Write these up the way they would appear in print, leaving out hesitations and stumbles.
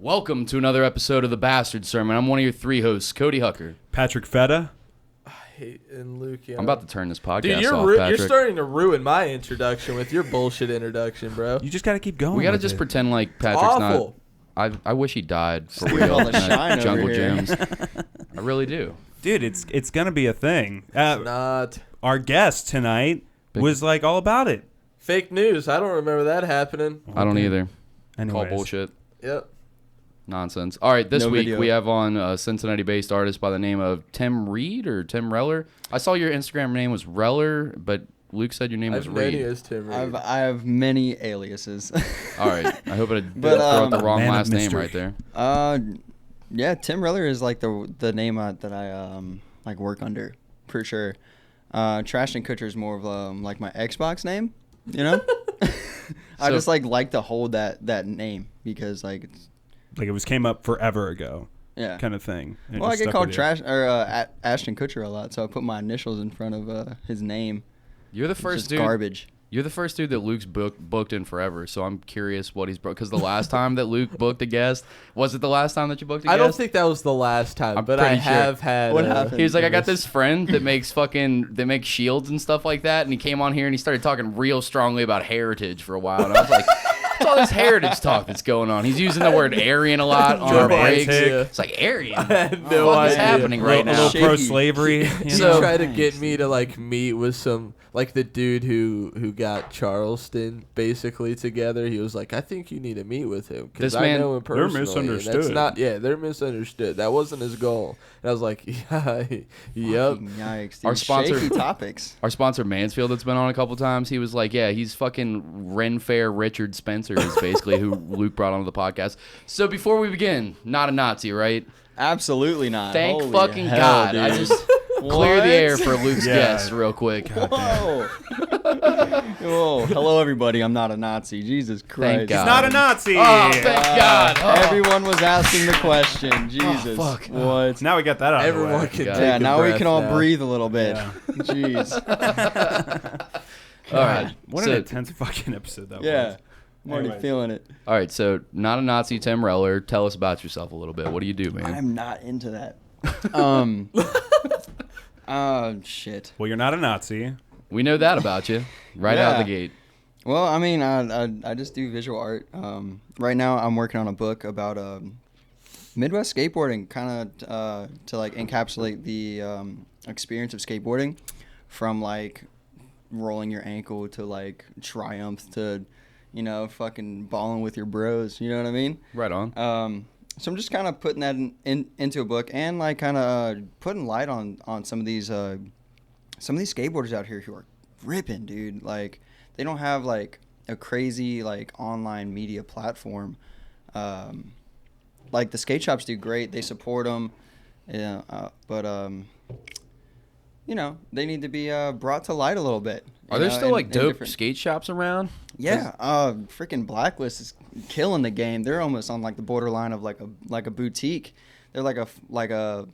Welcome to another episode of The Bastard Sermon. I'm one of your three hosts, Cody Hucker. Patrick Feta. And Luke Young. I'm about to turn this podcast Dude, off, Patrick. you're starting to ruin my introduction with your bullshit introduction, bro. You just got to keep going. We got to with just it. pretend like Patrick's awful. not... I wish he died for Steal real all in the that shine over Jungle here. Gyms. I really do. Dude, it's going to be a thing. Not Our guest tonight was like all about it. fake news. I don't remember that happening. I don't either. Anyways. Call bullshit. Yep. Nonsense. All right, this No week video. we have on a Cincinnati-based artist by the name of Tim Reed or Tim Reller. I saw your Instagram name was Reller, but Luke said your name was I've known you Reed. as Tim Reed. I have many aliases. All right, I hope I didn't But, throw out the wrong Man of last name mystery. right there. Yeah, Tim Reller is like the name that I like work under for sure. Trash and Kutcher is more of like my Xbox name, you know. I So- just like to hold that name because like it's Like it came up forever ago yeah. kind of thing. And it Well, I just get stuck called with you. Trash or Ashton Kutcher a lot, so I put my initials in front of his name. You're the It's first just dude. garbage. You're the first dude that Luke's booked in forever, so I'm curious what he's booked. Because the last time that Luke booked a guest, was it the last time that you booked a guest? I don't think that was the last time, I'm but pretty I sure. have had. What happened? He was like, I got this friend that makes shields and stuff like that, and he came on here and he started talking real strongly about heritage for a while, and I was like, what's all this heritage talk that's going on? He's using the word Aryan a lot on our breaks. Romantic. It's like Aryan. I had What no the fuck is idea. happening right A now? little Shaky. pro-slavery. He So- tried to get Nice. me to like meet with some like the dude who got Charleston basically together. He was like, I think you need to meet with him This because I man- know him They're personally. and That's misunderstood. not they're misunderstood. That wasn't his goal. And I was like, yeah, yep. Fucking Yikes! Our Dude. sponsor- Shaky topics. Our sponsor Mansfield that's been on a couple times, he was like, yeah, he's fucking Ren Fair Richard Spencer is basically who Luke brought onto the podcast. So before we begin, not a Nazi, right? Absolutely not. Thank Holy fucking hell, God. Dude. I just clear the What? air for Luke's Yeah. guest real quick. Whoa. Whoa. Hello, everybody. I'm not a Nazi. Jesus Christ. God. He's not a Nazi. Oh, thank God. Oh. Everyone was asking the question. Jesus. fuck. What? Now we got that out Everyone of the way. can God. take Yeah, a now we breath can all now. breathe a little bit. Yeah. Jeez. All right. What So- an intense fucking episode that Yeah. was. I'm already Anyways. feeling it. All right, so not a Nazi, Tim Reller. Tell us about yourself a little bit. What do you do, man? I'm not into that. Shit. Well, you're not a Nazi. We know that about you right out of the Yeah. gate. Well, I mean, I just do visual art. Right now, I'm working on a book about Midwest skateboarding, kind of to like encapsulate the experience of skateboarding, from like rolling your ankle to like triumph to, you know, fucking balling with your bros. You know what I mean? Right on. So I'm just kind of putting that into a book and like kind of putting light on some of these skateboarders out here who are ripping, dude. Like they don't have like a crazy like online media platform. Like the skate shops do great. They support them. Yeah, but you know, they need to be brought to light a little bit. Are you there know, still in- like in dope different- skate shops around? Yeah, freaking Blacklist is killing the game. They're almost on like the borderline of like a boutique. They're like a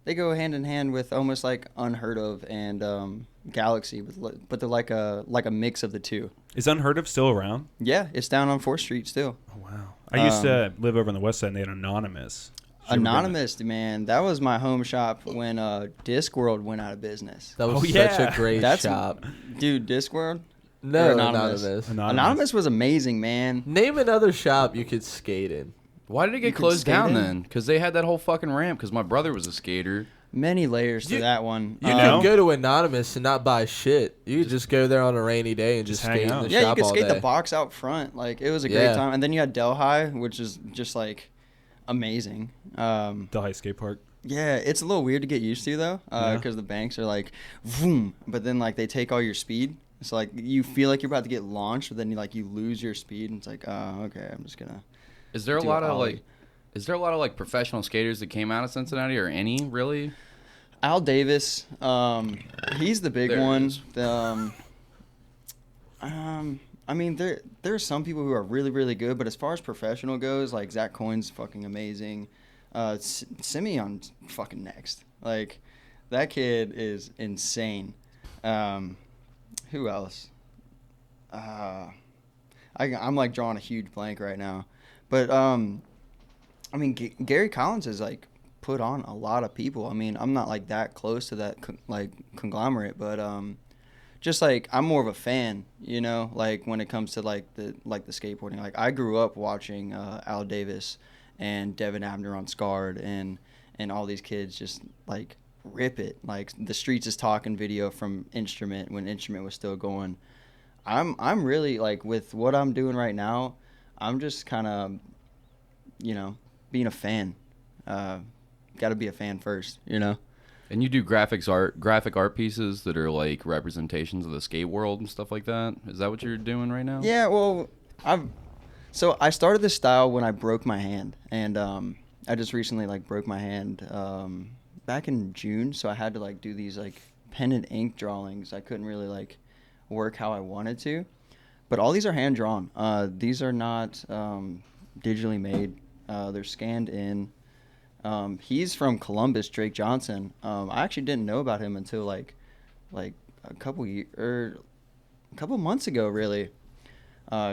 they go hand in hand with almost like Unheard Of and Galaxy, but they're like a mix of the two. Is Unheard of still around? Yeah, it's down on 4th Street still. Oh, wow. I used to live over on the west side and they had Anonymous. Did you ever been Anonymous, man, that was my home shop when Discworld went out of business. That was Oh, such yeah. a great That's shop. dude, Discworld. No, Or Anonymous. Anonymous. there? Anonymous was amazing, man. Name another shop you could skate in. Why did it You get can closed skate down in? then? Because they had that whole fucking ramp. Because my brother was a skater. Many layers to You- that one. you You know? could go to Anonymous and not buy shit. You could just go there on a rainy day and just Just hang skate in out. the Yeah, you shop could all skate day. the box out front. Like it was a great Yeah. time. And then you had Delhi, which is just like amazing. Delhi Skate Park. Yeah, it's a little weird to get used to though, Yeah. because the banks are like, vroom, but then like they take all your speed. So like you feel like you're about to get launched, but then you lose your speed, and it's like, oh, okay, I'm just gonna. Is there a Do lot of ollie. like? Is there a lot of like professional skaters that came out of Cincinnati, or any really? Al Davis, he's the big There it one. is. I mean, there are some people who are really, really good, but as far as professional goes, like Zach Coyne's fucking amazing. Simeon's fucking next. Like, that kid is insane. Who else? I'm like drawing a huge blank right now, but I mean, Gary Collins has like put on a lot of people. I mean, I'm not like that close to that like conglomerate, but just like I'm more of a fan, you know, like when it comes to like the skateboarding. Like I grew up watching Al Davis and Devin Abner on Scarred and all these kids just like rip it. Like the Streets is Talking video from Instrument when Instrument was still going. I'm really like with what I'm doing right now, I'm just kind of, you know, being a fan. Got to be a fan first, you know. And you do graphic art pieces that are like representations of the skate world and stuff like that. Is that what you're doing right now? Yeah, well, I started this style when I broke my hand, and I just recently like broke my hand back in June, so I had to like do these like pen and ink drawings. I couldn't really like work how I wanted to, but all these are hand drawn. These are not digitally made. They're scanned in. He's from Columbus, Drake Johnson. I actually didn't know about him until like a couple months ago, really.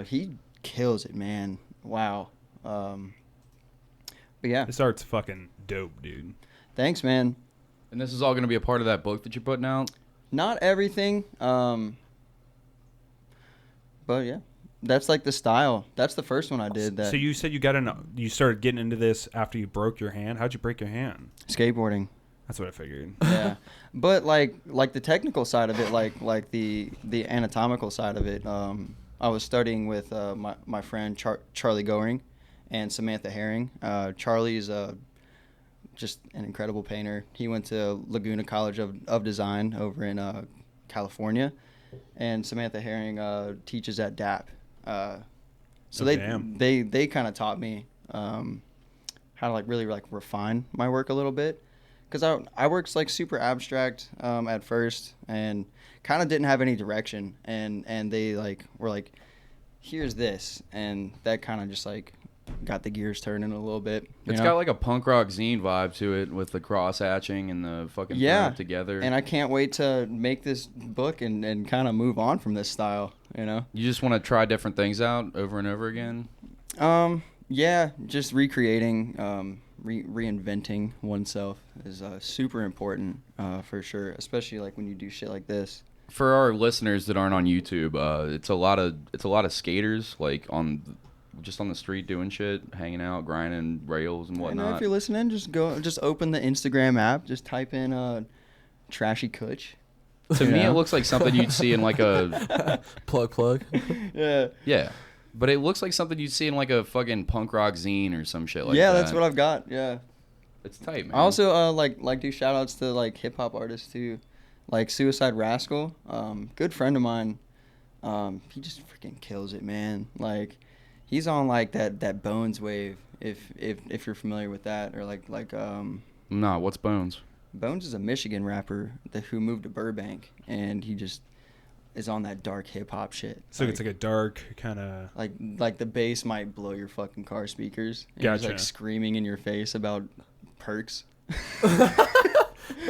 He kills it, man. Wow. But yeah. This art's fucking dope, dude. Thanks, man. And this is all going to be a part of that book that you're putting out? Not everything. But yeah. That's like the style. That's the first one I did. So you said you started getting into this after you broke your hand. How'd you break your hand? Skateboarding. That's what I figured. Yeah, but like the technical side of it, like the anatomical side of it. I was studying with my friend Charlie Goering and Samantha Herring. Charlie's just an incredible painter. He went to Laguna College of Design over in California, and Samantha Herring teaches at DAP. So they kind of taught me how to like really like refine my work a little bit, because I worked like super abstract at first and kind of didn't have any direction, and they like were like, here's this, and that kind of just like got the gears turning a little bit. It's got like a punk rock zine vibe to it with the cross hatching and the fucking yeah together. And I can't wait to make this book and kind of move on from this style, you know. You just want to try different things out over and over again? Yeah, just recreating, reinventing oneself is super important for sure, especially like when you do shit like this. For our listeners that aren't on YouTube, it's a lot of skaters like just on the street doing shit, hanging out, grinding rails and whatnot. And if you're listening, just open the Instagram app, just type in Trashy Kutch. To me, it looks like something you'd see in like a plug. Yeah. Yeah, but it looks like something you'd see in like a fucking punk rock zine or some shit like that. Yeah, that's what I've got. Yeah. It's tight, man. I also like do shout outs to like hip hop artists too, like Suicide Rascal. Good friend of mine. He just freaking kills it, man. Like, he's on like that Bones wave. If you're familiar with that, or like Nah, what's Bones? Bones is a Michigan rapper who moved to Burbank, and he just is on that dark hip hop shit. So it's like a dark kind of like the bass might blow your fucking car speakers. And Gotcha. He's like screaming in your face about perks.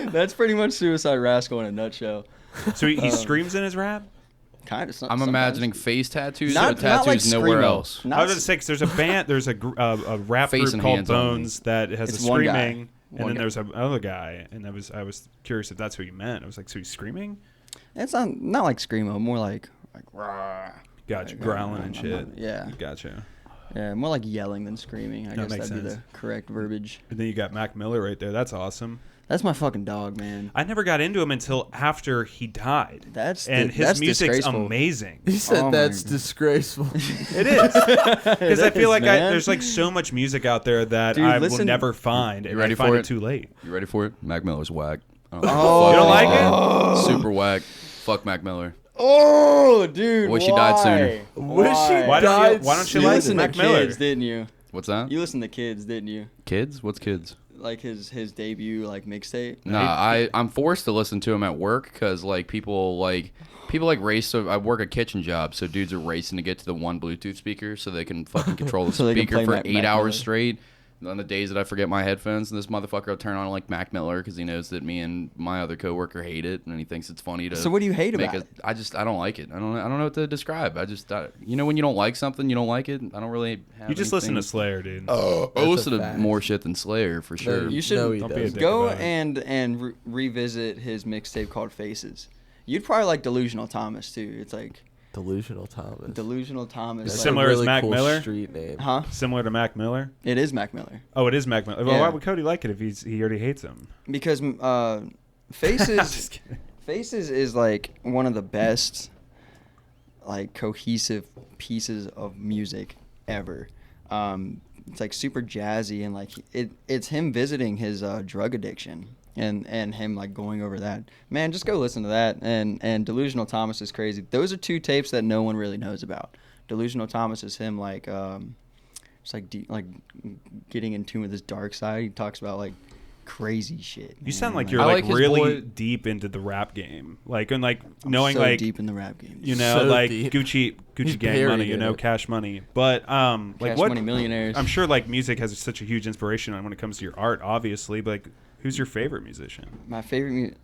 That's pretty much Suicide Rascal in a nutshell. So he screams in his rap? Kind of. I'm imagining face tattoos, Not but tattoos like nowhere Screamo. else. I was going to say, 'cause there's a band, there's a rap Face group and called hands only. Bones that has It's a one guy. screaming, and One then guy. there's another guy, and I was curious if that's who you meant. I was like, so he's screaming? It's not like screamo, more like rah. Gotcha, Like, growling and shit. Yeah. Gotcha. Yeah, more like yelling than screaming. I That guess makes that'd be sense. the correct verbiage. And then you got Mac Miller right there. That's awesome. That's my fucking dog, man. I never got into him until after he died. That's His music's disgraceful. amazing. He said Oh that's my- disgraceful. It is. Because I It feel is, like man. there's like so much music out there that Dude, I will listen- never find, and ready I find for it it? too late. You ready for it? Mac Miller's whack. Oh. You don't like it? Super whack. Fuck Mac Miller. Oh, dude. Wish he died sooner. Wish he Why died don't you You like listened to Mac Miller? Kids, didn't you? What's that? You listened to Kids, didn't you? Kids? What's Kids? Like his debut like mixtape. Nah, I'm forced to listen to him at work because like people race. So I work a kitchen job, so dudes are racing to get to the one Bluetooth speaker so they can fucking control the So they can speaker play for Mac 8 hours Miller. straight. on the days that I forget my headphones, this motherfucker will turn on like Mac Miller because he knows that me and my other coworker hate it, and he thinks it's funny to. So what do you hate about it? I don't like it. I don't know what to describe. When you don't like something, you don't like it. I don't really. Have You just listen to Slayer, dude. Oh, I That's listen a to fact. more shit than Slayer for sure. You should No, he Don't be a doesn't. dick go about it. and revisit his mixtape called Faces. You'd probably like Delusional Thomas too. It's like Delusional Thomas. Delusional Thomas. That's like- Similar a as really Mac cool Miller? street name. Huh? Similar to Mac Miller. It is Mac Miller. Oh, it is Mac Miller. Well, Yeah. why would Cody like it if he already hates him? Because Just Faces kidding. Faces is like one of the best like cohesive pieces of music ever. It's like super jazzy and like it's him visiting his drug addiction and him like going over that. Man, just go listen to that. And Delusional Thomas is crazy. Those are two tapes that no one really knows about. Delusional Thomas is him like just like like getting in tune with his dark side. He talks about like crazy shit. You sound man. like you're I like like his really boy- deep into the rap game, like and like I'm knowing so like deep in the rap game. you know So like deep. Gucci He's gang buried money, you in know, it. Cash Money. But like Cash what? Money Millionaires. I'm sure like music has such a huge inspiration when it comes to your art, obviously. But like, who's your favorite musician? My favorite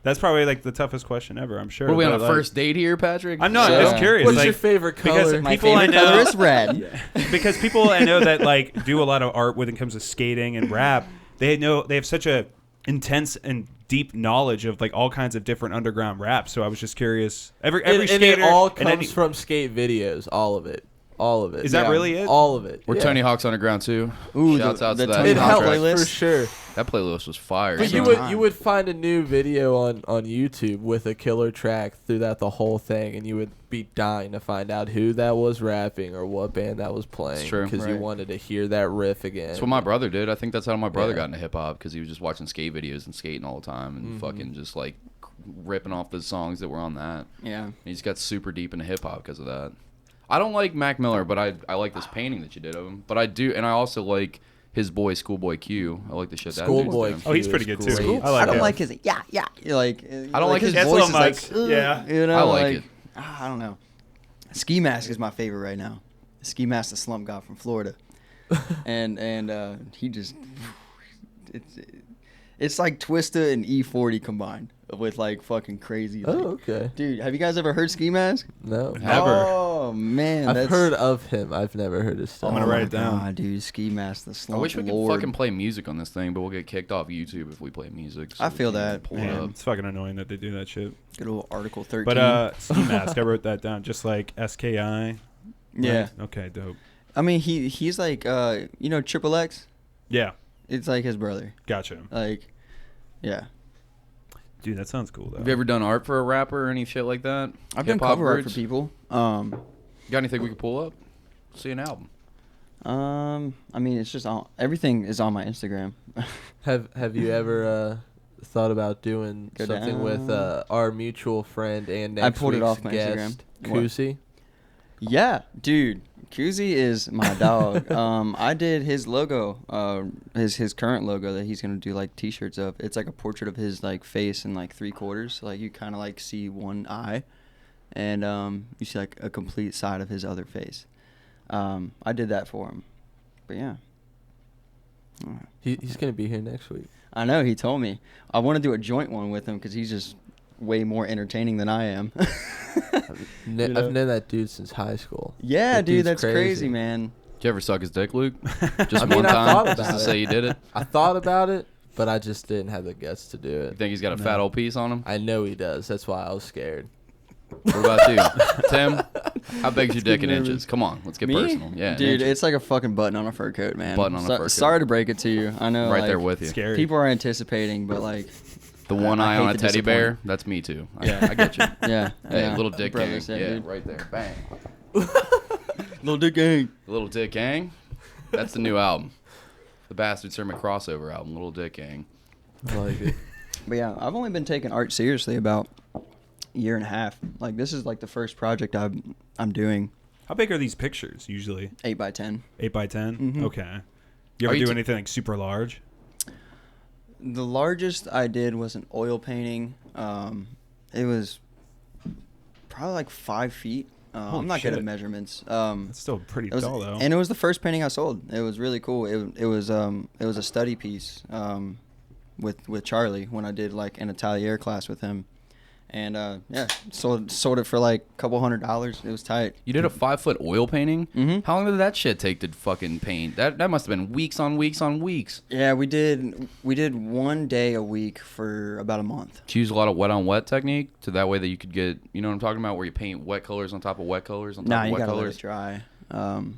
That's probably like the toughest question ever. I'm sure. What are we on but, a like, first date here, Patrick? I'm not. Yeah. I'm just curious. What's like, your favorite because color? My people I favorite know, color is red. because people I know that like do a lot of art when it comes to skating and rap, they have such a intense and deep knowledge of like all kinds of different underground raps. So I was just curious. Every and skater it all and any- comes from skate videos. All of it. All of it. Is that Yeah. really it? All of it. We're yeah. Tony Hawk's Underground too. Ooh, Shouts out to the that. Tony It Hawk helps playlist? for sure. That playlist was fire. But son. you would find a new video on YouTube with a killer track throughout the whole thing, and you would be dying to find out who that was rapping or what band that was playing. It's true. Because you Right. wanted to hear that riff again. That's what my brother did. I think that's how my brother Yeah. got into hip hop because he was just watching skate videos and skating all the time and fucking just like ripping off the songs that were on that. Yeah. He just got super deep into hip hop because of that. I don't like Mac Miller, but I like this painting that you did of him. But I do, and I also like his boy Schoolboy Q. I like the shit that dude's Schoolboy doing. Oh, he's Q pretty is good, too. great. I like I don't him. like his like I don't like his voice voice is is like, like yeah. you know I like like it. I don't know. Ski Mask is my favorite right now. Ski Mask, the slump guy from Florida, and he just it's like Twista and E40 combined with like fucking crazy. Like, Oh, okay. dude, have you guys ever heard Ski Mask? No. Never. Oh man, I've that's, heard of him. I've never heard his stuff. I'm gonna oh write my it down. God, dude, Ski Mask, the I slump wish we could lord. fucking play music on this thing, but we'll get kicked off YouTube if we play music. I we feel can't that, pull it man. up. It's fucking annoying that they do that shit. Good old Article 13. But Ski Mask, I wrote that down. Just like SKI. yeah. Right? Okay, dope. I mean, he's like, you know, Triple X. Yeah, It's like his brother. gotcha. Like, yeah. Dude, that sounds cool though. Have you ever done art for a rapper or any shit like that? I've done Hip-hop cover art for groups? people. Got anything we could pull up? See an album. I mean, it's just everything is on my Instagram. Have you ever thought about doing Go something with down. our mutual friend and I next pulled it week's off my guest, Instagram. What? Kusi? Yeah, dude. Kuzi is my dog. I did his logo, his current logo that he's gonna do like T-shirts of. It's like a portrait of his like face in like 3/4. Like you kind of like see one eye, and you see like a complete side of his other face. I did that for him, but yeah. He's gonna be here next week. I know, he told me. I want to do a joint one with him because he's just way more entertaining than I am. I've known that dude since high school. Yeah, That dude, dude's that's crazy, man. Did you ever suck his dick, Luke? Just I mean, one I time, thought just about to it. say you did it. I thought about it, but I just didn't have the guts to do You it. think he's got a fat old piece on him? I know he does. That's why I was scared. What about you, Tim? How big's your dick in nervous. inches? Come on, let's get Me? personal. Yeah, Dude, inches. it's like a fucking button on a fur coat, man. Button on a fur coat. Sorry to break it to you. I know, right like, there with you. Scary. people are anticipating, but like, The one I eye hate on a to teddy bear. disappoint. That's me too. Yeah. I get you. yeah. Hey, yeah. little dick gang. Brothers, Yeah, dude. right there. Bang. Little dick gang. Little Dick Gang. That's the new album. The Bastard Sermon crossover album, Little Dick Gang. I like it. But yeah, I've only been taking art seriously about a year and a half. Like this is like the first project I'm doing. How big are these pictures usually? 8x10. 8x10. Mhm. Okay. You Are ever you do t- anything like super large? The largest I did was an oil painting. It was probably like 5 feet Holy I'm not good shit. at measurements. It's still pretty dull though. And it was the first painting I sold. It was really cool. It was a study piece with Charlie when I did like an atelier class with him. And sold it for like a couple $100. It was tight. You did a 5-foot oil painting? Mhm. How long did that shit take to fucking paint? That must have been weeks on weeks on weeks. Yeah, we did 1 day a week for about a month. Did you use a lot of wet on wet technique to that way that you could get, you know what I'm talking about, where you paint wet colors on top of wet colors on top Nah, of you wet gotta let colors? it dry.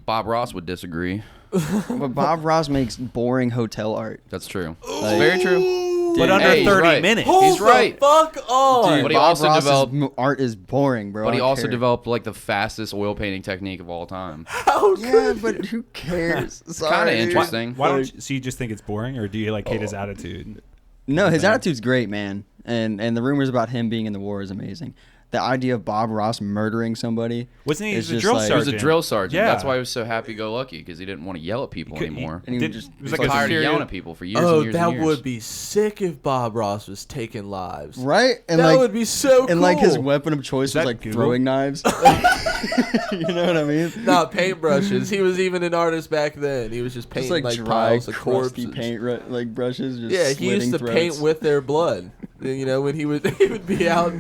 Bob Ross would disagree. But Bob Ross makes boring hotel art. That's true. Like- Very true. But Dude, under hey, he's 30 right. minutes. Hold He's the right. fuck on. Dude, But he Bob also Ross's developed- art is boring, bro. But I he don't also care. developed like the fastest oil painting technique of all time. How Yeah, could but who cares? Kind Sorry. of interesting. Why don't you, so you just think it's boring, or do you like hate his attitude? No, his Fan. attitude's great, man. And the rumors about him being in the war is amazing. The idea of Bob Ross murdering somebody. Wasn't he? He is was a just drill like- He sergeant. was a drill sergeant. Yeah. That's why he was so happy-go-lucky, because he didn't want to yell at people He could- anymore. And he Did- just it was He like was a tired of serial- yelling at people for years Oh, and years that and years. would be sick if Bob Ross was taking lives. right, and that like would be so cool. and like his weapon of choice Is was that like Google? throwing knives. You know what I mean? Not paintbrushes. He was even an artist back then. He was just Just painting like like dry, piles of crusty corpses. paint like brushes. Just Yeah, he used slitting to throats. paint with their blood. You know, when he would be out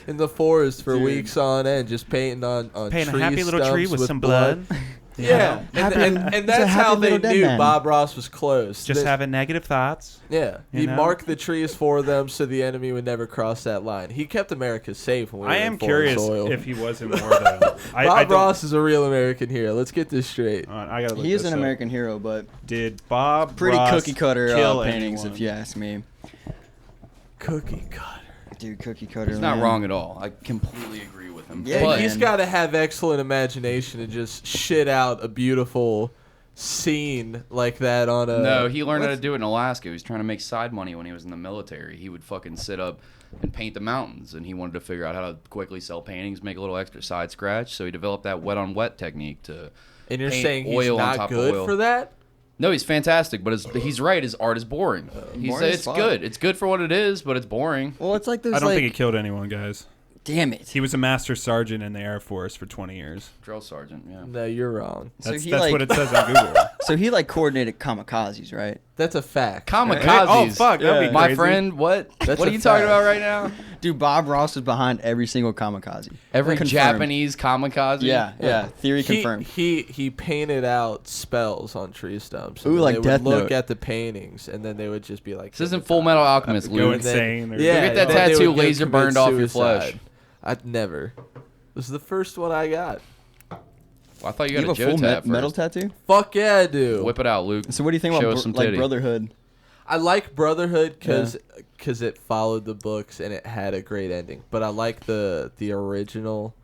in the forest for Dude. weeks on end, just painting on Paint a tree happy little tree stumps with some blood. Yeah, Happy- and he's a that's happy how they little dead knew man. Bob Ross was close. Just They- having negative thoughts. yeah, you he know? marked the trees for them so the enemy would never cross that line. He kept America safe when we were I in am foreign curious soil. if he was in war though. I Bob don't- Ross is a real American hero. Let's get this straight. I gotta look He is this an up. American hero, but Did Bob pretty Ross cookie cutter kill paintings, anyone? if you ask me. Cookie cutter. Dude, cookie cutter. He's not man. wrong at all. I completely agree with him. Yeah, But He's man. got to have excellent imagination and just shit out a beautiful scene like that on a. no, he learned how to do it in Alaska. He was trying to make side money when he was in the military. He would fucking sit up and paint the mountains, and he wanted to figure out how to quickly sell paintings, make a little extra side scratch. So he developed that wet on wet technique to. And you're paint saying he's oil on not top of good oil. for that? No, he's fantastic, but he's right. His art is boring. He boring said as it's fuck. good. It's good for what it is, but it's boring. Well, it's like those. I don't like, think he killed anyone, guys. Damn it. He was a master sergeant in the Air Force for 20 years. Drill sergeant, yeah. No, you're wrong. So That's, he, that's like- what it says on Google. So he like coordinated kamikazes, right? That's a fact. Kamikazes. Oh, fuck. That'd be My crazy. friend, what? That's What a are you talking fact. about right now? Dude, Bob Ross is behind every single kamikaze. Every Confirmed. Japanese kamikaze? Yeah. Theory confirmed. He painted out spells on tree stumps. and Ooh, then like they Death would look Note. at the paintings, and then they would just be like, This isn't Full Metal Alchemist, Go Luke. insane. or- Yeah, Go get that then they tattoo would go laser commit burned off your suicide. flesh. I'd never. This is the first one I got. Well, I thought you You got have a a Joe full tat metal first. tattoo? Fuck yeah, I do. Whip it out, Luke. So what do you think Show about us some like titty. Brotherhood? I like Brotherhood because it followed the books and it had a great ending. But I like the original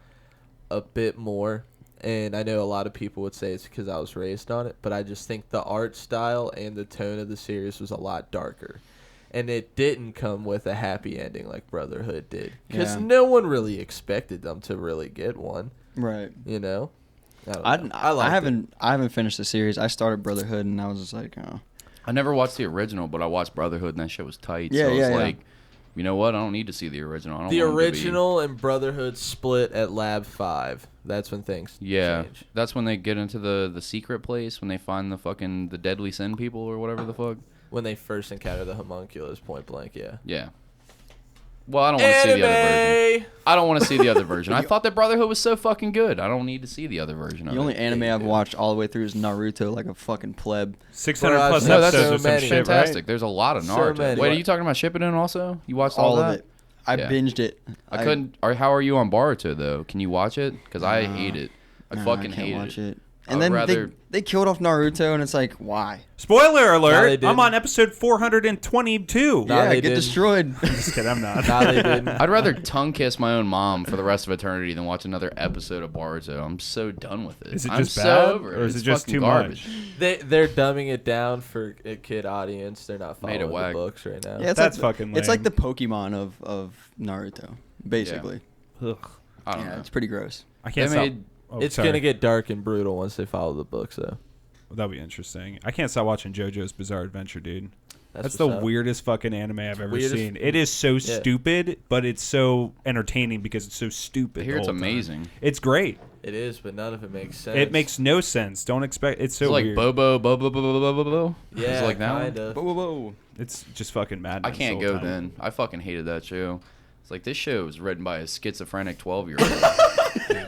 a bit more. And I know a lot of people would say it's because I was raised on it. But I just think the art style and the tone of the series was a lot darker. And it didn't come with a happy ending like Brotherhood did. Because Yeah. no one really expected them to really get one. Right. You know? I liked haven't finished the series. I started Brotherhood and I was just like, oh. I never watched the original, but I watched Brotherhood, and that shit was tight. Yeah, so I was yeah, yeah. like, you know what? I don't need to see the original. I don't The want it to be- original and Brotherhood split at Lab 5. That's when things Yeah, change. that's when they get into the secret place, when they find the deadly sin people or whatever the fuck. When they first encounter the homunculus, point blank, yeah. Yeah. Well, I don't want to see the other version. I don't want to see the other version. I thought that Brotherhood was so fucking good. I don't need to see the other version of The only it. anime I've watched all the way through is Naruto, like a fucking pleb. 600 Bro, plus no, that's episodes so or some many. shit, Fantastic. right? There's a lot of So Naruto. many. Wait, are you talking about Shippuden also? You watched All that? of it. I Yeah. binged it. I couldn't. Or how are you on Boruto though? Can you watch it? Because I hate it. I Nah, fucking I can't hate watch it. it. I And would then rather- they killed off Naruto, and it's like, why? Spoiler they alert! didn't. I'm on episode 422. Nah, yeah, they get didn't. destroyed. Just kidding, I'm not. Nah, they didn't. I'd rather tongue kiss my own mom for the rest of eternity than watch another episode of Boruto. I'm so done with it. Is it I'm just so bad, over or is It's it just fucking too garbage. much? They're dumbing it down for a kid audience. They're not Made it following the whack. books right now. Yeah, it's That's like fucking It's like lame. the Pokemon of Naruto, basically. Ugh. I don't Yeah, know. it's pretty gross. I They can't stop. made. Oh, It's sorry. gonna get dark and brutal once they follow the books, though. That'll be interesting. I can't stop watching JoJo's Bizarre Adventure, dude. That's the what's up. weirdest fucking anime I've ever Weirdest- seen. It is so Yeah. stupid, but it's so entertaining because it's so stupid. I hear the it's whole time. amazing. It's great. It is, but none of it makes sense. It makes no sense. Don't expect. It's so It's like weird. Bobo, Bobo, Bobo, Bobo, Bobo. Yeah, It's like that one? kind of. Whoa, whoa, whoa. It's just fucking madness. I can't the whole go time. then. I fucking hated that show. It's like this show was written by a schizophrenic 12-year-old.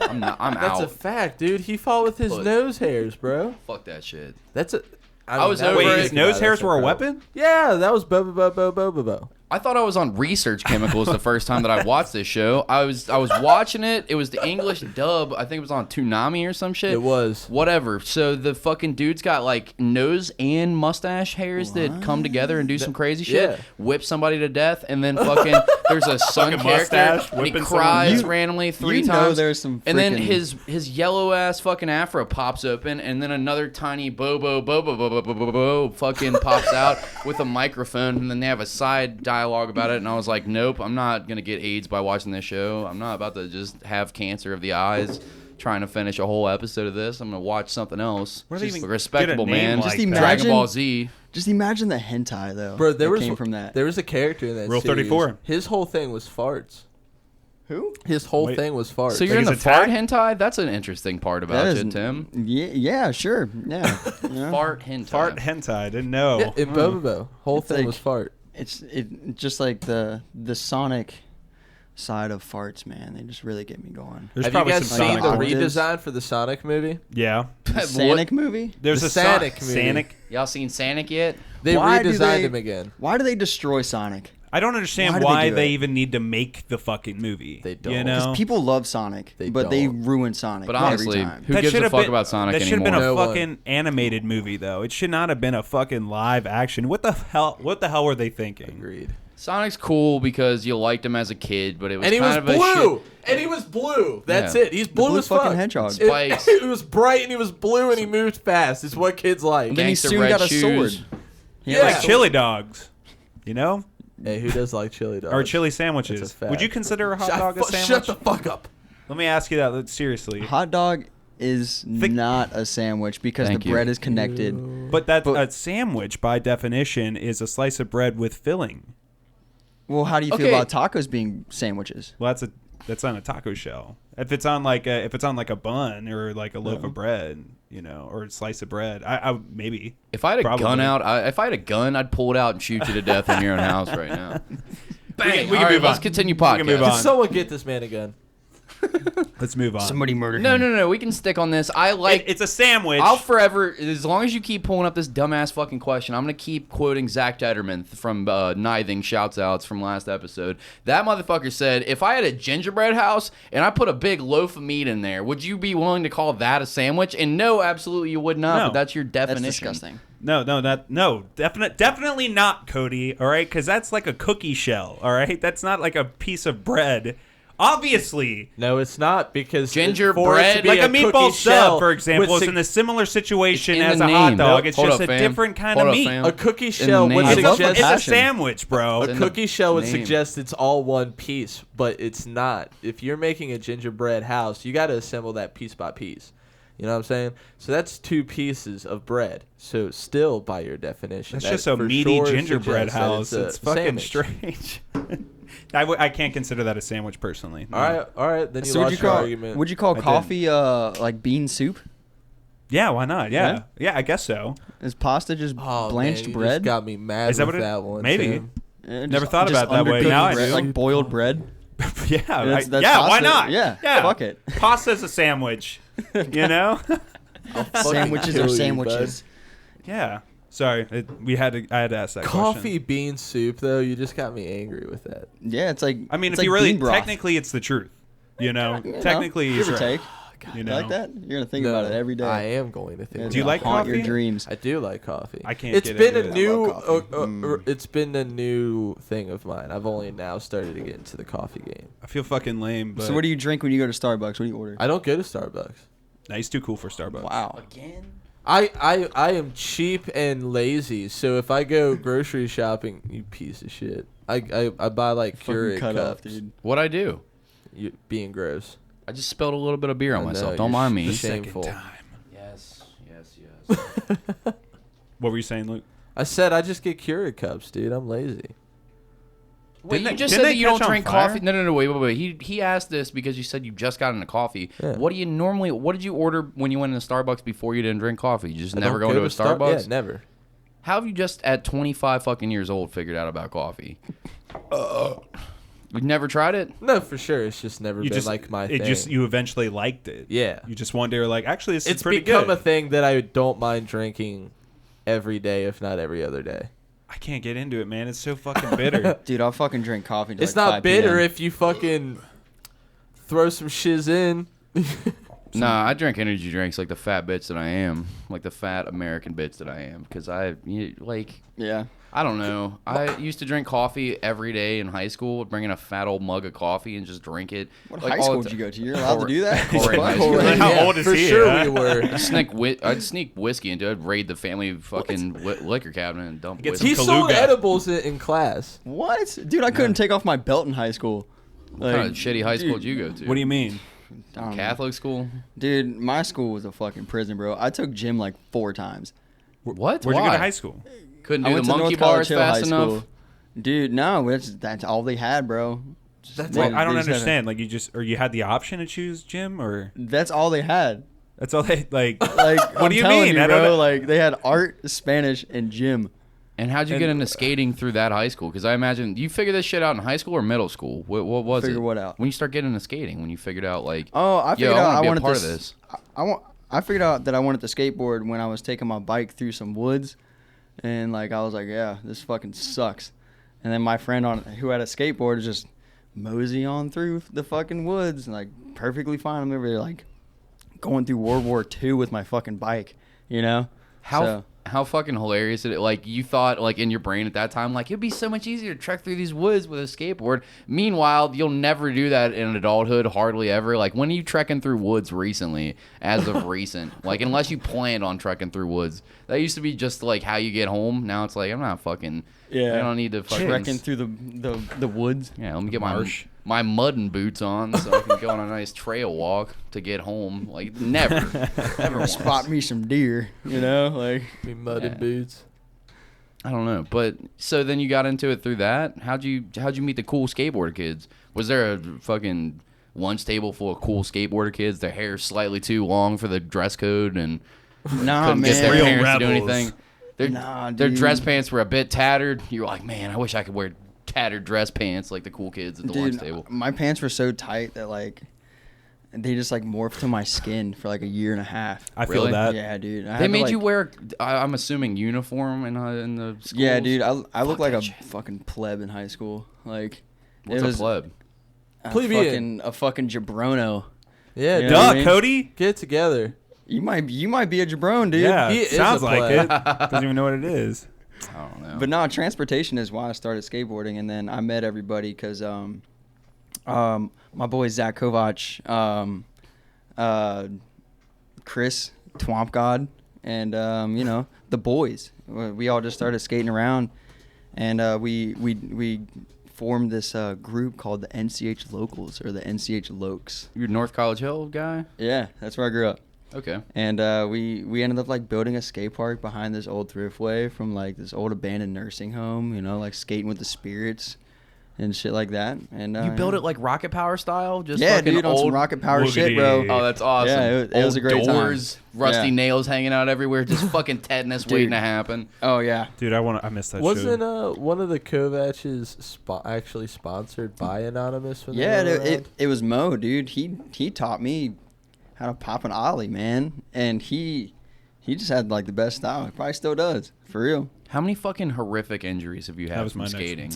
I'm That's out. a fact, dude. He fought with his But- nose hairs, bro. Fuck that shit. That's a. I was now over that you it. Wait, think his about nose it, hairs that's were a incredible. weapon? Yeah, that was bo. I thought I was on research chemicals the first time that I watched this show. I was watching it. It was the English dub. I think it was on Toonami or some shit. It was. Whatever. So the fucking dude's got like nose and mustache hairs that come together and do some crazy shit. yeah. Whip somebody to death, and then fucking there's a son Fucking character mustache and he whipping someone. cries You- randomly 3 you know times. there's some and then freaking- his yellow ass fucking afro pops open, and then another tiny bo fucking pops out with a microphone, and then they have a side dialogue about it, and I was like, nope, I'm not gonna get AIDS by watching this show. I'm not about to just have cancer of the eyes trying to finish a whole episode of this. I'm gonna watch something else. Where do they Just even respectable get a name man. like Just that? Dragon imagine- Ball Z. Just imagine the hentai though. Bro, there that was came from that. There was a character in that Rule series. 34. His whole thing was farts. Who? His whole Wait. thing was farts. So you're in Like the his fart attack? hentai? That's an interesting part about That you, is- Tim. Yeah, sure. Yeah. Yeah. Fart hentai. Fart hentai. I didn't know. yeah, in Bobo. Whole It's thing like- was fart. It's just like the Sonic side of farts, man. They just really get me going. There's Have you probably guys some seen Sonic the ones. octaves. redesign for the Sonic movie? Yeah. The Sonic movie? There's The a Sonic movie. Sonic. Y'all seen Sonic yet? They Why do redesigned they- him again. Why do they destroy Sonic? I don't understand Why do they why do they it? even need to make the fucking movie. They You don't. know? People love Sonic, They but they don't. ruin Sonic But every honestly, time. who gives a should've fuck been- about Sonic that should have been anymore? a No one. fucking animated movie, though. It should not have been a fucking live action. What the hell? What the hell were they thinking? Agreed. Sonic's cool because you liked him as a kid, but it was And he kind was of a blue. shit. And he was blue. That's Yeah. it. He's blue blue as fuck. fucking hedgehog. Spikes. It was bright and he was blue and he moved fast. It's what kids like. And then he Gangster soon red got a shoes. sword. Yeah. Like chili dogs, you know, Hey, who does like chili dogs? or chili sandwiches. That's a fact. Would you consider a hot dog a sandwich? Shut the fuck up. Let me ask you that seriously. Hot dog is not a sandwich because Thank the you. bread is connected. But that But- a sandwich, by definition, is a slice of bread with filling. Well, how do you feel Okay. about tacos being sandwiches? Well, that's on a taco shell. If it's on like a bun or like a loaf of bread, you know, or a slice of bread, I maybe. If I had a Probably. gun out, if I had a gun, I'd pull it out and shoot you to death in your own house right now. Bang! we can All right, move let's on. continue We can move podcast. on. Can someone get this man a gun? Let's move on. murdered No. We can stick on this. I like. It's a sandwich. I'll forever, as long as you keep pulling up this dumbass fucking question, I'm going to keep quoting Zach Detterman from Nithing Shouts Outs from last episode. That motherfucker said, if I had a gingerbread house and I put a big loaf of meat in there, would you be willing to call that a sandwich? And no, absolutely you would not, No. but that's your That's definition. disgusting. Definitely not, Cody. All right, because that's like a cookie shell. All right, that's not like a piece of bread. Obviously, No, it's not because Gingerbread? like a meatball cookie shell sub, for example, with is in a similar situation It's in as the a hot name. dog. Nope. It's Hold just up, a fam. different kind Hold of up, meat. fam. a cookie In shell the would name. It's love a, suggest it's a passion. sandwich, bro. a in cookie shell would name. suggest it's all one piece, but it's not. If you're making a gingerbread house, you got to assemble that piece by piece. You know what I'm saying? So that's 2 pieces of bread. So still, by your definition, That's that just a for meaty sure gingerbread suggests that house. a It's fucking sandwich. strange. I can't consider that a sandwich personally. No. All right. Then you So lost your argument. would you call I coffee like bean soup? Yeah, why not? Yeah? Yeah, I guess so. Is pasta just Oh, blanched man, you bread? just got me mad Is that with what it- that one. maybe. Tim. Just- Never thought just about it that way. undercooked Now I bread, do. like boiled bread. Yeah, That's why pasta. not? Yeah, yeah. fuck it. Pasta's a sandwich. You know? Fucking Sandwiches kill are you, sandwiches. Yeah. Sorry, I had to ask that Coffee question. bean soup, though, you just got me angry with that. Yeah, it's like. I mean, it's if you like really bean broth. technically, it's the truth. You know, You know, technically, give it's or right. take. You You know, like that? You're gonna think No, about it every day. I am going to think. It's about Do you it. like gonna haunt coffee? your dreams. I do like coffee. I can't It's get been into a it. new. I love coffee. It's been a new thing of mine. I've only now started to get into the coffee game. I feel fucking lame. But So what do you drink when you go to Starbucks? What do you order? I don't go to Starbucks. Nah, he's too cool for Starbucks. Wow. Again? I am cheap and lazy. So if I go grocery shopping, you piece of shit. I buy like Fucking Keurig cut off, cups. dude. What'd I do? You being gross. I just spilled a little bit of beer on I know, myself. Don't you're mind me. Shameful. Second time. Yes. What were you saying, Luke? I said I just get Keurig cups, dude. I'm lazy. Wait, you just didn't said they that you don't catch on drink fire? coffee. No, wait. He asked this because you said you just got into coffee. Yeah. What did you order when you went into Starbucks before you didn't drink coffee? You just I never don't go into a Starbucks? Yeah, never. How have you just at 25 fucking years old figured out about coffee? You've never tried it? No, for sure. It's just never You been just like my it thing. just you eventually liked it. Yeah. You just one day were like, actually, this It's is pretty become good. a thing that I don't mind drinking every day, if not every other day. I can't get into it, man. It's so fucking bitter. Dude, I'll fucking drink coffee. Till It's like not 5 bitter PM. if you fucking throw some shiz in. Nah, I drink energy drinks like the fat bitch that I am. Like the fat American bitch that I am. Because Yeah. I don't know. I used to drink coffee every day in high school. Bring in a fat old mug of coffee and just drink it. What like, high all school the did you go to? You're allowed to do that? Corey in high school. Corey, How old is for he, sure huh? we were. I'd sneak whiskey into it. I'd raid the family fucking liquor cabinet and dump Get whiskey. He some sold Kaluga. edibles in class. What? Dude, I couldn't take off my belt in high school. What kind of shitty high school did you go to? What do you mean? I don't know. Catholic school? Dude, my school was a fucking prison, bro. I took gym like 4 times. What? Where'd you go Why? to high school? Couldn't I do went the to monkey North College bars Hill fast High enough? School. Dude, no, that's all they had, bro. That's Well, it. I don't They just had understand. Like you had the option to choose gym, or That's all they had. that's all they like. Like, What I'm do you telling mean? you, I don't bro, know. like they had art, Spanish, and gym. And how'd you get into skating through that high school? Because I imagine you figured this shit out in high school or middle school. What was it? Figure what out? When you start getting into skating, when you figured out like, Oh, I figured out wanna I be a wanted part this. of this. I figured out that I wanted to skateboard when I was taking my bike through some woods, and like I was like, yeah, this fucking sucks. And then my friend who had a skateboard just mosey on through the fucking woods, and like perfectly fine. I'm over there like going through World War II with my fucking bike, you know? How fucking hilarious is it? Like you thought, like in your brain at that time, like it'd be so much easier to trek through these woods with a skateboard. Meanwhile, you'll never do that in adulthood, hardly ever. Like when are you trekking through woods recently? As of recent, like unless you planned on trekking through woods, that used to be just like how you get home. Now it's like I'm not fucking. Yeah. I don't need to fucking trekking through the woods. Yeah, let me get Marsh. my mudding boots on so I can go on a nice trail walk to get home. Like never once. Spot me some deer, you know? Like Me mud and Yeah. boots. I don't know, but so then you got into it through that. How'd you meet the cool skateboarder kids? Was there a fucking lunch table full of cool skateboarder kids? Their hair slightly too long for the dress code and nah, couldn't man. get their Real parents to do rebels. anything. Their, Nah, their dude. dress pants were a bit tattered. You were like, man, I wish I could wear tattered dress pants like the cool kids at the lunch table. My pants were so tight that like they just like morphed to my skin for like a year and a half. I feel Really? that. Yeah, dude. I They had to, made you like- wear, I'm assuming, uniform in the schools? Yeah, dude. I looked like that a shit. fucking pleb in high school. Like What's it a was pleb? Plebeian. a fucking jabrono. Yeah, You know duh. what I Duh, mean? Cody. Get together. You might be a jabron, dude. Yeah, He is sounds a like pleb. it. Doesn't even know what it is. I don't know. But no, transportation is why I started skateboarding, and then I met everybody because my boy Zach Kovac, Chris Twomp God, and you know the boys. We all just started skating around, and we formed this group called the NCH Locals or the NCH Lokes. You're a North College Hill guy? Yeah, that's where I grew up. Okay. And we ended up like building a skate park behind this old thriftway from like this old abandoned nursing home, you know, like skating with the spirits and shit like that. And You built it like Rocket Power style? Just yeah, fucking dude, on some old rocket power shit, bro. woogity. Oh, that's awesome. Yeah, it was a Old great time. doors, rusty Yeah. nails hanging out everywhere, just fucking tetanus Dude. waiting to happen. Oh yeah. Dude, I missed that Wasn't show. one of the Kovacs actually sponsored by Anonymous? When Yeah, they were it around? it was Mo, dude. He taught me how to pop an ollie, man, and he just had like the best style. He probably still does, for real. How many fucking horrific injuries have you That had was from my next skating?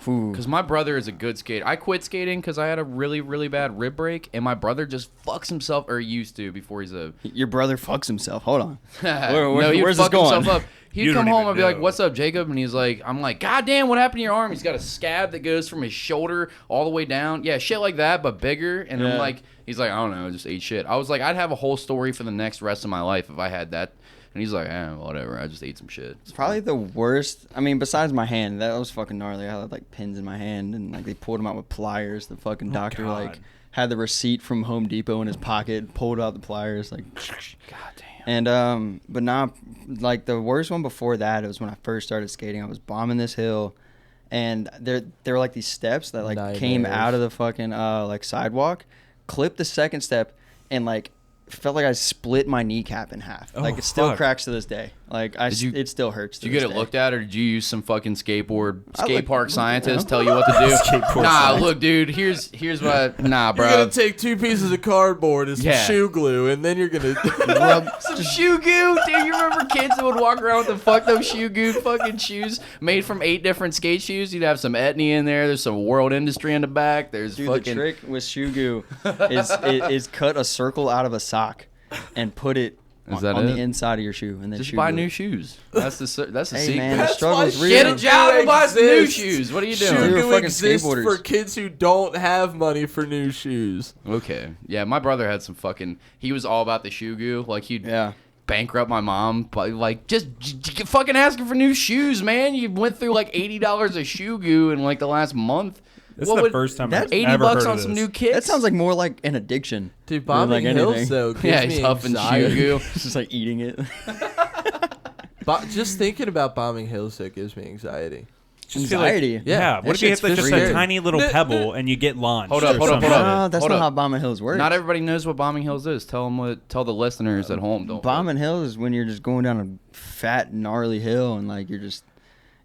Ooh. Because my brother is a good skater. I quit skating because I had a really, really bad rib break, and my brother just fucks himself, or used to before he's a... Your brother fucks himself. Hold on. no, he'd where's this fuck himself going? up. He'd You come don't home even and be like, know. "What's up, Jacob?" And he's like, "I'm like, God damn, what happened to your arm?" He's got a scab that goes from his shoulder all the way down. Yeah, shit like that, but bigger. And I'm Yeah. like, he's like, I don't know, just ate shit. I was like, I'd have a whole story for the next rest of my life if I had that. And he's like, whatever. I just ate some shit. It's probably the worst. I mean, besides my hand, that was fucking gnarly. I had like pins in my hand, and like they pulled them out with pliers. The fucking doctor God. like had the receipt from Home Depot in his pocket, pulled out the pliers. Like, God damn. And but now, like the worst one before that, it was when I first started skating. I was bombing this hill, and there were like these steps that like came out of the fucking like sidewalk, clipped the second step, and like felt like I split my kneecap in half. Like it still cracks to this day. Like it still hurts. Did you get it looked at, or did you use some fucking skate park scientists tell you what to do? Look, dude. Here's what. Nah, bro. You're gonna take 2 pieces of cardboard and some shoe glue, and then you're gonna rub some shoe goo, dude. You remember kids that would walk around with the fucked up shoe goo fucking shoes made from 8 different skate shoes? You'd have some Etny in there. There's some World Industry in the back. There's Dude, fucking. The trick with shoe goo is cut a circle out of a sock and put it on the inside of your shoe, and then just buy new shoes. That's the secret. Hey man, the struggle's real. Get a job and buy some new shoes. What are you doing? Shoe You're goo fucking exists skateboarders. for kids who don't have money for new shoes. Okay, yeah, my brother had some fucking. He was all about the shoe goo. Like he'd Yeah. bankrupt my mom by like just fucking asking for new shoes, man. You went through like $80 of shoe goo in like the last month. This is the first time I've ever $80 heard on of some this. new kits. That sounds like more like an addiction. Dude, bombing like hills anything. though gives yeah, me he's huffing anxiety. shoe goo. It's just like eating it. Just thinking about bombing hills though gives me anxiety. Just feel like- Anxiety. yeah. What that if you hit shit's like just scary. a tiny little pebble and you get launched? Hold up, or hold up, something? hold up. No, that's Hold not up. how bombing hills works. Not everybody knows what bombing hills is. Tell the listeners at home. Don't. Bombing hills is when you're just going down a fat, gnarly hill, and like you're just.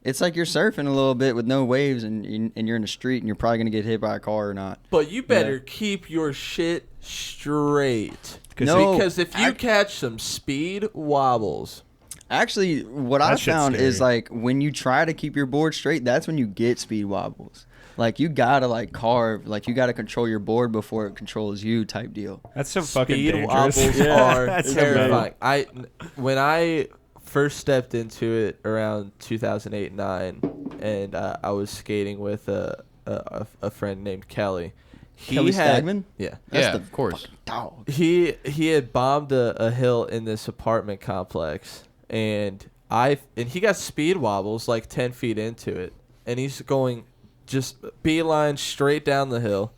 It's like you're surfing a little bit with no waves, and you're in the street, and you're probably gonna get hit by a car or not. But you better keep your shit straight. No, Because if you catch some speed wobbles. Actually, what I That shit's found is scary. like when you try to keep your board straight, that's when you get speed wobbles. Like you gotta like carve, like you gotta control your board before it controls you, type deal. That's so fucking Speed dangerous. wobbles Yeah, are that's so terrifying. When I first stepped into it around 2008-9, and I was skating with a friend named Kelly. Kelly Stagman? Yeah. Yeah, of course. Dog. He had bombed a hill in this apartment complex, and he got speed wobbles like 10 feet into it, and he's going just beeline straight down the hill,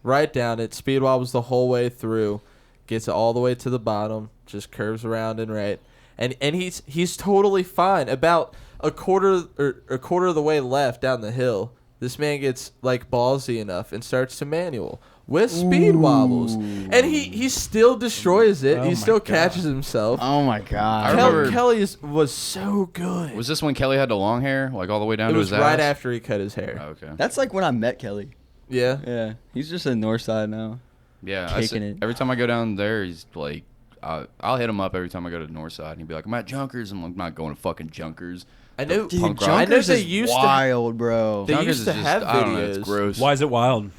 right down it, speed wobbles the whole way through, gets all the way to the bottom, just curves around and right, and he's totally fine. About a quarter of the way left down the hill, this man gets like ballsy enough and starts to manual with speed wobbles, and he still destroys it. Oh He my still God. catches himself. Oh my god. I remember- Kelly was so good. Was this when Kelly had the long hair, like all the way down It to was his right ass? after he cut his hair. Oh, okay. That's like when I met Kelly. Yeah. Yeah, he's just in Northside now. Yeah, Kicking it. Every time I go down there, he's like, I'll hit him up every time I go to Northside, and he'd be like, "I'm at Junkers." I'm like, "I'm not going to fucking Junkers." I know. Dude, Punk rock. I know Junkers they is used to. wild, bro. They Junkers used to is have I don't know, it's videos. gross. Why is it wild?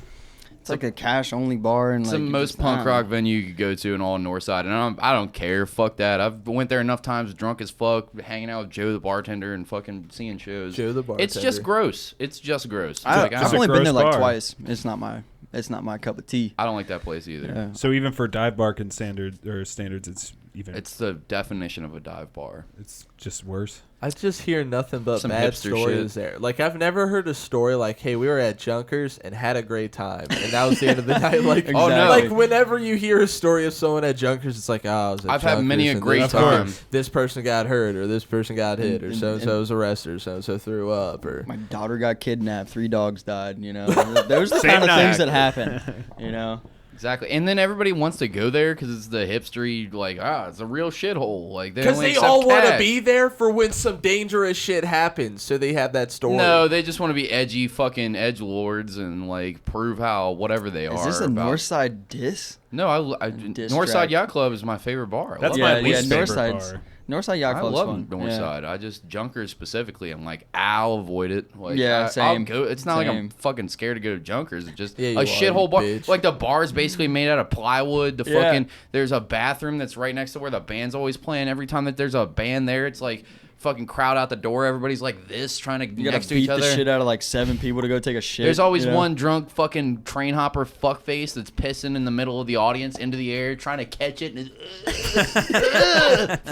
It's like a cash only bar, and It's like the you most just- punk I don't rock know. venue you could go to in all Northside, and I don't care. Fuck that. I've went there enough times, drunk as fuck, hanging out with Joe the bartender and fucking seeing shows. Joe the bartender. It's just gross. It's just gross. I've It's a only been there gross like bar. twice. It's not my cup of tea. I don't like that place either. Yeah. So even for dive bar standards, it's even. It's the definition of a dive bar. It's just worse. I just hear nothing but Some bad hipster stories shit. there. Like I've never heard a story like, "Hey, we were at Junkers and had a great time," and that was the end of the night. Like, Oh, no. like whenever you hear a story of someone at Junkers, it's like, "Oh, I was at I've had many a Junkers, and great this time. person- This person got hurt, or this person got hit, or And- so and so was arrested, or so and so threw up, or My daughter got kidnapped. 3 dogs died. You know, those are the Same kind of night. things that happen. You know, Exactly. And then everybody wants to go there because it's the hipstery, like, it's a real shithole. Like, because only they accept all want to cash. be there for when some dangerous shit happens, so they have that story. No, they just want to be edgy fucking edgelords and, like, prove how whatever they are. is this a about- Northside diss? No, Diss Northside track. Yacht Club is my favorite bar. I That's love my it. least favorite Northside's bar. Northside Yacht I Club's love fun. Northside. I just Junkers specifically. I'm like, I'll avoid it. Like, Yeah, I'll same. go. It's not like I'm Same. fucking scared to go to Junkers. It's just Yeah, you a are, shithole you bar. bitch. Like the bar is basically made out of plywood. The Yeah. fucking there's a bathroom that's right next to where the band's always playing. Every time that there's a band there, it's like fucking crowd out the door. Everybody's like this, trying to You gotta next to beat each the other. shit out of like 7 people to go take a shit. There's always you know? one drunk fucking train hopper fuckface that's pissing in the middle of the audience into the air, trying to catch it, and is,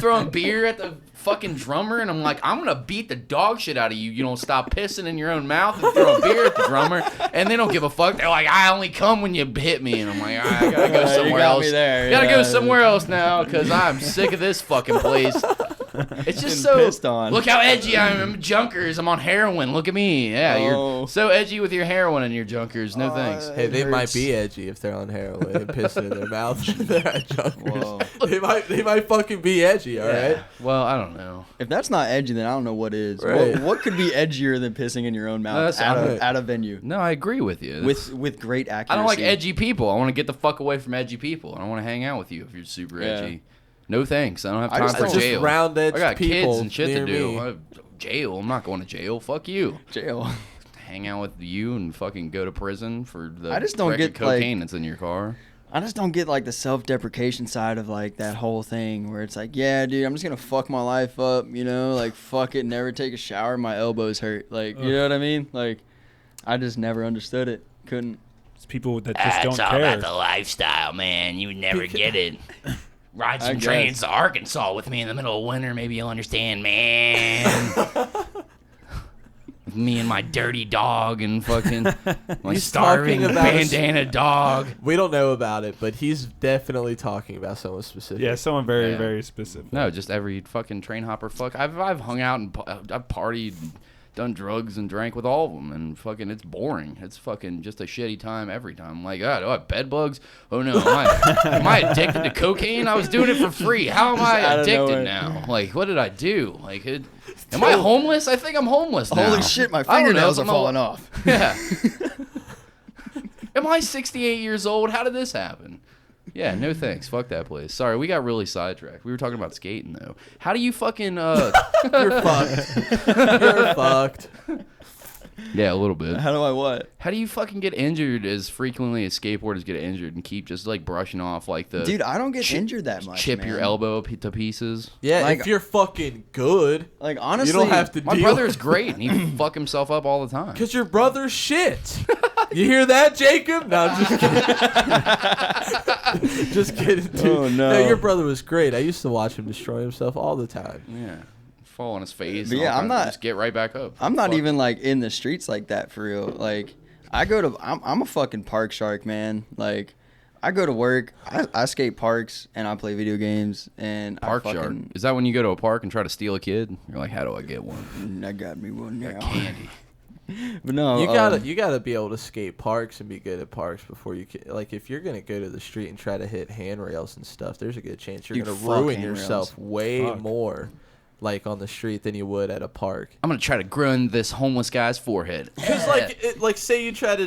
throwing beer at the fucking drummer, and I'm like, I'm gonna beat the dog shit out of you. You don't stop pissing in your own mouth and throwing beer at the drummer, and they don't give a fuck. They're like, I only come when you hit me, and I'm like, all right, I gotta go somewhere else. Gotta go somewhere else now because I'm sick of this fucking place. It's just so pissed on. Look how edgy I am. I'm junkers. I'm on heroin. Look at me. Yeah, you're so edgy with your heroin and your junkers. No thanks. Hey, they might be edgy if they're on heroin and pissing in their mouth. They're at junkers. They might fucking be edgy. All right. Well, I don't know. If that's not edgy, then I don't know what is. Right. What could be edgier than pissing in your own mouth at a venue? No, I agree with you. With great accuracy. I don't like edgy people. I want to get the fuck away from edgy people. I don't want to hang out with you if you're super edgy. No thanks. I don't have time for jail. Just round edge I got people kids and shit to do. me. Jail? I'm not going to jail. Fuck you. Jail. Hang out with you and fucking go to prison for the I just don't get, cocaine that's in your car. I just don't get like the self-deprecation side of like that whole thing where it's like, yeah, dude, I'm just gonna fuck my life up, you know, like fuck it, never take a shower, my elbows hurt, like you know what I mean? Like, I just never understood it. Couldn't. It's people that just don't It's all care. about the lifestyle, man. You would never get it. Ride some guess. trains to Arkansas with me in the middle of winter. Maybe you'll understand, man. Me and my dirty dog and fucking my He's starving talking about bandana dog. We don't know about it, but he's definitely talking about someone specific. Yeah, someone very, Yeah. very specific. No, just every fucking train hopper fuck. I've hung out and I've partied, and done drugs and drank with all of them, and fucking it's boring. It's fucking just a shitty time every time. I'm like, God, do I have bed bugs? Oh no, am I addicted to cocaine? I was doing it for free. How am I out of addicted nowhere. now? Like, what did I do? Like, am I homeless? I think I'm homeless now. Holy shit, my I don't know, fingernails are falling off. Yeah. Am I 68 years old? How did this happen? Yeah, no thanks. Fuck that place. Sorry, we got really sidetracked. We were talking about skating though. How do you fucking You're fucked. You're fucked. Yeah, a little bit. How do I what? How do you fucking get injured as frequently as skateboarders get injured and keep just like brushing off like the Dude, I don't get injured that much. chip man. your elbow to pieces? Yeah, Like- if you're fucking good, Like honestly, you don't have to My deal. brother is great and he fuck himself up all the time. Because your brother's shit. You hear that, Jacob? No, I'm just kidding. Just kidding, dude. Oh, no. Your brother was great. I used to watch him destroy himself all the time. Yeah. Fall on his face. But and yeah, all I'm kinds of- not- just get right back up. I'm not Fuck. even like in the streets like that for real. Like I'm a fucking park shark, man. Like I go to work, I skate parks, and I play video games, and Park I shark. fucking, Is that when you go to a park and try to steal a kid? You're like, how do I get one? I got me one now. Candy. But no, You gotta be able to skate parks and be good at parks before you can. Like if you're gonna go to the street and try to hit handrails and stuff, there's a good chance you're Dude, gonna fuck ruin handrails. yourself way Fuck. more, like on the street than you would at a park. I'm gonna try to grind this homeless guy's forehead. Because like say you try to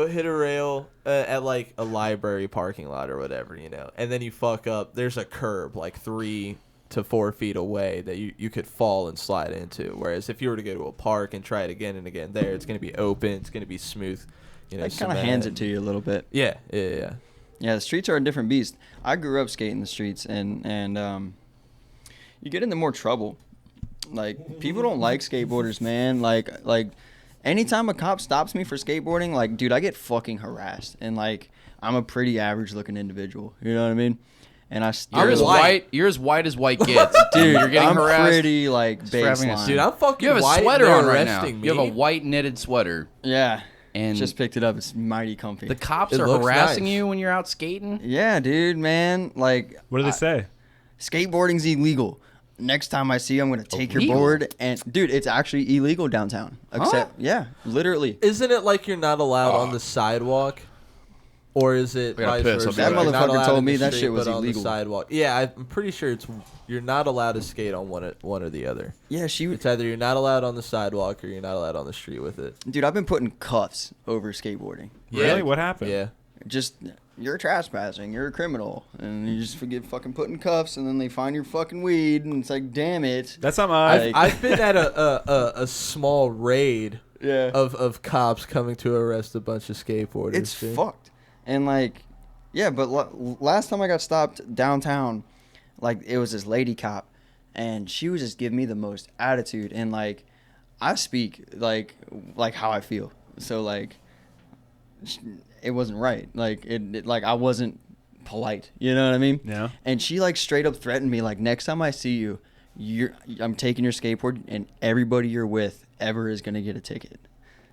hit a rail at like a library parking lot or whatever, and then you fuck up. There's a curb like 3 to 4 feet away that you could fall and slide into. Whereas if you were to go to a park and try it again and again, there it's gonna be open. It's gonna be smooth. it kind of hands it to you a little bit. Yeah. Yeah, the streets are a different beast. I grew up skating the streets, and you get into more trouble. Like people don't like skateboarders, man. Like anytime a cop stops me for skateboarding, like dude, I get fucking harassed, and like I'm a pretty average looking individual. You know what I mean? And I still, You're as white. You're as white as white gets, dude. You're getting I'm harassed. pretty like for having a baseline. Dude, I'm fucking You have a white. sweater and on they're right now. arresting me. You have a white knitted sweater, Yeah, and just picked it up. It's mighty comfy. the cops It are looks harassing nice. you when you're out skating. Yeah, dude, man. Like What do they say? skateboarding's illegal. Next time I see you, I'm gonna take your Illegal? board and dude, it's actually illegal downtown. Except yeah, literally. Isn't it like you're not allowed on the sidewalk? Or is it I gotta vice piss, versa? I'll be That You're not motherfucker allowed told in the me that street, shit was but on illegal. the sidewalk. Yeah, I'm pretty sure you're not allowed to skate on one or the other. Yeah, she It's either you're not allowed on the sidewalk or you're not allowed on the street with it. dude, I've been putting cuffs over skateboarding. Really? What happened? Yeah. Just you're trespassing, you're a criminal, and you just forget fucking putting cuffs, and then they find your fucking weed, and it's like, damn it. That's not my. I've been at a small raid Yeah. of cops coming to arrest a bunch of skateboarders. It's dude. fucked. And like, yeah, but last time I got stopped downtown, like it was this lady cop, and she was just giving me the most attitude, and like, I speak like how I feel, so like, it wasn't right. Like it like I wasn't polite. You know what I mean? Yeah. And she like straight up threatened me like, next time I see you, I'm taking your skateboard, and everybody you're with ever is gonna get a ticket.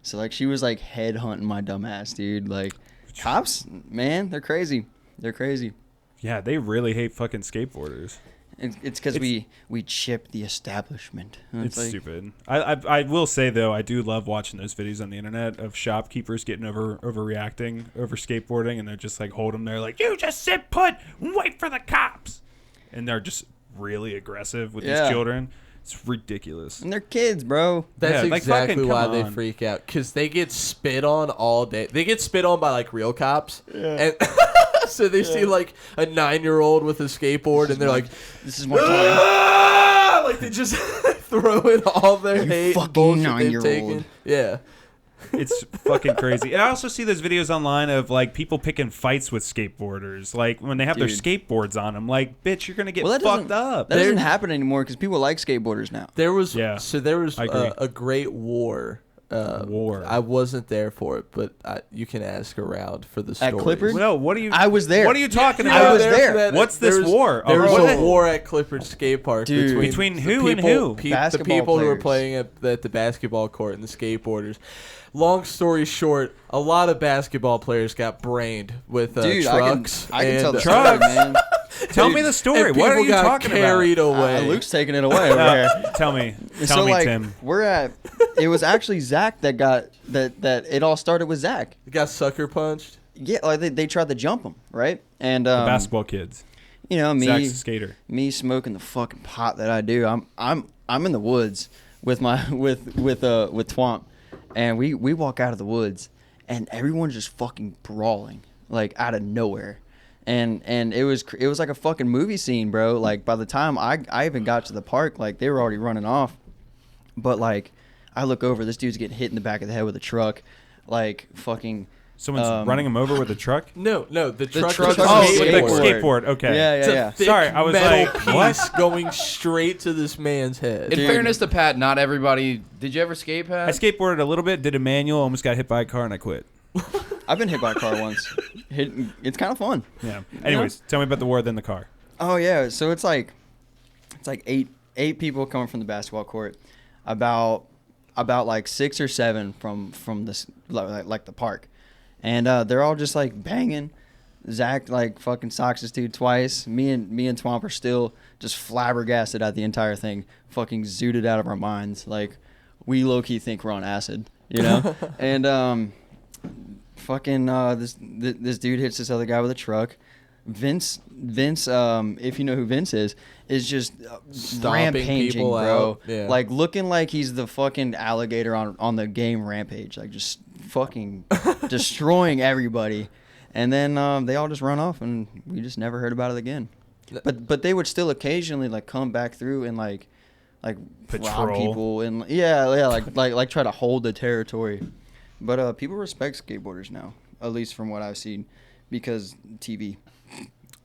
So like she was like head hunting my dumb ass, dude. Like cops, man, they're crazy. They're crazy. Yeah, they really hate fucking skateboarders. It's because we chip the establishment. It's like, stupid. I will say though, I do love watching those videos on the internet of shopkeepers getting overreacting over skateboarding, and they're just like hold them there like, you just sit put and wait for the cops, and they're just really aggressive with these children. It's ridiculous. And they're kids, bro. That's Yeah, like, exactly fucking why come they on. freak out, because they get spit on all day. They get spit on by like real cops, and so they see like a 9-year-old with a skateboard, and they're like, This is more time. "Ah!" Like they just throw in all their hate, and fucking bullshit they've 9-year-old. taken. Yeah. It's fucking crazy. And I also see those videos online of like people picking fights with skateboarders, like when they have their Dude. skateboards on them. Like, bitch, you're gonna get Well, that fucked doesn't up. That doesn't happen anymore because people like skateboarders now. There was I agree. a great war. I wasn't there for it, but you can ask around for the stories. At Clippard? No, what are you? I was there. What are you talking I about? was there. What's this war? There was What? a war at Clippard Skate Park Dude. Between the who and people- who? the Basketball people who were players. playing at the basketball court and the skateboarders. Long story short, a lot of basketball players got brained with Dude, trucks. I can tell the Trucks. story, man. Tell me the story. and What are people you got talking carried about? away. Luke's taking it away over here. Tell me, So like Tim. we're at, it was actually Zach that got that. It all started with Zach. Got sucker punched. Yeah, like they tried to jump him, right? And The basketball kids. you know Zach's a skater. me smoking the fucking pot that I do. I'm in the woods with my with Twomp, and we walk out of the woods, and everyone's just fucking brawling like out of nowhere. And it was like a fucking movie scene, bro. Like by the time I even got to the park, like they were already running off. But like I look over, this dude's getting hit in the back of the head with a truck, like fucking. Someone's running him over with a truck. No, the truck. truck- was Oh, a with the skateboard. skateboard. Okay. Yeah, It's a yeah. thick Sorry, I was metal like, piece going straight to this man's head. In fairness to Pat, not everybody. Did you ever skate, Pat? I skateboarded a little bit, did a manual, almost got hit by a car, and I quit. I've been hit by a car once. It's kind of fun. Yeah. Anyways, tell me about the war, then the car. Oh yeah, so it's like eight people coming from the basketball court, about like 6 or 7 from this like the park, and they're all just like banging. Zach like fucking socks this dude twice. Me and Twomp are still just flabbergasted at the entire thing, fucking zooted out of our minds. Like we low key think we're on acid, you know. And fucking this dude hits this other guy with a truck. Vince, if you know who Vince is just Stomping rampaging, people bro. out. Yeah. Like looking like he's the fucking alligator on the game Rampage, like just fucking destroying everybody. And then they all just run off, and we just never heard about it again. But they would still occasionally like come back through and like rob Patrol. people and like try to hold the territory. But people respect skateboarders now, at least from what I've seen, because TV.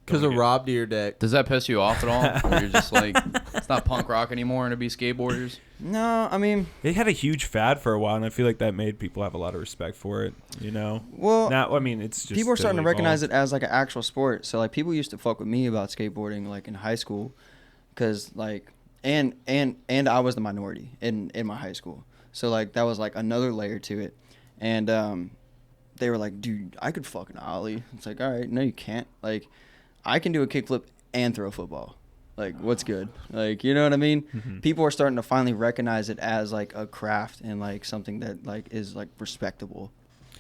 Because of Rob Deerdeck. Does that piss you off at all? Or you're just like, it's not punk rock anymore and to be skateboarders? No, I mean, It had a huge fad for a while, and I feel like that made people have a lot of respect for it, you know? well, Now, I mean, it's just people are starting to steadily recognize evolved. it as like an actual sport. So like people used to fuck with me about skateboarding like in high school, because like and I was the minority in my high school. So like that was like another layer to it, and they were like, dude, I could fucking ollie. It's like, all right, no, you can't. Like, I can do a kickflip and throw a football. Like, what's good? Like, you know what I mean? Mm-hmm. People are starting to finally recognize it as like a craft and like something that like is like respectable,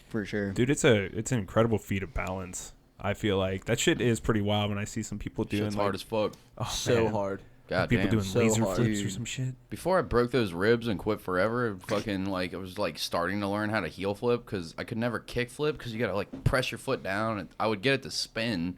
for sure. Dude, it's an incredible feat of balance. I feel like that shit is pretty wild when I see some people doing Shit's like, hard as fuck. oh, So man. hard. God people damn. doing so laser hard. flips or Dude. some shit. Before I broke those ribs and quit forever, fucking like I was like starting to learn how to heel flip because I could never kick flip because you gotta like press your foot down. And I would get it to spin,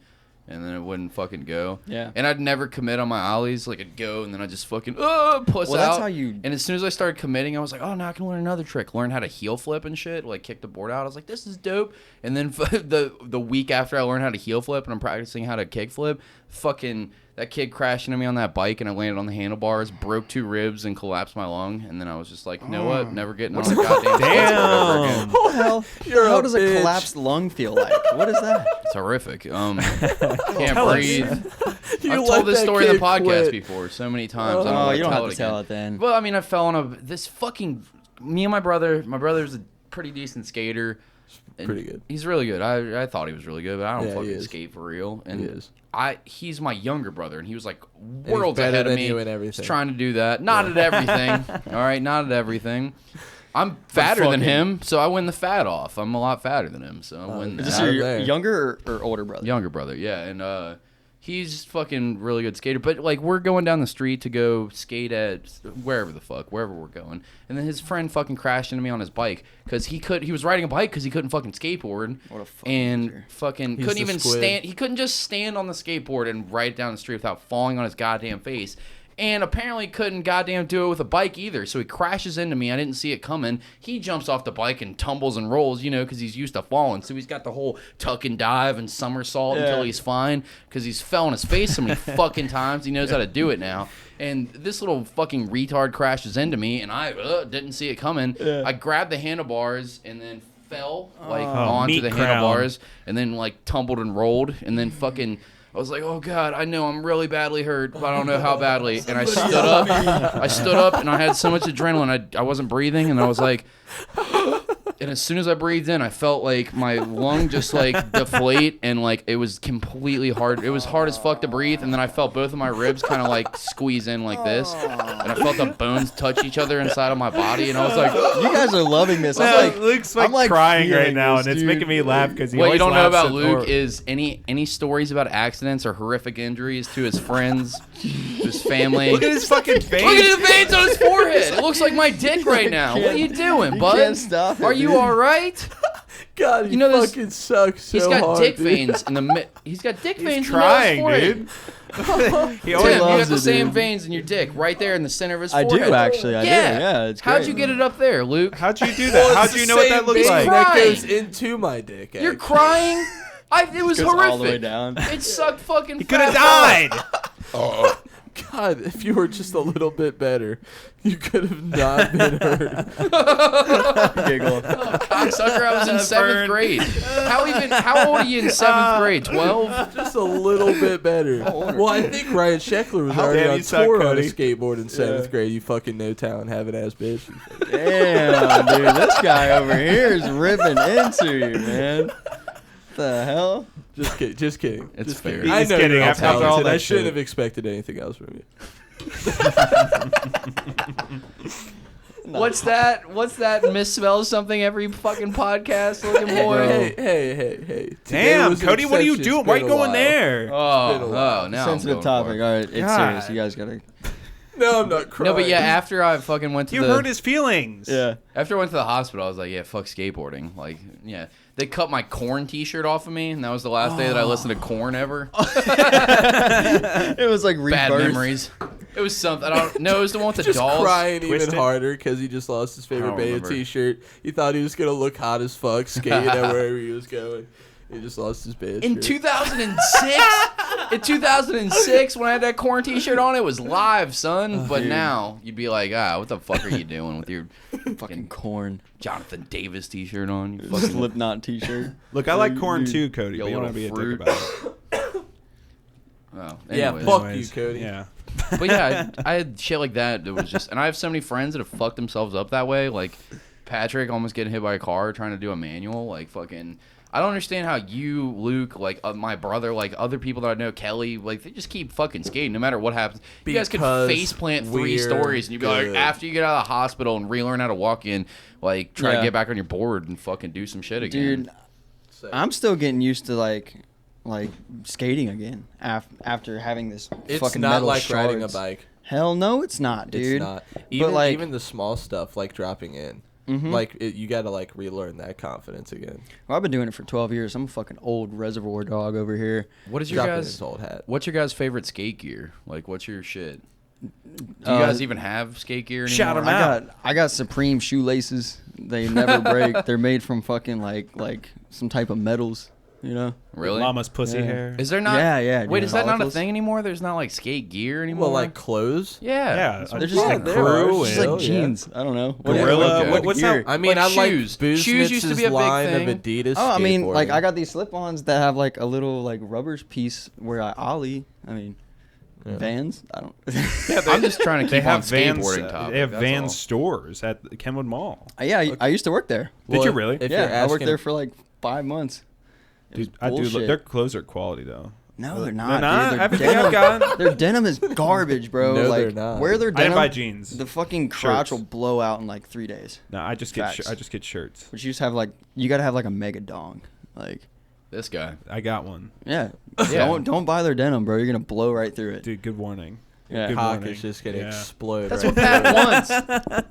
and then it wouldn't fucking go. Yeah. And I'd never commit on my ollies. Like I'd go and then I just fucking puss Well, out. that's how you- And as soon as I started committing, I was like, oh, now I can learn another trick. Learn how to heel flip and shit. Like kick the board out. I was like, this is dope. And then the week after I learned how to heel flip and I'm practicing how to kick flip, fucking that kid crashed into me on that bike, and I landed on the handlebars, broke 2 ribs, and collapsed my lung. And then I was just like, you know what? Never getting on a goddamn skateboard ever again. What the hell? How does a collapsed lung feel like? What is that? It's horrific. Can't breathe. I've let told this that story in the kid podcast quit. before so many times. I Oh, wanna you don't tell have it to tell again. it then. Well, I mean, I fell on this fucking. Me and my brother's a pretty decent skater. And Pretty good. He's really good. I thought he was really good, but I don't Yeah, he fucking is. skate for real. And He is. he's my younger brother, and he was like he's worlds better ahead of than me. you in everything. He's trying to do that. Not at everything. All right, not at everything. I'm fatter than fucking- him, so I win the fat off. I'm a lot fatter than him, so I win is Is that. this Out your there. younger or older brother? Younger brother, yeah, and he's fucking really good skater. But like, we're going down the street to go skate at wherever we're going, and then his friend fucking crashed into me on his bike because he was riding a bike because he couldn't fucking skateboard, What a fucking and loser. fucking He's couldn't the even squid. stand. He couldn't just stand on the skateboard and ride down the street without falling on his goddamn face. And apparently couldn't goddamn do it with a bike either. So he crashes into me. I didn't see it coming. He jumps off the bike and tumbles and rolls, because he's used to falling. So he's got the whole tuck and dive and somersault until he's fine. Because he's fell on his face so many fucking times. He knows how to do it now. And this little fucking retard crashes into me, and I didn't see it coming. I grabbed the handlebars and then fell onto meat the crown. handlebars and then like tumbled and rolled and then fucking I was like, oh God, I know I'm really badly hurt, but I don't know how badly. And I stood up. I stood up and I had so much adrenaline. I wasn't breathing, and I was like, and as soon as I breathed in, I felt like my lung just like deflate, and like it was completely hard. It was hard as fuck to breathe, and then I felt both of my ribs kind of like squeeze in like this, and I felt the bones touch each other inside of my body, and I was like, You guys are loving this. Well, I'm like, Luke's I'm like crying right feeling now, this, and it's dude. making me laugh because he what you always don't know laughs about at Luke Thor. is any stories about accidents or horrific injuries to his friends, to his family. Look at his fucking face. Look at the veins on his forehead. It looks like my dick right now. What are you doing, bud? can't stop it, Are you dude. all right? God, You know this- fucking sucks so He's got hard, dick dude. veins in the He's got dick veins Trying, in the middle of dude. his forehead. He Tim, always you got loves the it, same dude. veins in your dick right there in the center of his I forehead. do actually. I do. Yeah, it's great. How'd you get it up there, Luke? How'd you do Well, that? it's How'd the you know what that same looks vein like? Right. that Crying. goes into my dick. You're actually. crying. It was Goes horrific. all the way down. It sucked fucking. He could have fat died. God, if you were just a little bit better, you could have not been hurt. Giggle. Cocksucker, I was in Burn. 7th grade. How old are you in 7th grade? 12? Just a little bit better. Well, I think Ryan Sheckler was already damn on you suck, tour on a Cody. skateboard in 7th grade. You fucking no talent, having ass bitch. Damn, dude, this guy over here is ripping into you, man. The hell? Just kidding. Just kidding. It's just fair. kidding. He's I know kidding you're all after all talented. that I shouldn't shit. have expected anything else from you. What's that misspells something every fucking podcast looking boy? Hey. Today Damn, was an Cody, what are you exception. doing? It's Why are been you a going while. there? been a Oh, while. now Sensitive I'm going topic. for it. All right, it's God. serious. You guys gotta. No, I'm not crying. No, but yeah, after I fucking went to You hurt his feelings. Yeah. after I went to the hospital, I was like, yeah, fuck skateboarding. Like, yeah. They cut my Korn t-shirt off of me, and that was the last day that I listened to Korn ever. It was like Bad rebirth. memories. It was something. I don't know. It was the one with the just dolls. crying Twisted? even harder because he just lost his favorite don't band remember. T-shirt. He thought he was gonna look hot as fuck skating at wherever he was going. He just lost his band. In shirt. 2006, when I had that Korn t-shirt on, it was live, son. But dude. now you'd be like, what the fuck are you doing with your Fucking corn. Jonathan Davis t-shirt on? You fucking Slipknot T-shirt. Look, I like corn too, Cody, You but you don't little want to be a fruit. dick about it. Oh, Yeah, anyways. fuck Anyways, you, Cody. Yeah. But yeah, I had shit like that. It was just, and I have so many friends that have fucked themselves up that way. Like Patrick almost getting hit by a car trying to do a manual. Like fucking, I don't understand how you, Luke, like my brother, like other people that I know, Kelly, like they just keep fucking skating no matter what happens. You guys could Because face plant 3 we're stories, and you'd be like, good. after you get out of the hospital and relearn how to walk in, like try to Yeah. get back on your board and fucking do some shit again. Dude, I'm still getting used to like skating again after having this It's fucking not metal like riding a shards. bike. Hell no, it's not, dude. It's not. Even like- even the small stuff like dropping in. Mhm. Like you got to like relearn that confidence again. Well, I've been doing it for 12 years. I'm a fucking old reservoir dog over here. What is your Dropping guys? his old hat. What's your guys' favorite skate gear? Like, what's your shit? Do you Uh, guys even have skate gear anymore? Shout 'em I out. got Supreme shoelaces. They never break. They're made from fucking like some type of metals. You know? Really? Llama's pussy Yeah. hair. Is there not? Yeah. Wait, dude, is that not a follicles. thing anymore? There's not like skate gear anymore. Well, like clothes. yeah. Yeah, They're just like there crew are. Just and like yeah. jeans. I don't know. What Gorilla. okay. What's gear? that? I mean, Like I shoes. like Shoes used to be a big line thing. of Adidas. Oh, I mean, like skateboarding. I got these slip-ons that have like a little like rubber piece where I ollie. I mean, Vans. I don't. I'm just trying to They keep on have Vans. skateboarding topic. They have that's Vans all. stores at the Kenwood Mall. Yeah, I used to work there. Did you really? If you're Yeah, I worked asking- there for like 5 months. It was Dude, I do. bullshit. Their clothes are quality though. No, they're They're not. not? Dude. Everything Their I've denim, gotten- their denim is garbage, bro. No, like, they're not. Where their I denim, didn't buy jeans. the fucking crotch Shirts. will blow out in like 3 days. No, I just get Facts. I just get shirts. But you just have like, you gotta have like a mega dong. Like, This guy. I got one. yeah. Yeah. Don't buy their denim, bro. You're gonna blow right through it. Dude, good warning. Yeah. Good cock warning. is just gonna Yeah. explode. That's right what Pat there. wants.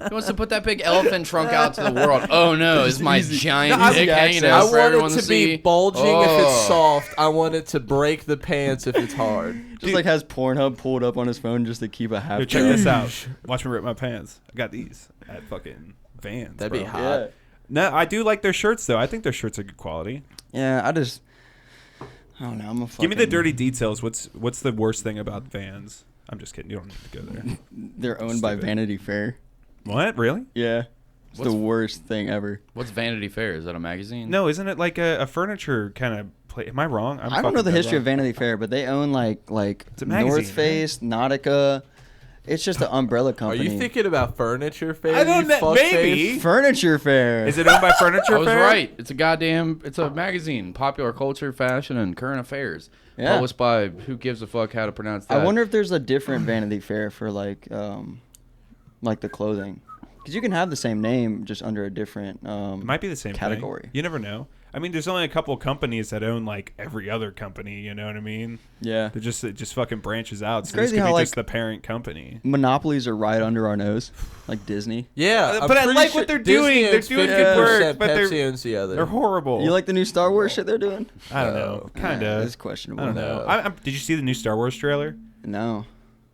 He wants to put that big elephant trunk out to the world. Oh no, is my giant No, I- dick hanging access. out I for everyone want it to see? be bulging if Oh. it's soft. I want it to break the pants if it's hard. Just like has Pornhub pulled up on his phone just to keep a half. Yo, check this out. Watch me rip my pants. I got these at fucking Vans. That'd be bro. hot. Yeah. No, I do like their shirts though. I think their shirts are good quality. Yeah, I don't know. I'm a fucking. Give me the dirty details. What's the worst thing about Vans? I'm just kidding. You don't need to go there. They're owned by Stupid. Vanity Fair. What? Really? Yeah. It's What's- the worst thing ever. What's Vanity Fair? Is that a magazine? No, isn't it like a furniture kind of play? Am I wrong? I don't know the history of Vanity Fair, but they own like It's a magazine, North Face, Nautica. It's just an umbrella Are company. you thinking about Furniture Fair? I don't you know. fuckface? Maybe. Furniture Fair? Is it owned by Furniture I was Fair? right. It's a magazine, popular culture, fashion, and current affairs. Yeah. Published by who gives a fuck how to pronounce that. I wonder if there's a different Vanity Fair for like the clothing, because you can have the same name just under a different It might be the same category. thing. You never know. I mean, there's only a couple companies that own like every other company. You know what I mean? Yeah. It just fucking branches out. So crazy this could how, be like- just the parent company. Monopolies are right under our nose, like Disney. Yeah, I'm But I pretty like sure what they're Disney doing. They're owns doing good 50%, work, but Pepsi owns the other. They're horrible. You like the new Star Wars shit they're doing? I don't know. Kind of. It's questionable. I don't know. No. Did you see the new Star Wars trailer? No.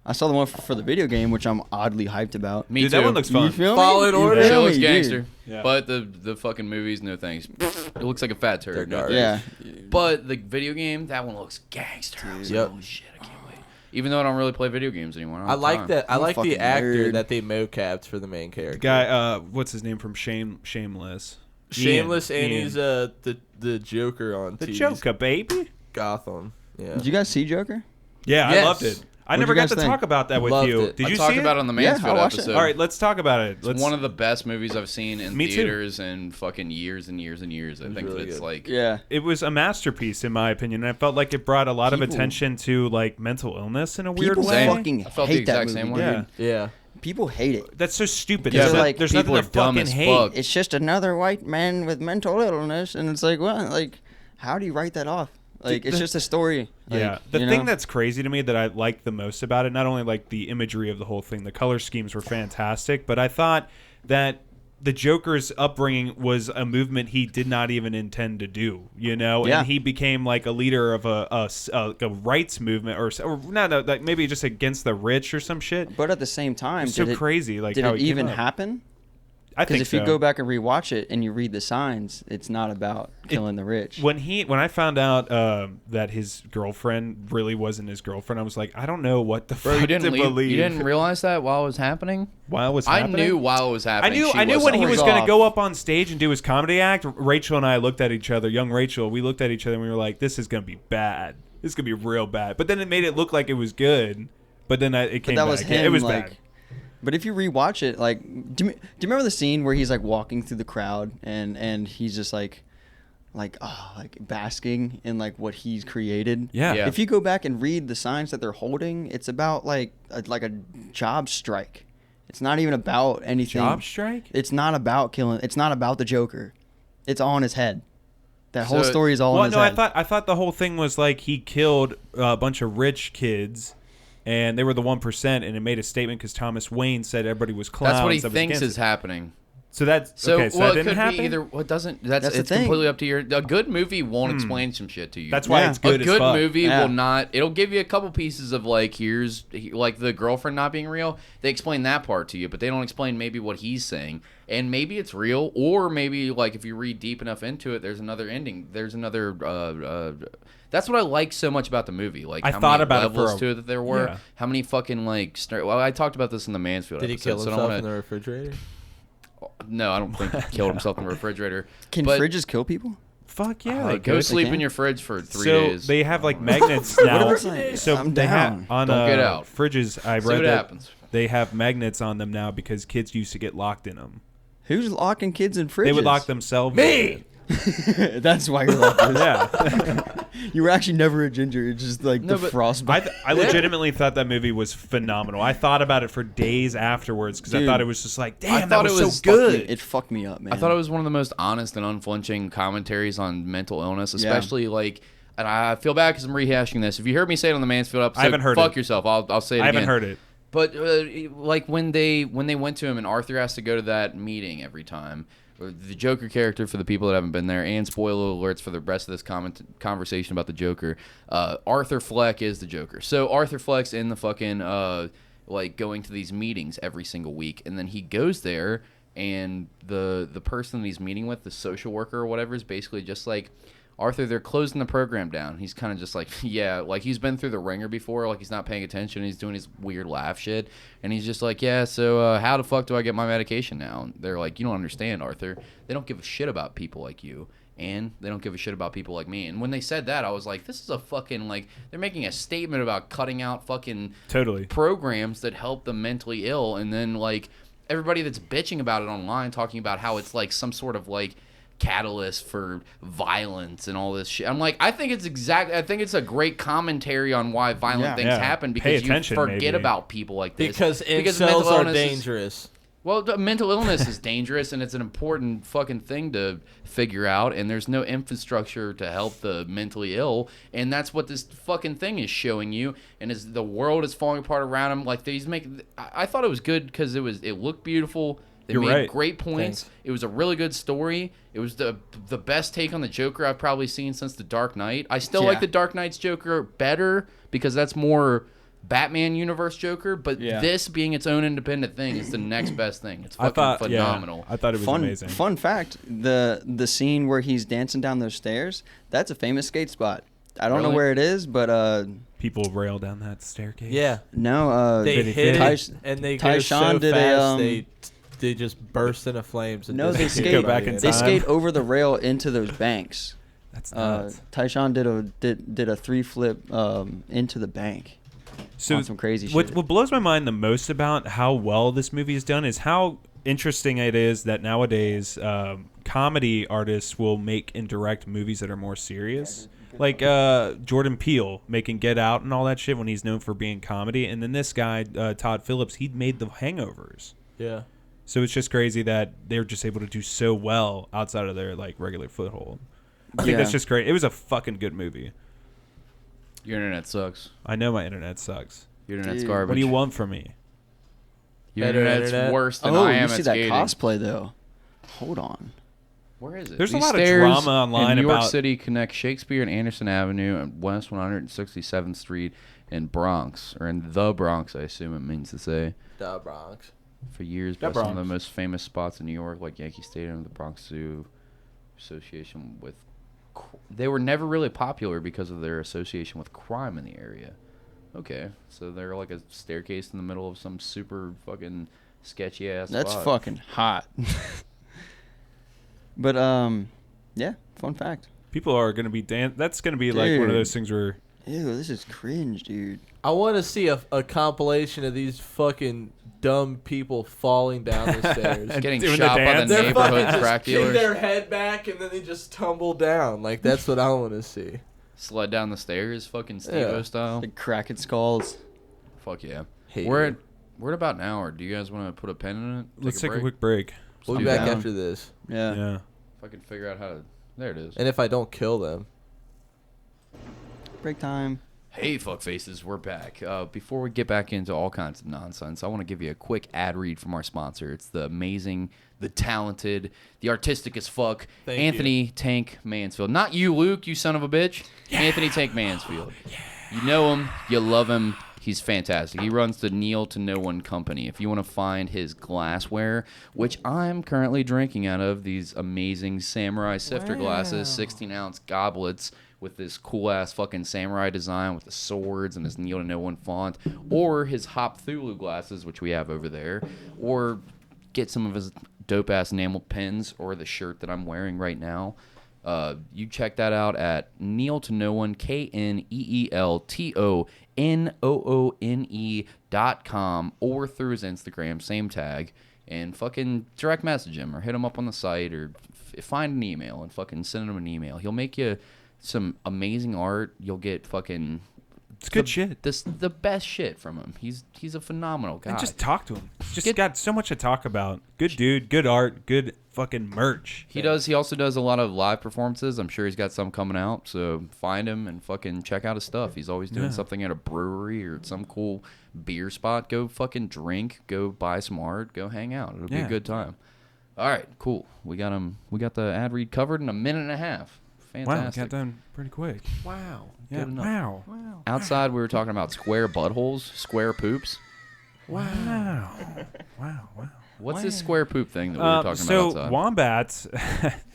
I saw the one for the video game, which I'm oddly hyped about. Me Dude, too. that one looks fun. You feel me? Fallen You Order? Show feel is me, gangster. dude? Yeah. But the fucking movies, no thanks. It looks like a fat They're turd. No garbage. thanks. Yeah. But the video game, that one looks gangster. I was like, Yep. holy shit, I can't wait. Even though I don't really play video games anymore. I like that. I I'm a like the fucking actor nerd. that they mocapped for the main character. The guy, what's his name from Shameless? Shameless, and Ian. he's the Joker on the TV. Joker, baby. Gotham. Yeah. Did you guys see Joker? Yeah, Yes. I loved it. I What'd never you got guys to think? talk about that with Loved you. it. Did I you talked see about it on the Mansfield I watched it. episode. All right, let's talk about it. It's one of the best movies I've seen in Me too. theaters in fucking years and years and years. I think really that it's good. like Yeah. It was a masterpiece in my opinion, and I felt like it brought a lot of People- attention to like mental illness in a weird People way. Same. fucking I felt the hate that exact movie, same dude. way. Yeah. Yeah. People hate it. That's so stupid. Yeah, There's, but, like, there's people nothing to are dumb fucking as hate. fuck. It's just another white man with mental illness, and it's like, what? Like, how do you write that off? Like, it's just a story. Like, Yeah, the you thing know? that's crazy to me that I liked the most about it, not only like the imagery of the whole thing, the color schemes were fantastic, but I thought that the Joker's upbringing was a movement he did not even intend to do, you know, Yeah. and he became like a leader of a rights movement, or not, like maybe just against the rich or some shit. But at the same time, It's so did it, crazy, like did how it he came even up. happen? I Because think if you so. go back and rewatch it and you read the signs, it's not about killing the rich. When I found out that his girlfriend really wasn't his girlfriend, I was like, I don't know what the Bro, fuck you to didn't believe. You didn't realize that while it was happening? While it was I happening? knew while it was happening. I knew she when he wasn't. was Always going to off. go up on stage and do his comedy act. Rachel and I looked at each other, young Rachel. We looked at each other and we were like, "This is going to be bad. This is going to be real bad." But then it made it look like it was good. But then it came that back. was him. It was like, bad. But if you rewatch it, like, do you remember the scene where he's like walking through the crowd and he's just like basking in like what he's created? Yeah. Yeah. If you go back and read the signs that they're holding, it's about like a job strike. It's not even about anything. Job strike? It's not about killing. It's not about the Joker. It's all in his head. That whole So- story is all in Well, his no, head. I thought the whole thing was like he killed a bunch of rich kids. And they were the 1%, and it made a statement because Thomas Wayne said everybody was clowns. That's what he that was thinks against is it. happening. So that's So, okay. So well, that it didn't could happen. be either. What doesn't? That's That's the it's thing. completely up to your. A good movie won't explain some shit to you. That's why Yeah. it's good. A good as fuck. movie Yeah. will not. It'll give you a couple pieces of like like the girlfriend not being real. They explain that part to you, but they don't explain maybe what he's saying, and maybe it's real, or maybe like if you read deep enough into it, there's another ending. There's another. That's what I like so much about the movie. Like I how thought many about it levels for a- to it that there were. yeah. How many fucking like. Well, I talked about this in the Mansfield Did he episode. kill so I himself don't in the wanna, refrigerator? No, I don't think he killed himself in the refrigerator. Can But- fridges kill people? Fuck yeah. Go they could. sleep can. in your fridge for 3 So days. they have like magnets now. if it's like- So I'm they down. have on Don't get out. fridges. I See read what that happens. they have magnets on them now because kids used to get locked in them. Who's locking kids in fridges? They would lock themselves. Me! That's why you're like this. Yeah. You were actually never a ginger. It's just like No, the but frostbite. I legitimately thought that movie was phenomenal. I thought about it for days afterwards because I Dude. thought it was just like, damn, I that thought was it was so good. It fucked me up, man. I thought it was one of the most honest and unflinching commentaries on mental illness, especially like. And I feel bad because I'm rehashing this. If you heard me say it on the Mansfield episode, haven't heard fuck it. yourself. I'll say it I again. haven't heard it. But like when they went to him and Arthur has to go to that meeting every time, or the Joker character for the people that haven't been there, and spoiler alerts for the rest of this conversation about the Joker. Arthur Fleck is the Joker. So Arthur Fleck's in the fucking like going to these meetings every single week, and then he goes there, and the person that he's meeting with, the social worker or whatever, is basically just like, Arthur, they're closing the program down. He's kind of just like, yeah, like he's been through the ringer before. Like he's not paying attention. He's doing his weird laugh shit. And he's just like, yeah, so how the fuck do I get my medication now? And they're like, you don't understand, Arthur. They don't give a shit about people like you. And they don't give a shit about people like me. And when they said that, I was like, this is a fucking, like, they're making a statement about cutting out fucking Totally. programs that help the mentally ill. And then, like, everybody that's bitching about it online, talking about how it's, like, some sort of, like, catalyst for violence and all this shit. I'm like, I think it's a great commentary on why violent things Yeah. happen, Pay because you attention, forget maybe. about people like this. Because mental incels are illness is- dangerous. well, mental illness is dangerous, and it's an important fucking thing to figure out, and there's no infrastructure to help the mentally ill, and that's what this fucking thing is showing you, and as the world is falling apart around him, like, I thought it was good because it looked beautiful. They You're made right. great points. Thanks. It was a really good story. It was the best take on the Joker I've probably seen since The Dark Knight. I still like Yeah. The Dark Knight's Joker better because that's more Batman universe Joker, but Yeah. this being its own independent thing is the next best thing. It's I fucking thought, phenomenal. I thought it was amazing. Fun fact: the scene where he's dancing down those stairs, that's a famous skate spot. I don't know Really? where it is, but People rail down that staircase. Yeah. no, They Did it hit fit? it, and they go Tyshawn so did a, fast, they just burst into flames. And No, they disappear. skate- Go back in they time. skate over the rail into those banks. That's nuts. Tyshawn did a 3-flip into the bank. So on some crazy what, shit. what blows my mind the most about how well this movie is done is how interesting it is that nowadays comedy artists will make and direct movies that are more serious. Like Jordan Peele making Get Out and all that shit when he's known for being comedy. And then this guy, Todd Phillips, he'd made The Hangovers. Yeah. So it's just crazy that they're just able to do so well outside of their like regular foothold. I think that's Yeah. just great. It was a fucking good movie. Your internet sucks. I know my internet sucks. Your internet's Dude. garbage. What do you want from me? Your Better internet's internet? worse than Oh, I am you at see that skating. cosplay though? Hold on. Where is it? There's a These lot of stairs drama online in New York about- City connect Shakespeare and Anderson Avenue and West 167th Street in Bronx, or in the Bronx, I assume it means to say. The Bronx. For years, The by some of the Bronx. most famous spots in New York, like Yankee Stadium, the Bronx Zoo, association with. They were never really popular because of their association with crime in the area. Okay, so they're like a staircase in the middle of some super fucking sketchy ass. That's spot. fucking hot. But yeah, fun fact. People are going to be that's going to be like one of Dude. those things where Ew, this is cringe, dude. I want to see a compilation of these fucking dumb people falling down the stairs. Getting Doing the shot by the dance. They're neighborhood fucking just crack kick dealers. their head back and then they just tumble down. Like, that's what I want to see. Sled down the stairs, fucking Steve-O Yeah. style. The cracking skulls. Fuck yeah. Hate We're you. at about an hour. Do you guys want to put a pin in it? let's take a break? quick break. We'll do be back that. after this. Yeah. Yeah. If I can figure out how to. There it is. And if I don't kill them. Break time. Hey, fuckfaces, we're back. Before we get back into all kinds of nonsense, I want to give you a quick ad read from our sponsor. It's the amazing, the talented, the artistic as fuck, Thank Anthony Tank Mansfield. Not you, Luke, you son of a bitch. Yeah. Anthony Tank Mansfield. You know him, you love him. He's fantastic. He runs the Kneel to No One company. If you want to find his glassware, which I'm currently drinking out of, these amazing samurai sifter glasses, 16-ounce goblets, with this cool-ass fucking samurai design with the swords and this Kneel to No One font, or his Hop Thulu glasses, which we have over there, or get some of his dope-ass enamel pins or the shirt that I'm wearing right now. You check that out at Kneel to No One, KNEELTONOONE.com, or through his Instagram, same tag, and fucking direct message him or hit him up on the site or find an email and fucking send him an email. He'll make you some amazing art. You'll get fucking It's good shit. the best shit from him. He's a phenomenal guy. And just talk to him. Just got so much to talk about. Good dude, good art, good fucking merch. He also does a lot of live performances. I'm sure he's got some coming out. So find him and fucking check out his stuff. He's always doing something at a brewery or at some cool beer spot. Go fucking drink. Go buy some art. Go hang out. It'll be a good time. All right, cool. We got the ad read covered in a minute and a half. Fantastic. Wow, got done pretty quick. Wow. Yeah, Good enough. wow. Outside, we were talking about square buttholes, square poops. Wow. What's this square poop thing that we were talking so about outside? wombats,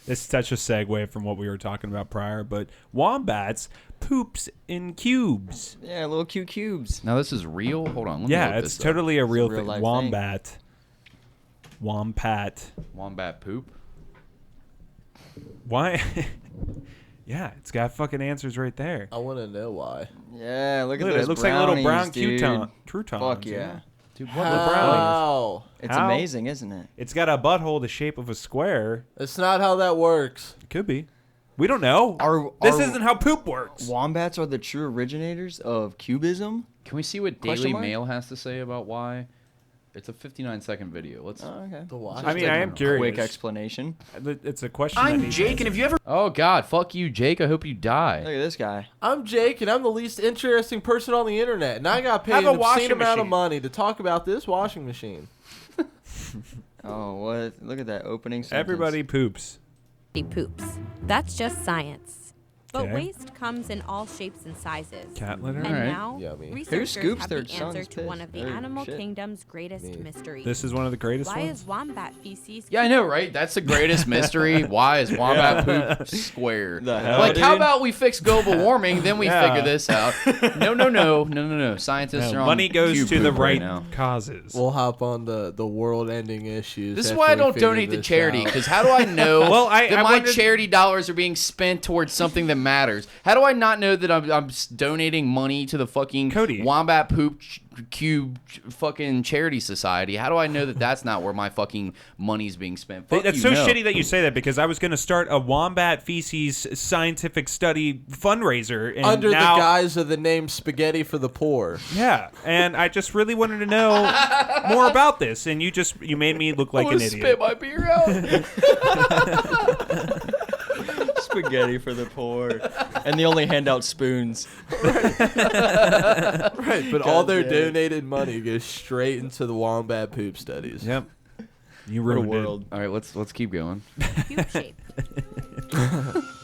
it's such a segue from what we were talking about prior, but wombats poops in cubes. Yeah, little cute cubes. Now, this is real? Hold on. Let me Yeah, look it's this totally a real It's a thing. real-life Wombat. Wompat. up. Wombat poop? Why? Yeah, it's got fucking answers right there. I want to know why. Yeah, look at Look, those it looks like little brown brownies, dude. croutons. Fuck yeah. Dude, what the brownies? How? It's How? amazing, isn't it? It's got a butthole the shape of a square. That's not how that works. It could be. We don't know. This isn't how poop works. Wombats are the true originators of cubism. Can we see what Question Daily mark? Mail has to say about why? It's a 59-second video. Let's. Oh, okay. The why? I mean, I am curious. Quick explanation. It's a question. that needs answers. Oh, God. Fuck you, Jake. I hope you die. Look at this guy. I'm Jake, and I'm the least interesting person on the internet, and I got paid Have a an washing obscene amount of machine. money to talk about this washing machine. Oh, what? Look at that opening sentence. Everybody poops. Poops. That's just science. But Okay. waste comes in all shapes and sizes. Cat litter. And Alright. now, Yummy. Who researchers scoops have their the answer son's to one piss? of the Or animal shit? kingdom's greatest Me. mysteries. This is one of the greatest Why ones. is wombat feces? Yeah, I know, right? That's the greatest mystery. Why is wombat poop square? The hell, Like, how dude? about we fix global warming, then we Yeah. figure this out? No. Scientists No, are on money goes cube to the poop right now. causes. We'll hop on the world-ending issues. This is after why I we don't figure donate to this charity, out. because how do I know Well, that I my wondered- charity dollars are being spent towards something that matters? How do I not know that I'm donating money to the fucking Cody. Wombat Poop Cube fucking charity society? How do I know that that's not where my fucking money's being spent? Fuck That's you, so no. shitty that you say that, because I was going to start a wombat feces scientific study fundraiser. And under now, the guise of the name Spaghetti for the Poor. Yeah, and I just really wanted to know more about this, and you made me look like I an wanna idiot. spit my beer out. Spaghetti for the poor. And they only hand out spoons. Right, but all their God damn it. donated money goes straight into the wombat poop studies. Yep. You What a ruined world. All right, let's keep going. Cube shape.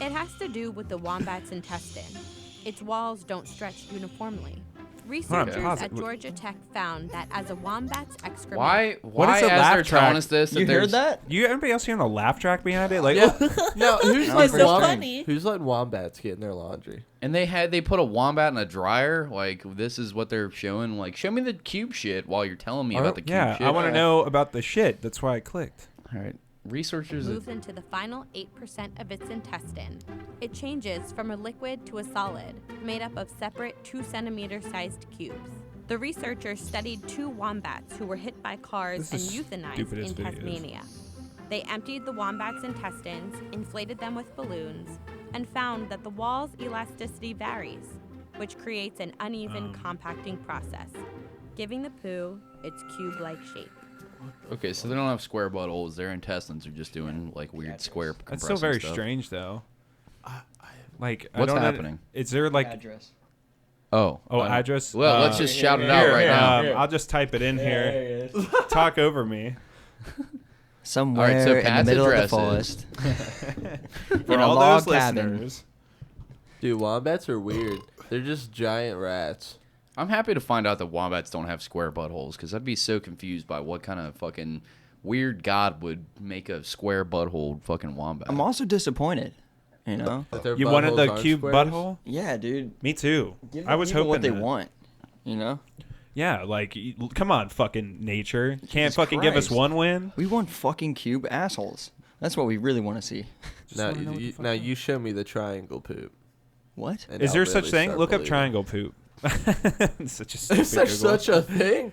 It has to do with the wombat's intestine. Its walls don't stretch uniformly. Researchers pause at it. Georgia Tech found that as a wombat's excrement. Why is a as laugh they're track? telling us this, You there's- heard that? You anybody else hearing a laugh track behind it? Like, Yeah. Now, who's Not letting very who's letting wombats get in their laundry? And they put a wombat in a dryer. Like, this is what they're showing. Like, show me the cube shit while you're telling me about the cube yeah, shit. I want to know about the shit. That's why I clicked. All right, researchers. Moves into the final 8% of its intestine. It changes from a liquid to a solid, made up of separate 2-centimeter sized cubes. The researchers studied 2 wombats who were hit by cars and This is euthanized stupidest in videos. Tasmania. They emptied the wombat's intestines, inflated them with balloons, and found that the wall's elasticity varies, which creates an uneven compacting process, giving the poo its cube-like shape. Okay, so they don't have square buttholes. Their intestines are just doing like weird square. That's still very stuff. strange, though. Like, I What's don't happening? Is there like Address. Address. Well, let's just shout it out Here, right now. I'll just type it in here. Talk over me. Somewhere All right, so in the Pat's middle of the address forest. For In a all log those cabin. listeners. Dude, wombats are weird. They're just giant rats. I'm happy to find out that wombats don't have square buttholes, because I'd be so confused by what kind of fucking weird god would make a square butthole fucking wombat. I'm also disappointed. You know? That their You wanted the buttholes aren't cube squares? butthole? Yeah, dude. Me too. Give I was people hoping what they that. want. You know? Yeah, like, come on, fucking nature. Can't Jesus fucking give us Christ. one win? We want fucking cube assholes. That's what we really want to see. Now, you show me the triangle poop. What? and Is I'll there really such thing? start Look up believing. triangle poop. Such a stupid Is there Google. such a thing?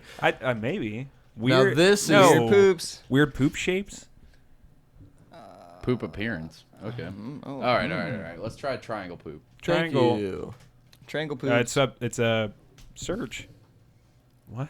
Maybe. Now Weird. this is no. Weird poops. Weird poop shapes? Poop appearance. Okay. Oh, All right. Let's try triangle poop. Thank Triangle. you. Triangle poop. It's a search. What?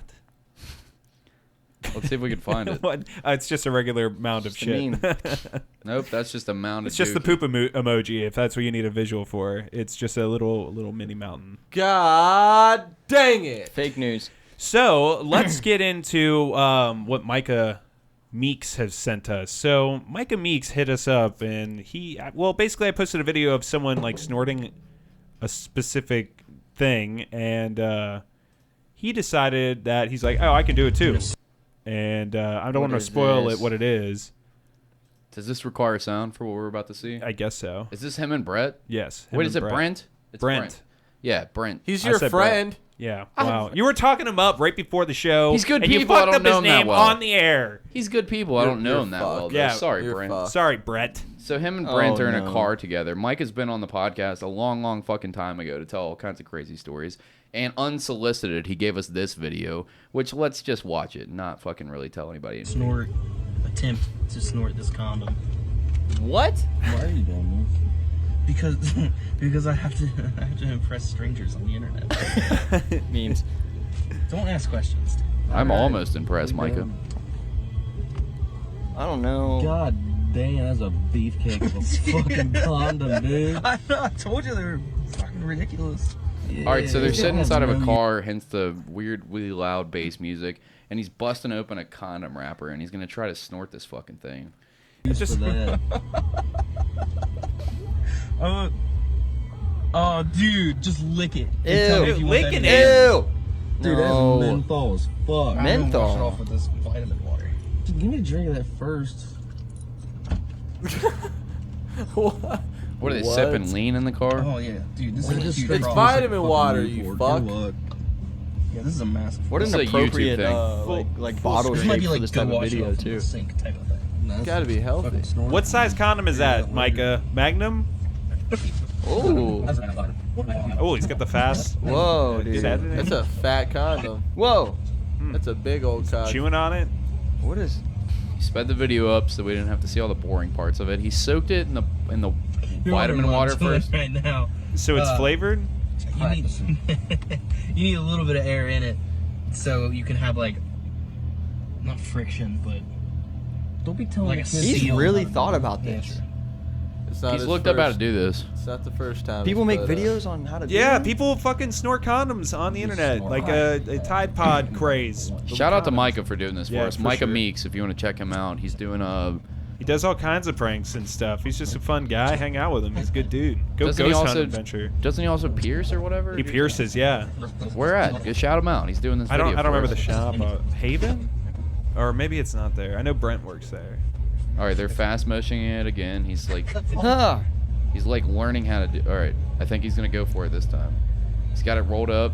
Let's see if we can find it. What? It's just a regular mound of Just a shit. meme. Nope, that's just a mound of It's just the dookie. poop emoji. If that's what you need a visual for, it's just a little mini mountain. God dang it. Fake news. So let's get into what Micah Meeks has sent us. So Micah Meeks hit us up, and basically I posted a video of someone like snorting a specific thing, and he decided that he's like, oh, I can do it too. And I don't want to is spoil this? it what it is. Does this require sound for what we're about to see? I guess so. Is this him and Brett? Yes. him Wait, and is it Brett. Brent? It's Brent. Yeah, Brent. He's I your said Brett. friend. Yeah. Wow. You were talking him up right before the show. He's good and you people, I fucked don't up know his him that name well. on the air. He's good people. I You're- don't know you're him that fucked. well. Though. Yeah, Sorry, you're Brent. fucked. Sorry, Brett. So him and Brent Oh, are in a no. car together. Mike has been on the podcast a long fucking time ago to tell all kinds of crazy stories. And unsolicited, he gave us this video, which let's just watch it, not fucking really tell anybody. Attempt to snort this condom. What? Why are you doing this? Because I have to impress strangers on the internet. Memes. Don't ask questions. I'm almost impressed, Micah. I don't know. God dang, that's a beefcake of a fucking condom, dude. I know, I told you they were fucking ridiculous. All right, so they're sitting inside of a car, hence the weird, really loud bass music, and he's busting open a condom wrapper, and he's gonna try to snort this fucking thing. Just for that. Oh, dude, just lick it. And tell me if you want that licking in. it. Ew. Dude, No. that's menthol as fuck. Menthol? I'm gonna wash it off with this vitamin water. Dude, give me a drink of that first. What? What are they What? sipping lean in the car? Oh yeah, dude, this What is a is huge this? It's problem. vitamin water, you fuck. Yeah, this is a massive. What an This is a YouTube appropriate thing. like bottle This might shape be for like this go type of wash it video off in too. the sink type of thing. No, Gotta be healthy. What size condom is that, Micah? Magnum? Oh. Oh, he's got the fast. Whoa, Is dude. that it? That's a fat condom. Whoa. That's a big old cock. Chewing on it? What is? He sped the video up so we didn't have to see all the boring parts of it. He soaked it in the vitamin water first. right now. So it's flavored? You need, you need a little bit of air in it, so you can have like, not friction, but don't be telling Like a a kid He's seal really how to thought do about it. this. It's not He's his looked up how to first- do this. It's not the first time. People he's make put, videos on how to do Yeah, it? people fucking snort condoms on the internet. Like a Tide Pod craze. Shout out to Micah for doing this for Yeah, us. for Micah sure. Meeks, if you want to check him out. He's doing He does all kinds of pranks and stuff. He's just a fun guy. Hang out with him. He's a good dude. Go Doesn't he ghost hunt also- adventure. doesn't he also pierce or whatever? He pierces, yeah. Where at? Go shout him out. He's doing this I video don't remember for the us. shop. Haven? Or maybe it's not there. I know Brent works there. All right, they're fast motioning it again. He's like Huh. learning how to do. All right, I think he's gonna go for it this time. He's got it rolled up.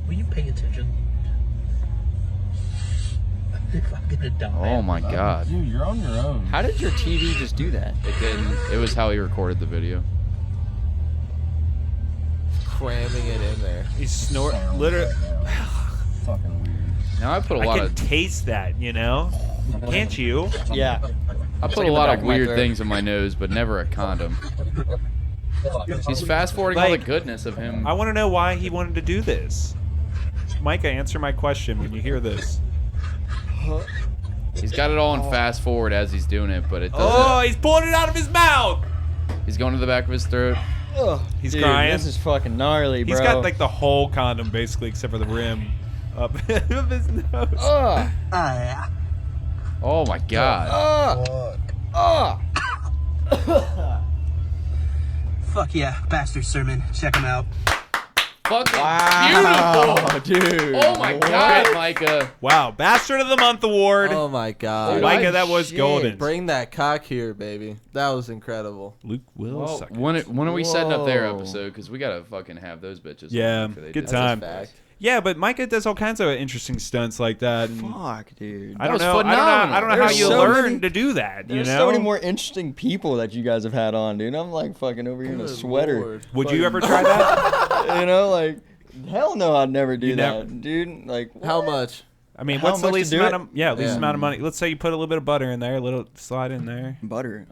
Will you pay attention? I'm gonna die. Oh my god, Dude, you're on your own. How did your TV just do that? it didn't. It was how he recorded the video. cramming it in there. He's literally. Fucking weird. Now I put a I lot can of taste that, you know? Can't you? Yeah. I put like a in the lot back of of my weird throat. things in my nose, but never a condom. He's fast forwarding all the Like, goodness of him. I want to know why he wanted to do this. Micah, answer my question when you hear this. He's got it all in fast forward as he's doing it, but it doesn't. Oh, he's pulling it out of his mouth! He's going to the back of his throat. He's Dude, crying. This is fucking gnarly, bro. He's got like the whole condom basically, except for the rim up of his nose. Oh my god. Fuck yeah, bastard sermon. Check him out. Fucking wow, beautiful. dude. Oh my god, Micah. Wow, Bastard of the Month award. Oh my god. Micah, that was golden. Bring that cock here, baby. That was incredible. Luke will Well, suck it. when are we setting up their Whoa. episode? Because we gotta fucking have those bitches. Yeah, on before they good do time. that. Fact. Yeah, but Micah does all kinds of interesting stunts like that. And Fuck, dude. I That don't was know. phenomenal. I don't know how There's you so learn many- to do that. You There's know. so many more interesting people that you guys have had on, dude. I'm like fucking over here in a Good sweater. Lord. Would you ever try that? You know, like, hell no, I'd never do You that, never- dude. Like, How what? much? I mean, How what's the much to least do amount it? of least Yeah. amount of money? Let's say you put a little bit of butter in there, a little slide in there. Butter.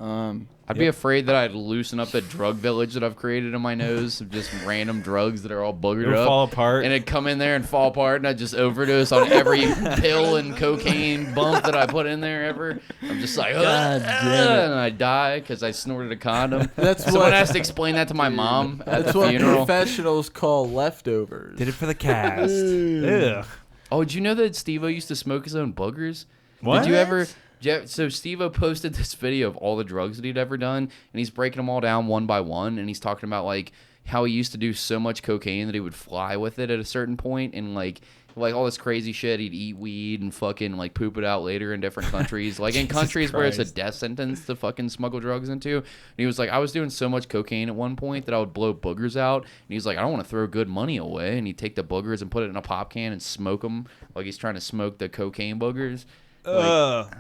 I'd be afraid that I'd loosen up the drug village that I've created in my nose of just random drugs that are all boogered It'll up. fall apart. And it'd come in there and fall apart, and I'd just overdose on every pill and cocaine bump that I put in there ever. I'm just like, God damn it. and I die because I snorted a condom. That's Someone what- has to explain that to my mom at That's the what funeral. professionals call leftovers. Did it for the cast. Ugh. Oh, did you know that Steve-O used to smoke his own boogers? What? Did you ever? Yeah, so Steve-O posted this video of all the drugs that he'd ever done, and he's breaking them all down one by one, and he's talking about like how he used to do so much cocaine that he would fly with it at a certain point, and like all this crazy shit. He'd eat weed and fucking like poop it out later in different countries, like in Jesus countries where it's a Christ. death sentence to fucking smuggle drugs into. And he was like, I was doing so much cocaine at one point that I would blow boogers out, and he's like, I don't want to throw good money away, and he'd take the boogers and put it in a pop can and smoke them like he's trying to smoke the cocaine boogers. Like,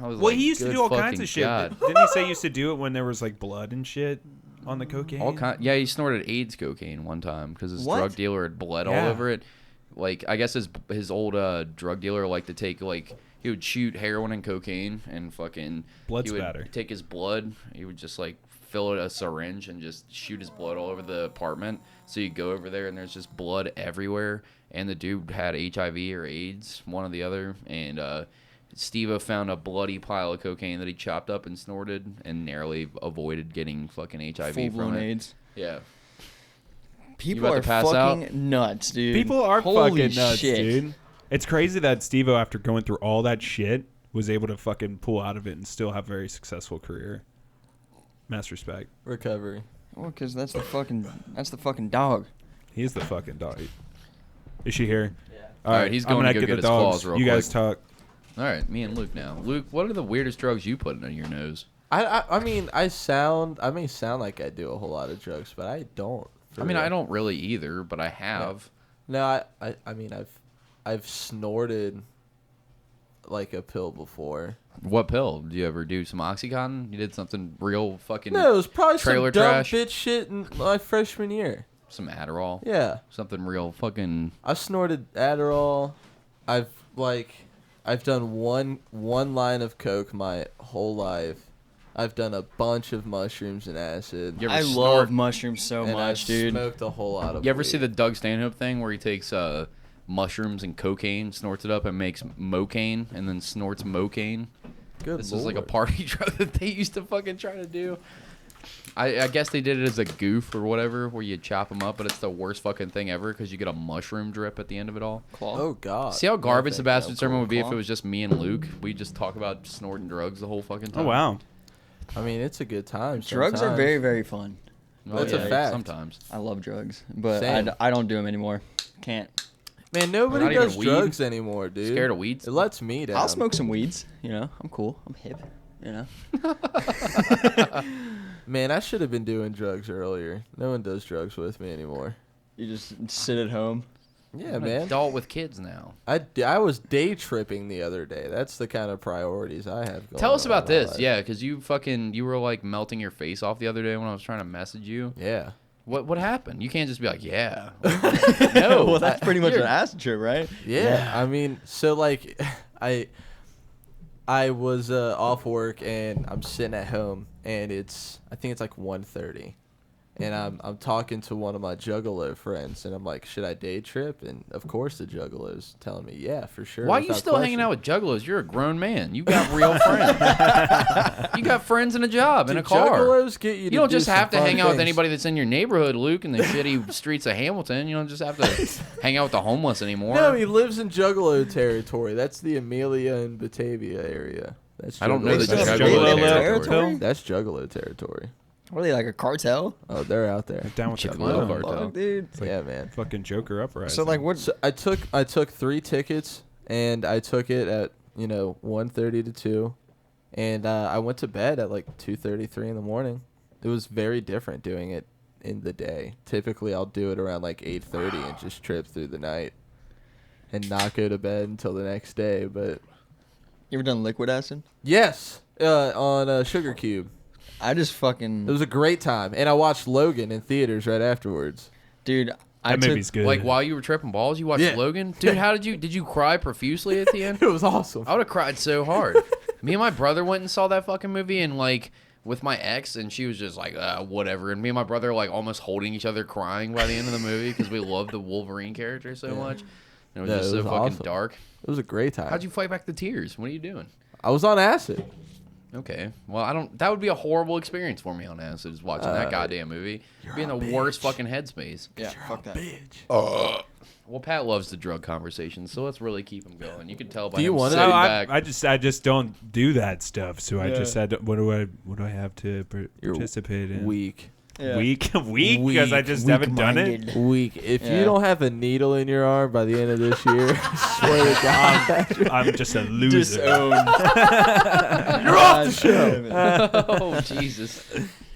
I was well, like, he used to good do all kinds fucking of shit. God. Didn't he say he used to do it when there was like blood and shit on the cocaine? Yeah, he snorted AIDS cocaine one time because his What? drug dealer had bled Yeah. all over it. Like, I guess his old drug dealer liked to take, like, he would shoot heroin and cocaine and fucking Blood he would spatter. take his blood. He would just like fill it a syringe and just shoot his blood all over the apartment. So you go over there and there's just blood everywhere. And the dude had HIV or AIDS, one or the other. And Steve-O found a bloody pile of cocaine that he chopped up and snorted and narrowly avoided getting fucking HIV from full-blown it. AIDS. Yeah. People about are to pass fucking out? nuts, dude. People are Holy fucking nuts, shit. dude. It's crazy that Steve-O, after going through all that shit, was able to fucking pull out of it and still have a very successful career. Mass respect. Recovery. Well, because that's the fucking dog. He is the fucking dog. Is she here? Yeah. All right, he's going to go get his claws real You guys quick. talk. All right, me and Luke now. Luke, what are the weirdest drugs you put in your nose? I mean, I may sound like I do a whole lot of drugs, but I don't. for I mean, real. I don't really either, but I have. No, I mean, I've snorted like a pill before. What pill? Did you ever do some Oxycontin? You did something real fucking... No, it was probably trailer some dumb trash? bitch shit in my freshman year. Some Adderall? Yeah, Something real fucking... I snorted Adderall. I've done one line of coke my whole life. I've done a bunch of mushrooms and acid. You ever I snort- love mushrooms so and much, I've dude. smoked a whole lot of You ever weed. see the Doug Stanhope thing where he takes mushrooms and cocaine, snorts it up, and makes mocaine, and then snorts mocaine? Good This Lord. is like a party drug that they used to fucking try to do. I guess they did it as a goof or whatever, where you chop them up, but it's the worst fucking thing ever because you get a mushroom drip at the end of it all. Claw. Oh God. See how garbage No, the thank bastard you. sermon would be if Claw? it was just me and Luke? We just talk about snorting drugs the whole fucking time. Oh, wow. I mean, it's a good time. Drugs are sometimes. very, very fun. Oh, That's a yeah, fact. Sometimes. I love drugs, but Same. I don't do them anymore. Can't. Man, Not nobody even does weed? drugs anymore, dude. Scared of weeds? It lets me down. I'll smoke some weeds. You know, I'm cool. I'm hip. You know. Man, I should have been doing drugs earlier. No one does drugs with me anymore. You just sit at home. Yeah, I'm an man. adult with kids now. I was day tripping the other day. That's the kind of priorities I have going Tell us on about in my this. life. Yeah, because you were like melting your face off the other day when I was trying to message you. Yeah. What happened? You can't just be like, yeah. No, well, that's pretty much you're- an acid trip, right? Yeah. I mean, so like I was off work and I'm sitting at home and I think it's like 1:30. And I'm talking to one of my juggalo friends, and I'm like, should I day trip? And of course the juggalo's telling me, yeah, for sure. Why are you without still hanging question. out with juggalos? You're a grown man. You got real friends. You got friends and a job and a Dude, car. Juggalos get you. You to don't do just some have to fun hang out with things. anybody that's in your neighborhood, Luke, in the shitty streets of Hamilton. You don't just have to hang out with the homeless anymore. No, he lives in Juggalo territory. That's the Amelia and Batavia area. That's I don't know the Juggalo Juggalo territory. territory. That's Juggalo territory. What are they, like a cartel? Oh, they're out there. Down with the Juggalo glow. cartel. Fuck, dude. It's like Yeah, man. fucking Joker uprising. So like what? So I took 3 tickets, and I took it at 1:30 to 2, and I went to bed at like 2:33 in the morning. It was very different doing it in the day. Typically, I'll do it around like 8:30 and just trip through the night, and not go to bed until the next day. But You ever done liquid acid? yes, on Sugar Cube, I just fucking it was a great time, and I watched Logan in theaters right afterwards. dude. I that took movie's good. Like while you were tripping balls, you watched Yeah. Logan? Dude, how did you cry profusely at the end? It was awesome. I would have cried so hard. Me and my brother went and saw that fucking movie, and like with my ex, and she was just like, whatever. And me and my brother like almost holding each other, crying by the end of the movie because we loved the Wolverine character so much. And it was Yeah, just it so was fucking awesome. dark. It was a great time. How'd you fight back the tears? What are you doing? I was on acid. Okay. Well, I don't. That would be a horrible experience for me on acid, is watching that goddamn movie. Be in the worst fucking headspace. yeah, fuck that. Well, Pat loves the drug conversation, so let's really keep him going. You can tell by Do you him wanna- sitting No, back. I just don't do that stuff. So I just said, what do I have to You're participate in? Weak. Yeah. Weak because I just haven't done it. Weak-minded. Weak. If you Yeah. don't have a needle in your arm by the end of this year, I swear to God, I'm just a loser. Disowned. you're off the show. Oh, Jesus.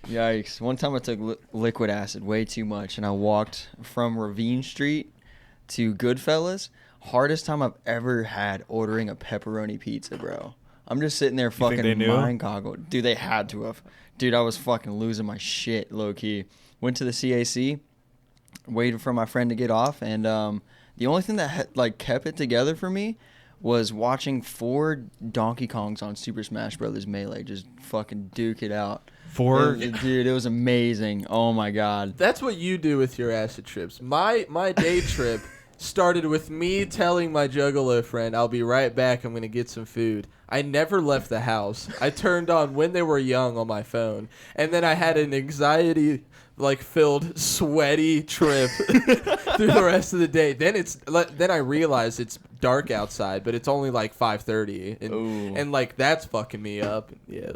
Yikes. One time I took liquid acid way too much, and I walked from Ravine Street to Goodfellas. Hardest time I've ever had ordering a pepperoni pizza, bro. I'm just sitting there think they fucking knew? mind goggled. Dude, they had to have. Dude, I was fucking losing my shit, low key. Went to the CAC, waited for my friend to get off, and the only thing that kept it together for me was watching 4 Donkey Kongs on Super Smash Brothers Melee just fucking duke it out. Dude, it was amazing. Oh my god. That's what you do with your acid trips. My day trip started with me telling my Juggalo friend, I'll be right back, I'm going to get some food. I never left the house. I turned on When They Were Young on my phone. And then I had an anxiety filled sweaty trip through the rest of the day. Then I realized it's dark outside, but it's only like 5:30 and that's fucking me up. Yeah,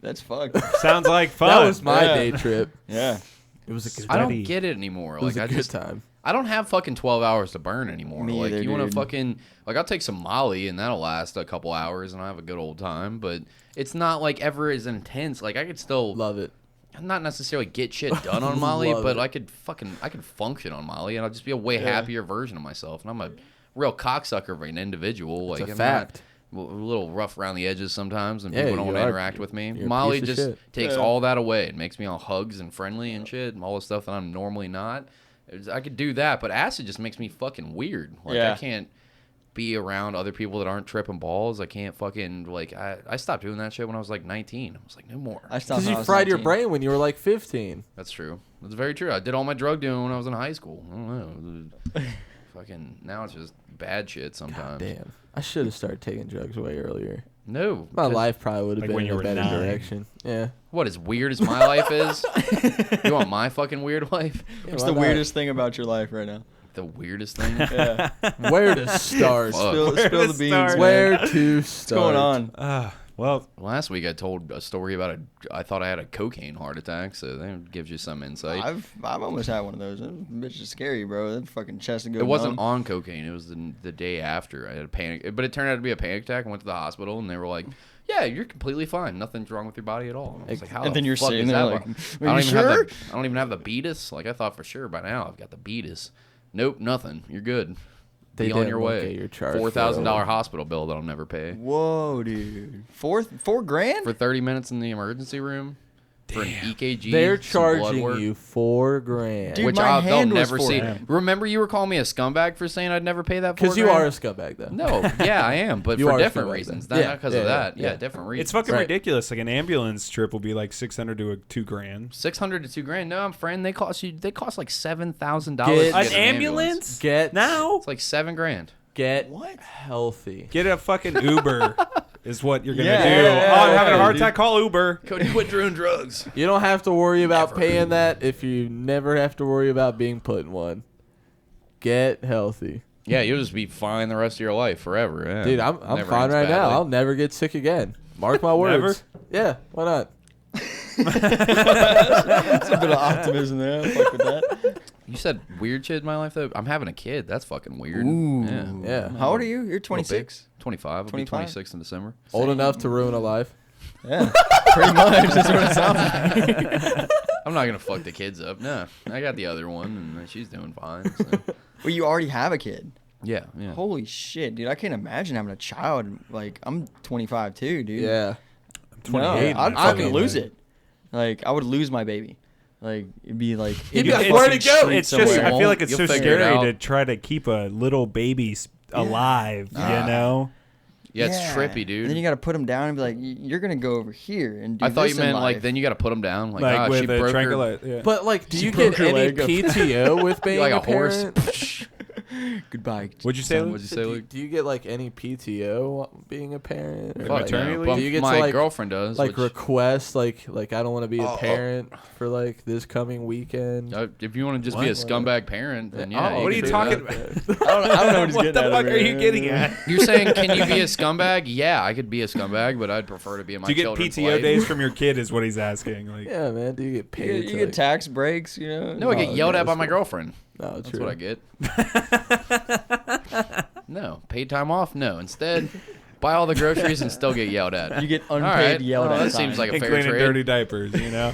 That's fucked. Sounds like fun. that was my Yeah. day trip. Yeah. It was a good I Study. don't get it anymore. It was Like a I good just time. I don't have fucking 12 hours to burn anymore. Me Like either, you want to dude. fucking I'll take some Molly and that'll last a couple hours and I'll have a good old time, but it's not like ever as intense. Like I could still Love it. not necessarily get shit done on Molly, Love but it. I could function on Molly and I'll just be a way happier version of myself. And I'm a real cocksucker of an individual. It's Like a I'm fact. not a little rough around the edges sometimes, and Yeah, people don't you want to are. interact with me. You're a Molly piece of just shit. takes Yeah. all that away. It makes me all hugs and friendly and shit, and all the stuff that I'm normally not. I could do that, but acid just makes me fucking weird. Like Yeah. I can't be around other people that aren't tripping balls. I can't fucking I stopped doing that shit when I was like 19. I was like, no more. I stopped Because when I you was fried your 19. brain when you were like 15. That's true. That's very true. I did all my drug doing when I was in high school. I don't know. Fucking now it's just bad shit sometimes. Damn. I should have started taking drugs way earlier. No. My 'cause life probably would have Like been when in you a were better 9. direction. Yeah. What, as weird as my life is? You want my fucking weird life? What's why the not? weirdest thing about your life right now? The weirdest thing? Yeah. Where to start? Fuck. Spill to the beans. start? man. Where to What's start? going on? Well, Last week I told a story about I thought I had a cocaine heart attack, so that gives you some insight. I've almost had one of those. That bitch is scary, bro. That fucking chest would go It wasn't numb. on cocaine. It was the day after. I had a panic, but it turned out to be a panic attack. I went to the hospital, and they were like, "Yeah, you're completely fine. Nothing's wrong with your body at all." And I was like, "How And the then you're fuck sitting is there that? like, I "Are don't you even have sure?" I don't even have the beatus. Like I thought for sure by now I've got the beatus. Nope, nothing. You're good. They Be on didn't your look way. at your chart $4,000 hospital bill that I'll never pay. Whoa, dude. $4 grand? For 30 minutes in the emergency room for an EKG. They're some blood charging work, you $4,000. Dude, which my they'll hand was never for see. it. Remember, you were calling me a scumbag for saying I'd never pay that. Because you $4,000? are a scumbag, though. No, yeah, I am, but You for are a different scumbag, reasons. though. Not Yeah, because yeah, of that. yeah. Yeah, different reasons. it's fucking Right. ridiculous. Like an ambulance trip will be like $600 to $2,000. 600 to $2,000. No, I'm friend. They cost like $7,000. Get- to An get ambulance? Get Now? It's like $7,000. Get What? healthy. Get a fucking Uber is what you're gonna Yeah, do. yeah, oh, I'm yeah, having a heart heart attack, call Uber. Cody, quit doing drugs. You don't have to worry about Never. paying that if you never have to worry about being put in one. Get healthy. Yeah, you'll just be fine the rest of your life forever. Yeah. Dude, I'm Never fine ends right now. badly. I'll never get sick again. Mark my words. Yeah, why not? That's a bit of optimism there. I fuck with that. You said weird shit in my life though. I'm having a kid. That's fucking weird. Ooh. Yeah. Yeah. How old are you? You're Little 26. big. 25. I'll be 25? 26 in December. Old enough to ruin a life. Yeah, pretty much. That's what it sounds like. I'm not gonna fuck the kids up. No, I got the other one, and she's doing fine. So. Well, you already have a kid. Yeah, yeah. Holy shit, dude! I can't imagine having a child. Like, I'm 25 too, dude. Yeah. No, 28. I'd I fucking mean, lose it. Like, I would lose my baby. Like, it'd be like. He'd be in like, the "Where'd fucking it go?" street It's just, somewhere. I feel like it's You'll so figure it scary out. to try to keep a little baby alive, you know? Yeah, it's trippy, And dude. then you got to put him down and be like, "You're gonna go over here and do I thought this you in meant like life." then you got to put them down. Like, Like she with a broke her triangulate. Yeah. But, like, do She you broke get her any leg up. PTO with being like a a horse. parent? Goodbye. What'd you say, son. Luke? What'd you say, Luke? Do you get, like, any PTO being a parent? Or, Like Fuck maternity no. leave? But Do you get to, my like- girlfriend does. like, which, request, like I don't want to be a Oh. parent for, like, this coming weekend? if you want to just be a What? scumbag parent, then yeah. Oh, What are can you do talking that. about? I don't know what he's What getting the at fuck over are you here. getting at? You're saying, can you be a scumbag? Yeah, I could be a scumbag, but I'd prefer to be in my Do you get children's PTO life. days from your kid is what he's asking. Like, Yeah, man. Do you get You paid? get, you to, get like- tax breaks, you know. No, I get Oh, yelled okay, at by that's my cool. girlfriend. No, That's true. what I get. No, paid time off. No, instead, buy all the groceries and still get yelled at. You get All unpaid right. yelled Well, at. that seems like a and fair cleaning trade. dirty diapers, you know?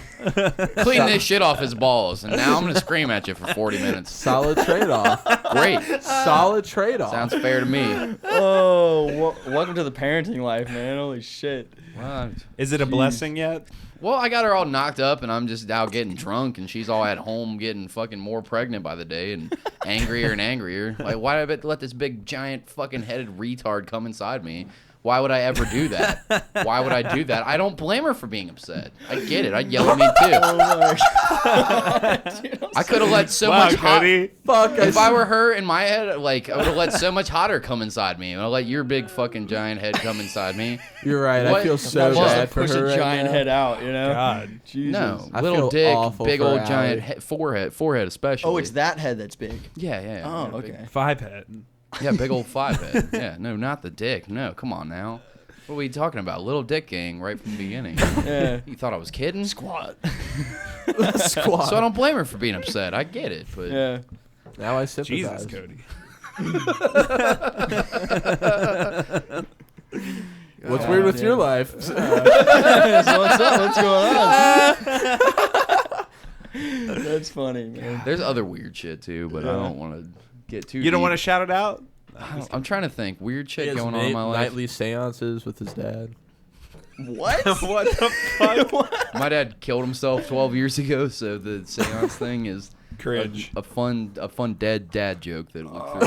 Clean this shit off his balls, and now I'm gonna scream at you for 40 minutes. Solid trade-off. Great, Solid trade-off. sounds fair to me. Oh, welcome to the parenting life, man. Holy shit. Well, Is it a blessing yet? I got her all knocked up, and I'm just out getting drunk, and she's all at home getting fucking more pregnant by the day, and angrier and angrier. Like, why did I let this big giant fucking headed retard come inside me? Why would I ever do that? Why would I do that? I don't blame her for being upset. I get it. I'd yell at me too. Oh my god. Dude, I could have let so Wow, much hot. Cody. Fuck. If I were her in my head, like I would have let so much hotter come inside me. I'd let your big fucking giant head come inside me. You're right. I What? feel so What? bad for push her a right giant now. head out, you know? God. Jesus. No, I little feel dick, awful big for old Allie. giant forehead especially. Oh, it's that head that's big. Yeah, yeah. Oh, yeah, big- okay. 5 head. Yeah, big old 5 head. Yeah, no, not the dick. No, come on now. What are we talking about? Little dick gang right from the beginning. Yeah. You thought I was kidding? Squat. Squad. So I don't blame her for being upset. I get it, but Yeah. Now I sympathize. Jesus, Cody. What's weird with your life? So what's up? What's going on? That's funny, man. there's other weird shit too. But I don't want to get too. You don't deep. want to shout it out? I'm trying to think. Weird He shit has going on in my life. nightly seances with his dad. What? What the fuck? My dad killed himself 12 years ago, so the seance thing is Cringe. a fun dead dad joke that we threw.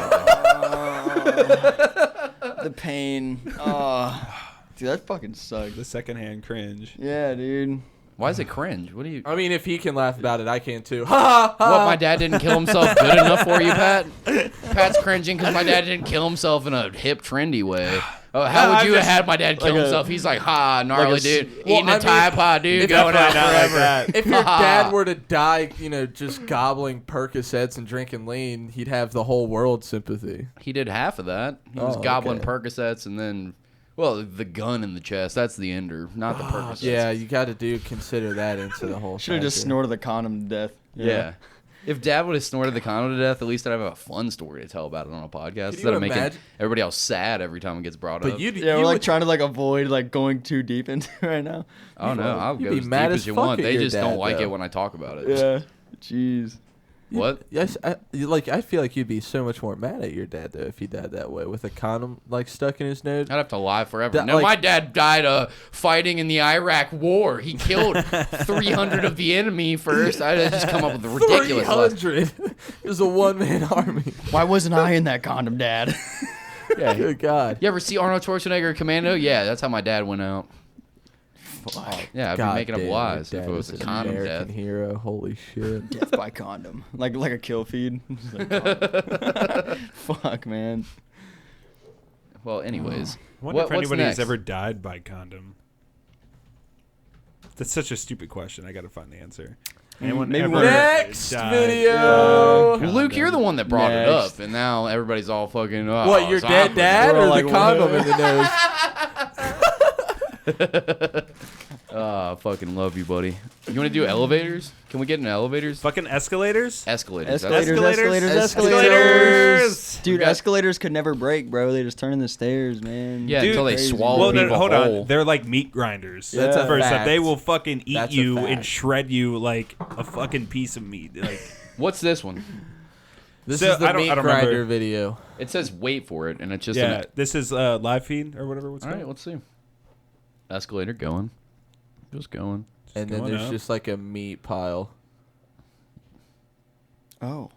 The pain. Oh. Dude, that fucking sucks. The secondhand cringe. Yeah, dude. Why is it cringe? What do you? I mean, if he can laugh about it, I can too. Ha ha ha! What, my dad didn't kill himself good enough for you, Pat? Pat's cringing because my dad didn't kill himself in a hip, trendy way. Oh, how would you have had my dad kill like a- himself? He's like, ha, gnarly like a- dude. Well, Eating I a mean, Tide Pod, dude, if going out Not like forever. that. If your dad were to die, just gobbling Percocets and drinking lean, he'd have the whole world's sympathy. He did half of that. He was Oh, gobbling okay. Percocets and then, well, the gun in the chest. That's the ender, not the Percocets. Yeah, you got to consider that into the whole. Should have just factor. snorted the condom to death. Yeah. If Dad would have snorted the condom to death, at least I'd have a fun story to tell about it on a podcast instead you of making imagine- everybody else sad every time it gets brought But up. you'd, Yeah, you we're like would- trying to like avoid like going too deep into it right now. Oh no, I'll you'd go be as deep mad as as you fuck want. at They your just don't dad, like though. it when I talk about it. Yeah. Jeez. What? Yes, I feel like you'd be so much more mad at your dad though if he died that way with a condom like stuck in his nose. I'd have to lie forever. That, No, like- my dad died fighting in the Iraq War. He killed 300 of the enemy first. I'd just come up with a ridiculous lie. 300. It was a one-man army. Why wasn't I in that condom, Dad? Yeah. Good God. You ever see Arnold Schwarzenegger Commando? Yeah, that's how my dad went out. Yeah, I'd God be making up damn, lies your if dad it was is a an condom American death. hero. Holy shit. Death by condom. Like a kill feed. Just like, oh. Fuck, man. Well, anyways. I wonder if what's anybody's next? ever died by condom. That's such a stupid question. I got to find the answer. Maybe ever one- Next died? video. Well, Luke, you're the one that brought it Next. up, and now everybody's all fucking. Oh, What, your so dead I'm- dad We're or all the like, condom in the nose? Oh, I fucking love you, buddy. You want to do elevators? Can we get into elevators? Fucking escalators? Escalators. Escalators. Dude, got- escalators could never break, bro. They just turn in the stairs, man. Yeah, Dude, until they crazy. swallow Well, no, people hold whole. on. They're like meat grinders. That's a First up, fact. they will fucking eat That's a you and fact. shred you like a fucking piece of meat. Like, What's this one? This So, is the I don't meat remember. grinder video. It says wait for it, and it's just yeah, this is live feed or whatever. What's All called? right, let's see. Escalator going. Just going. And then going there's up. just like a meat pile. Oh.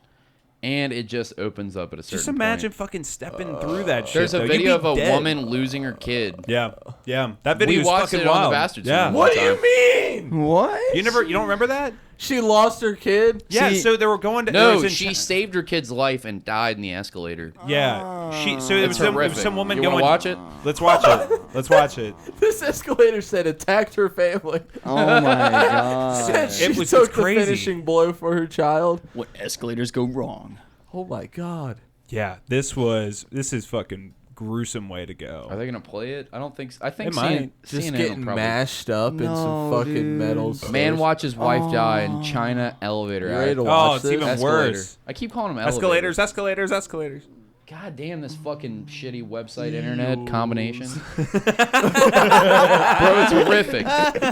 And it just opens up at a certain Just imagine point. fucking stepping through that shit. There's a though. You'd video be of a dead. woman losing her kid. Yeah, yeah. That video We is watched fucking it on the wild. Bastards Yeah. one What do time. you mean? What? You don't remember that? She lost her kid? Yeah. See- So they were going to. it No, was in she Chi- saved her kid's life and died in the escalator. Yeah. So it was It's some, some woman You going. wanna watch it? Let's watch it. Let's watch it. This escalator said attacked her family. Oh my god. Said she It was took the crazy. finishing blow for her child. What escalators go wrong? Oh my god. Yeah. This is fucking gruesome way to go. Are they gonna play it? I don't think. So. I think It might. Just CNN will getting probably. mashed up in some No, fucking dude. metal. Man stairs. watches wife die in China elevator. You ready to Oh, watch it's this? even Escalator. worse. I keep calling them Escalators, escalators, escalators. God damn this fucking shitty website internet combination. Bro, it's horrific.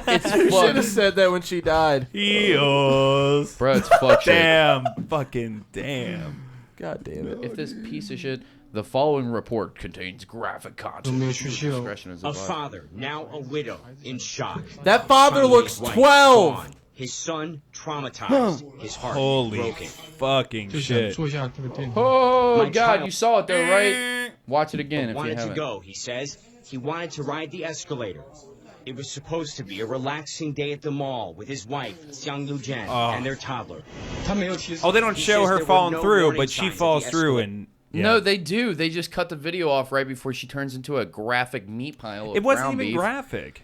It's You should have fucked. said that when she died. Eos. Bro, it's fucked shit. Damn. Fucking damn. God damn it. If this piece of shit, the following report contains graphic content. Discretion is A advised. father, now a widow, in shock. That father Finding looks his wife 12. gone. His son traumatized. His heart Holy broken. fucking shit. Oh, My God, child- you saw it though, right? Watch it again if you Wanted to haven't. go, he says. He wanted to ride the escalator. It was supposed to be a relaxing day at the mall with his wife, Xiang Lujian, and their toddler. Oh, they don't He show says her there were falling no through, warning but she signs at falls the through escalator. and. No, yeah. they do. They just cut the video off right before she turns into a graphic meat pile of It wasn't ground even beef. graphic.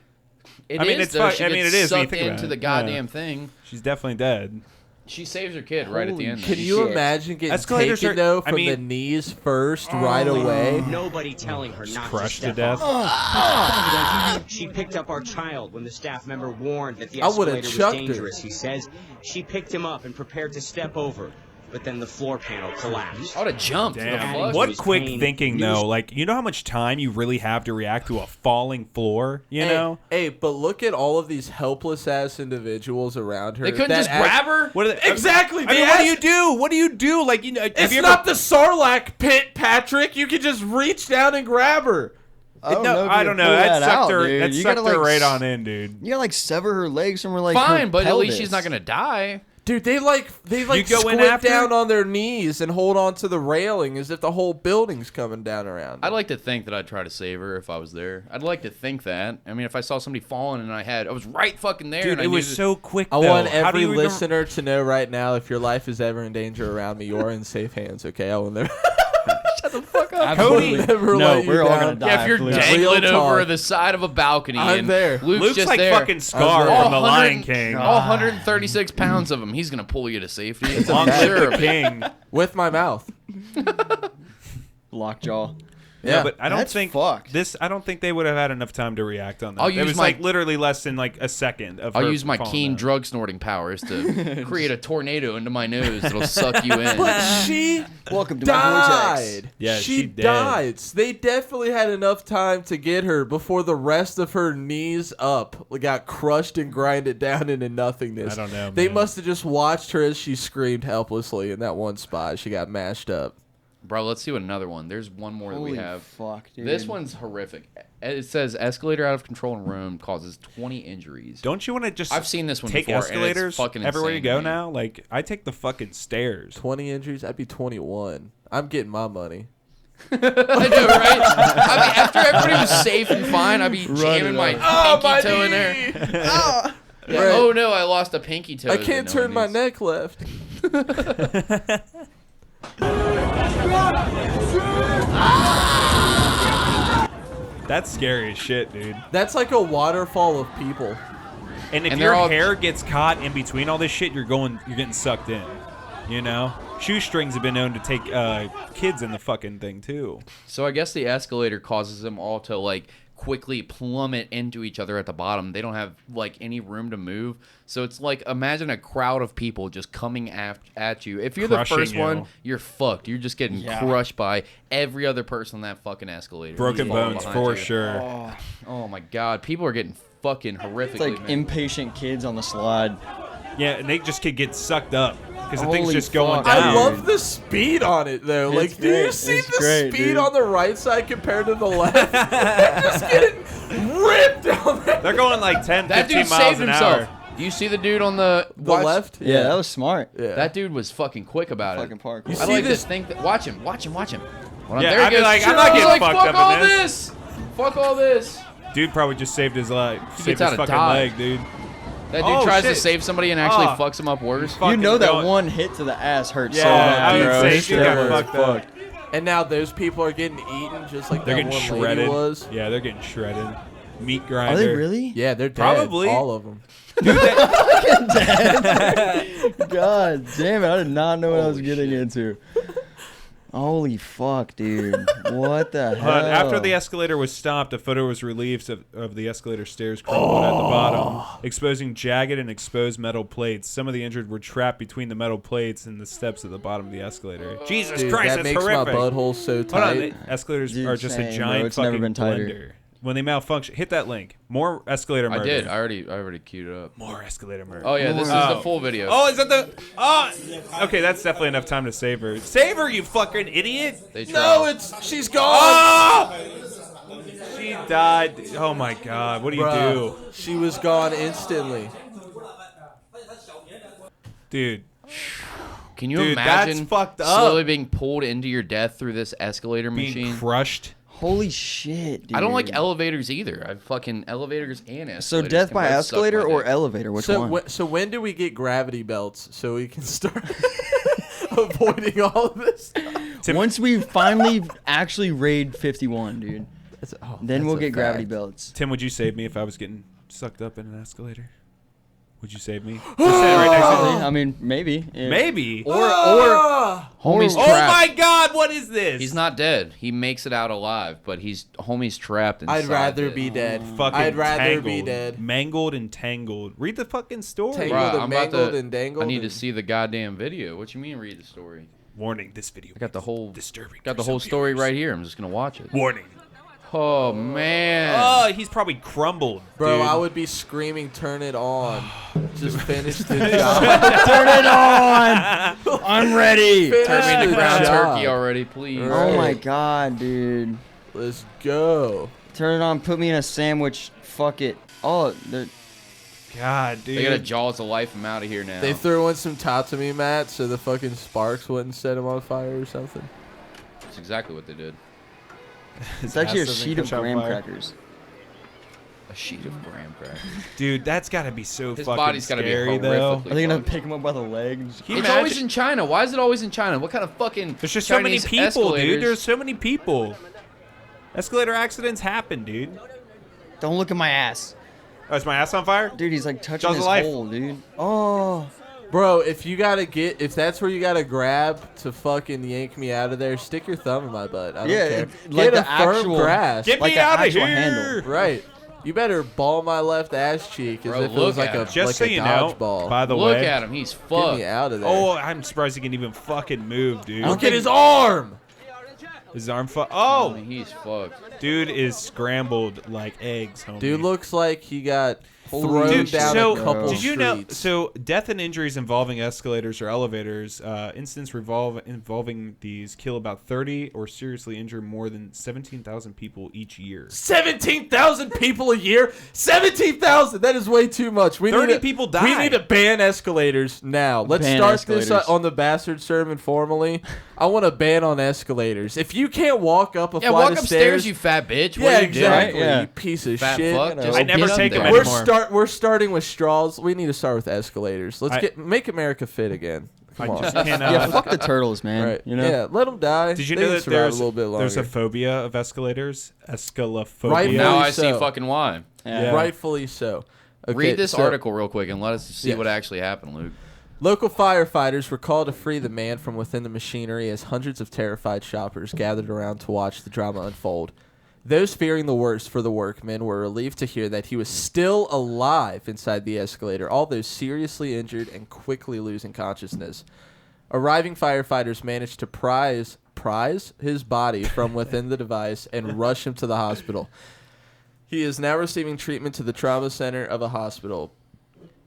It I mean, is, it's though. fu- She I mean, gets it is when you sucked think about into it. the Yeah. goddamn thing. She's definitely dead. She saves her kid right at the end. Can you imagine getting Escalators taken are- though I from mean- the knees first right away? Nobody telling her not Crushed to to step death. off. She picked up our child when the staff member warned that the I would've escalator was chucked her. dangerous, he says. She picked him up and prepared to step over, but then the floor panel collapsed. I would have jumped. The Damn. fuck? What was quick pain. thinking News- though? Like, you know how much time you really have to react to a falling floor? You know? Hey, but look at all of these helpless ass individuals around her. They couldn't that just act- grab her? What are they, Exactly. I mean, they what do you asked- do? What do you do? Like, you know, have It's you not ever? the Sarlacc pit, Patrick. You can just reach down and grab her. No, I don't know. That sucked her. That You sucked gotta, her like, right on in, dude. You gotta like sever her legs from her like Fine, her but at least she's pelvis. not gonna die. Dude, they like You go in squint after? down on their knees and hold on to the railing as if the whole building's coming down around them. I'd like to think that I'd try to save her if I was there. I'd like to think that. I mean, if I saw somebody falling and I was right fucking there. Dude, and I it knew was that- so quick. I though. want How do every you even- listener to know right now, if your life is ever in danger around me, you're in safe hands, okay? I will never, Absolutely. never No, let you we're all down. gonna die. Yeah, if you're please. dangling Real over talk. the side of a balcony I'm and there. Luke's just like there. fucking Scar there. from The All Lion 100 King. All 136 pounds of him. He's gonna pull you to safety. Long I'm sure live of the it. king. With my mouth. Lockjaw. Yeah, but I don't That's think fucked. I don't think they would have had enough time to react on that. I'll It use was my- like literally less than like a second of. I'll her use my falling keen down. drug snorting powers to create a tornado into my nose that'll suck you in. But she Welcome to my vortex. died. Yeah, she she dead. died. They definitely had enough time to get her before the rest of her knees up got crushed and grinded down into nothingness. I don't know, They man. must have just watched her as she screamed helplessly in that one spot. She got mashed up. Bro, let's see what another one. There's one more that we Holy have. fuck, dude. This one's horrific. It says escalator out of control in room causes 20 injuries. Don't you want to just? I've seen this one take before, and it's escalators fucking everywhere you insane go to me. now. Like I take the fucking stairs. 20 injuries? I'd be 21. I'm getting my money. I know, right? I mean, after everybody was safe and fine, I'd be jamming my pinky toe in there. Yeah. Right. Oh no, I lost a pinky toe. I that can't no turn one my needs. neck left. That's scary as shit, dude. That's like a waterfall of people. And if And your they're all- hair gets caught in between all this shit, you're getting sucked in. You know, shoestrings have been known to take kids in the fucking thing too. So I guess the escalator causes them all to like quickly plummet into each other at the bottom. They don't have like any room to move. So it's like imagine a crowd of people just coming at you. If you're Crushing the first you. one, you're fucked. You're just getting crushed by every other person on that fucking escalator. Broken Falling bones behind for you. sure. Oh my god, people are getting fucking horrifically. It's like man. impatient kids on the slide. Yeah, and they just could get sucked up because the thing's Holy just going fuck, down. I love the speed on it though. Like, It's do you great. see It's the great, speed dude. on the right side compared to the left? They're just getting ripped down there. They're going like 10, that 15 dude miles saved an himself. hour. Do you see the dude on the The watch- left? Yeah, that was smart. Yeah. That dude was fucking quick about Fucking it. parkour. You I see like this- to think that. Watch him. Hold on, Yeah, there he I'd be goes. like, I'm not He's getting like, fucked fuck up all in this. Fuck all this. Dude probably just saved his life. Saved gets his out of fucking dodge. leg, dude. That dude Oh, tries shit. to save somebody and actually Oh. fucks him up worse. You Fucking know that going- one hit to the ass hurts Yeah, so bad, I would bro. say This she shit got was fucked up. And now those people are getting eaten just like They're that getting one lady shredded. was. Yeah, they're getting shredded. Meat grinder. Are they really? Yeah, they're dead. Probably. All of them. God damn it! I did not know what I was getting into. Holy fuck, dude! What the hell? But after the escalator was stopped, a photo was released of the escalator stairs crumbling at the bottom, exposing jagged and exposed metal plates. Some of the injured were trapped between the metal plates and the steps at the bottom of the escalator. Jesus Dude, Christ, that that's makes horrific. my butthole so Hold on, tight. the escalators Dude, are just a same, giant bro. It's fucking never been tighter. blender. When they malfunction, hit that link. More escalator murder. I did. I already queued it up. More escalator murder. Oh yeah, this is the full video. Oh, is that the? Oh, okay. That's definitely enough time to save her. Save her, you fucking idiot! They No, tried. she's gone. Oh! She died. Oh my God! What do you Bruh, she was gone instantly. do, dude? Can you Dude, imagine that's fucked up. slowly being pulled into your death through this escalator Being machine? crushed. Holy shit, dude! I don't like elevators either. I fucking elevators and escalators. So death can by both suck escalator my or dick. elevator? Which So, one? so when do we get gravity belts so we can start avoiding all of this? Once we finally actually raid 51, dude, then we'll get gravity belts. Tim, would you save me if I was getting sucked up in an escalator? Would you save me? Just say it right next to me. I mean, maybe. Yeah. Maybe. Or Ah! homie's Oh trapped. my God! What is this? He's not dead. He makes it out alive, but homie's trapped inside. I'd rather it. be dead. fucking I'd rather be tangled, dead. mangled and tangled. Read the fucking story. Tangled. Bruh, and I'm about mangled to. and dangled I need to and- see the goddamn video. What you mean read the story? Warning: this video. I got the whole disturbing. got the for whole some story viewers. right here. I'm just gonna watch it. Warning. Oh man. Oh, he's probably crumbled, Bro, dude. I would be screaming, turn it on. Just finish the job. Turn it on! I'm ready. Finish Turn me into the ground job. turkey already, please. Right. Oh my god, dude! Let's go. Turn it on. Put me in a sandwich. Fuck it. Oh, God, dude. They gotta jaws of life him out of here now. They threw in some Tatami mats so the fucking sparks wouldn't set him on fire or something. That's exactly what they did. it's actually a ass doesn't sheet of catch on graham fire. crackers. A sheet of graham crackers. Dude, that's gotta be so His fucking body's gotta be scary, horrifically though. Are they gonna fucked. pick him up by the leg? It's Can you always imagine- in China. Why is it always in China? What kind of fucking There's just so many Chinese people, escalators? dude. There's so many people. Escalator accidents happen, dude. Don't look at my ass, Oh, is my ass on fire? dude. He's like touching Jaws of his life. hole, dude. Oh, Bro, if that's where you gotta grab to fucking yank me out of there, stick your thumb in my butt. I don't Yeah, care. it- like Get the a firm actual- grasp. Get like me the out of actual here! handle. Right. You better ball my left ass cheek as Bro, if it was look like at a him. Just like so a you know, dodgeball. by the Look way. at him. He's Get fucked. me out of there. Oh, I'm surprised he can even fucking move, dude. Look at his arm. His arm Oh, He's fucked. dude is scrambled like eggs, homie. Dude looks like he got Holy thrown Dude, down so a couple did you know? streets. So death and injuries involving escalators or elevators, incidents involving these kill about 30 or seriously injure more than 17,000 people each year. 17,000 people a year? 17,000! That is way too much. 30 people die. We need to ban escalators now. Let's Ban start this escalators. on the bastard sermon formally. I want a ban on escalators. If you can't walk up a Yeah, flight walk of upstairs, stairs, you fat bitch. What yeah, are you doing? exactly. Yeah. You piece of Fat shit. fuck. Just I never get up take there. them anymore. We're starting with straws. We need to start with escalators. Let's make America fit again. Come I on. just can't. yeah. Fuck the turtles, man. Right. You know. Yeah, let them die. Did you They know can that survive a little bit longer. there's a phobia of escalators? Escalophobia. Right Now Rightfully I see so. fucking why. Yeah. Rightfully so. Okay, Read this so- article real quick and let us see Yeah. what actually happened, Luke. Local firefighters were called to free the man from within the machinery as hundreds of terrified shoppers gathered around to watch the drama unfold. Those fearing the worst for the workman were relieved to hear that he was still alive inside the escalator, although seriously injured and quickly losing consciousness. Arriving firefighters managed to prise his body from within the device and rush him to the hospital. He is now receiving treatment to the trauma center of a hospital,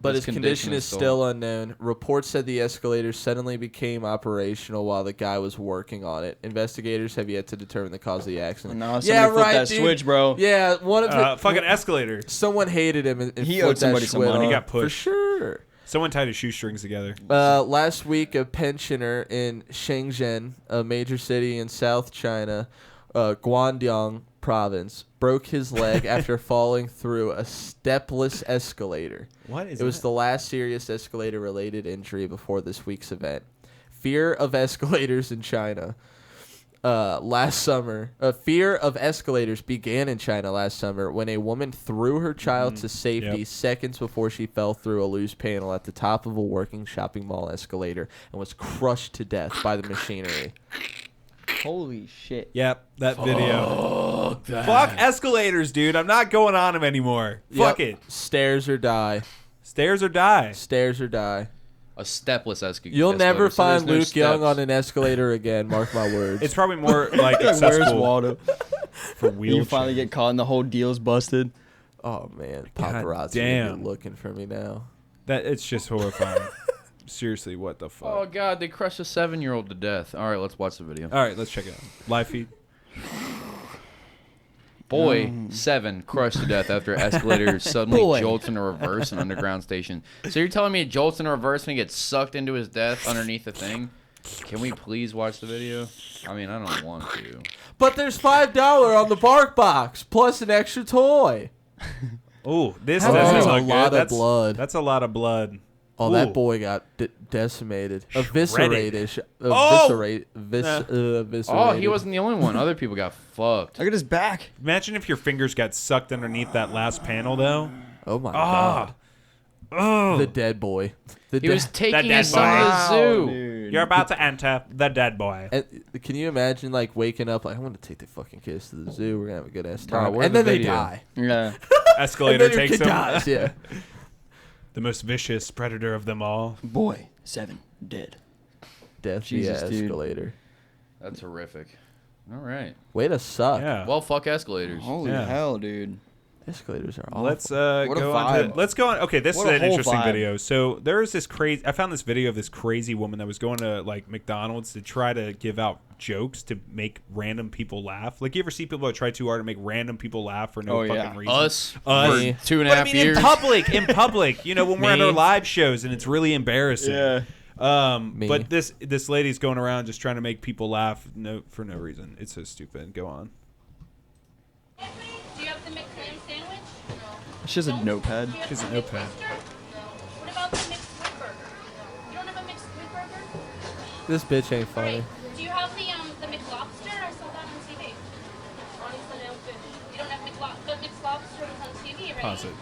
but his condition is still unknown. Reports said the escalator suddenly became operational while the guy was working on it. Investigators have yet to determine the cause of the accident. No, somebody flipped that switch, bro. Yeah, one of the fucking escalator. Someone hated him and He flipped owed somebody that some switch money. on. He got pushed. For sure. Someone tied his shoestrings together. Last week, a pensioner in Shenzhen, a major city in South China, Guangdong province, broke his leg after falling through a stepless escalator. What is It was the last serious escalator-related injury before this week's event. Fear of escalators in China. Last summer, fear of escalators began in China last summer when a woman threw her child to safety seconds before she fell through a loose panel at the top of a working shopping mall escalator and was crushed to death by the machinery. Holy shit. Yep, that video. Fuck escalators, dude. I'm not going on them anymore. Fuck it. Stairs or die. Stairs or die. Stairs or die. A stepless escalator. You'll never so there's find no Luke Young steps. on an escalator again, mark my words. It's probably more like Where's accessible Waldo? for wheelchairs. You finally get caught and the whole deal's busted. Oh, man. God Paparazzi damn. will be looking for me now. That it's just horrifying. Seriously, what the fuck? Oh god, they crushed a 7-year-old to death. All right, let's watch the video. All right, let's check it out. Live feed. Boy, 7 crushed to death after escalator suddenly jolts in a reverse in underground station. So you're telling me it jolts in a reverse and he gets sucked into his death underneath the thing? Can we please watch the video? I mean, I don't want to. But there's $5 on the bark box, plus an extra toy. Oh, this That's doesn't a look lot good. of blood. That's a lot of blood. Oh, Ooh. that boy got decimated. Eviscerated. Oh! Eviscerated. Oh, he wasn't the only one. Other people got fucked. Look at his back. Imagine if your fingers got sucked underneath that last panel, though. Oh, my God. Oh. The dead boy. He was taking dead his son to the zoo. Dude. You're about to enter the dead boy. And can you imagine, like, waking up, like, I want to take the fucking kids to the zoo. We're going to have a good ass Bro, time. where's And the then video? they die. Yeah. Escalator And then your takes kid him. dies, yeah. The most vicious predator of them all. Boy, 7 dead. Death Jesus, via dude. escalator. That's horrific. All right. Way to suck. Yeah. Well, fuck escalators. Holy Yeah. hell, dude. Escalators are awful. Let's What a go on to, vibe. let's go on. Okay, this What is a an whole interesting vibe. video. So there is this crazy. I found this video of this crazy woman that was going to like McDonald's to try to give out jokes to make random people laugh. Like, you ever see people that try too hard to make random people laugh for no Oh, fucking yeah. reason? Us Me. for 2.5 But I mean, years. in public, you know, when we're at Me. our live shows and it's really embarrassing. Yeah. Me. But this lady's going around just trying to make people laugh for no reason. It's so stupid. Go on. Do you have the McClam sandwich? She has a notepad. She's a notepad. What about the mixed squid burger? You don't have a mixed squid burger? This bitch ain't funny. Do you have the McLobster? I saw that on TV. You don't have the mixed lobster was on TV, right? Pause it.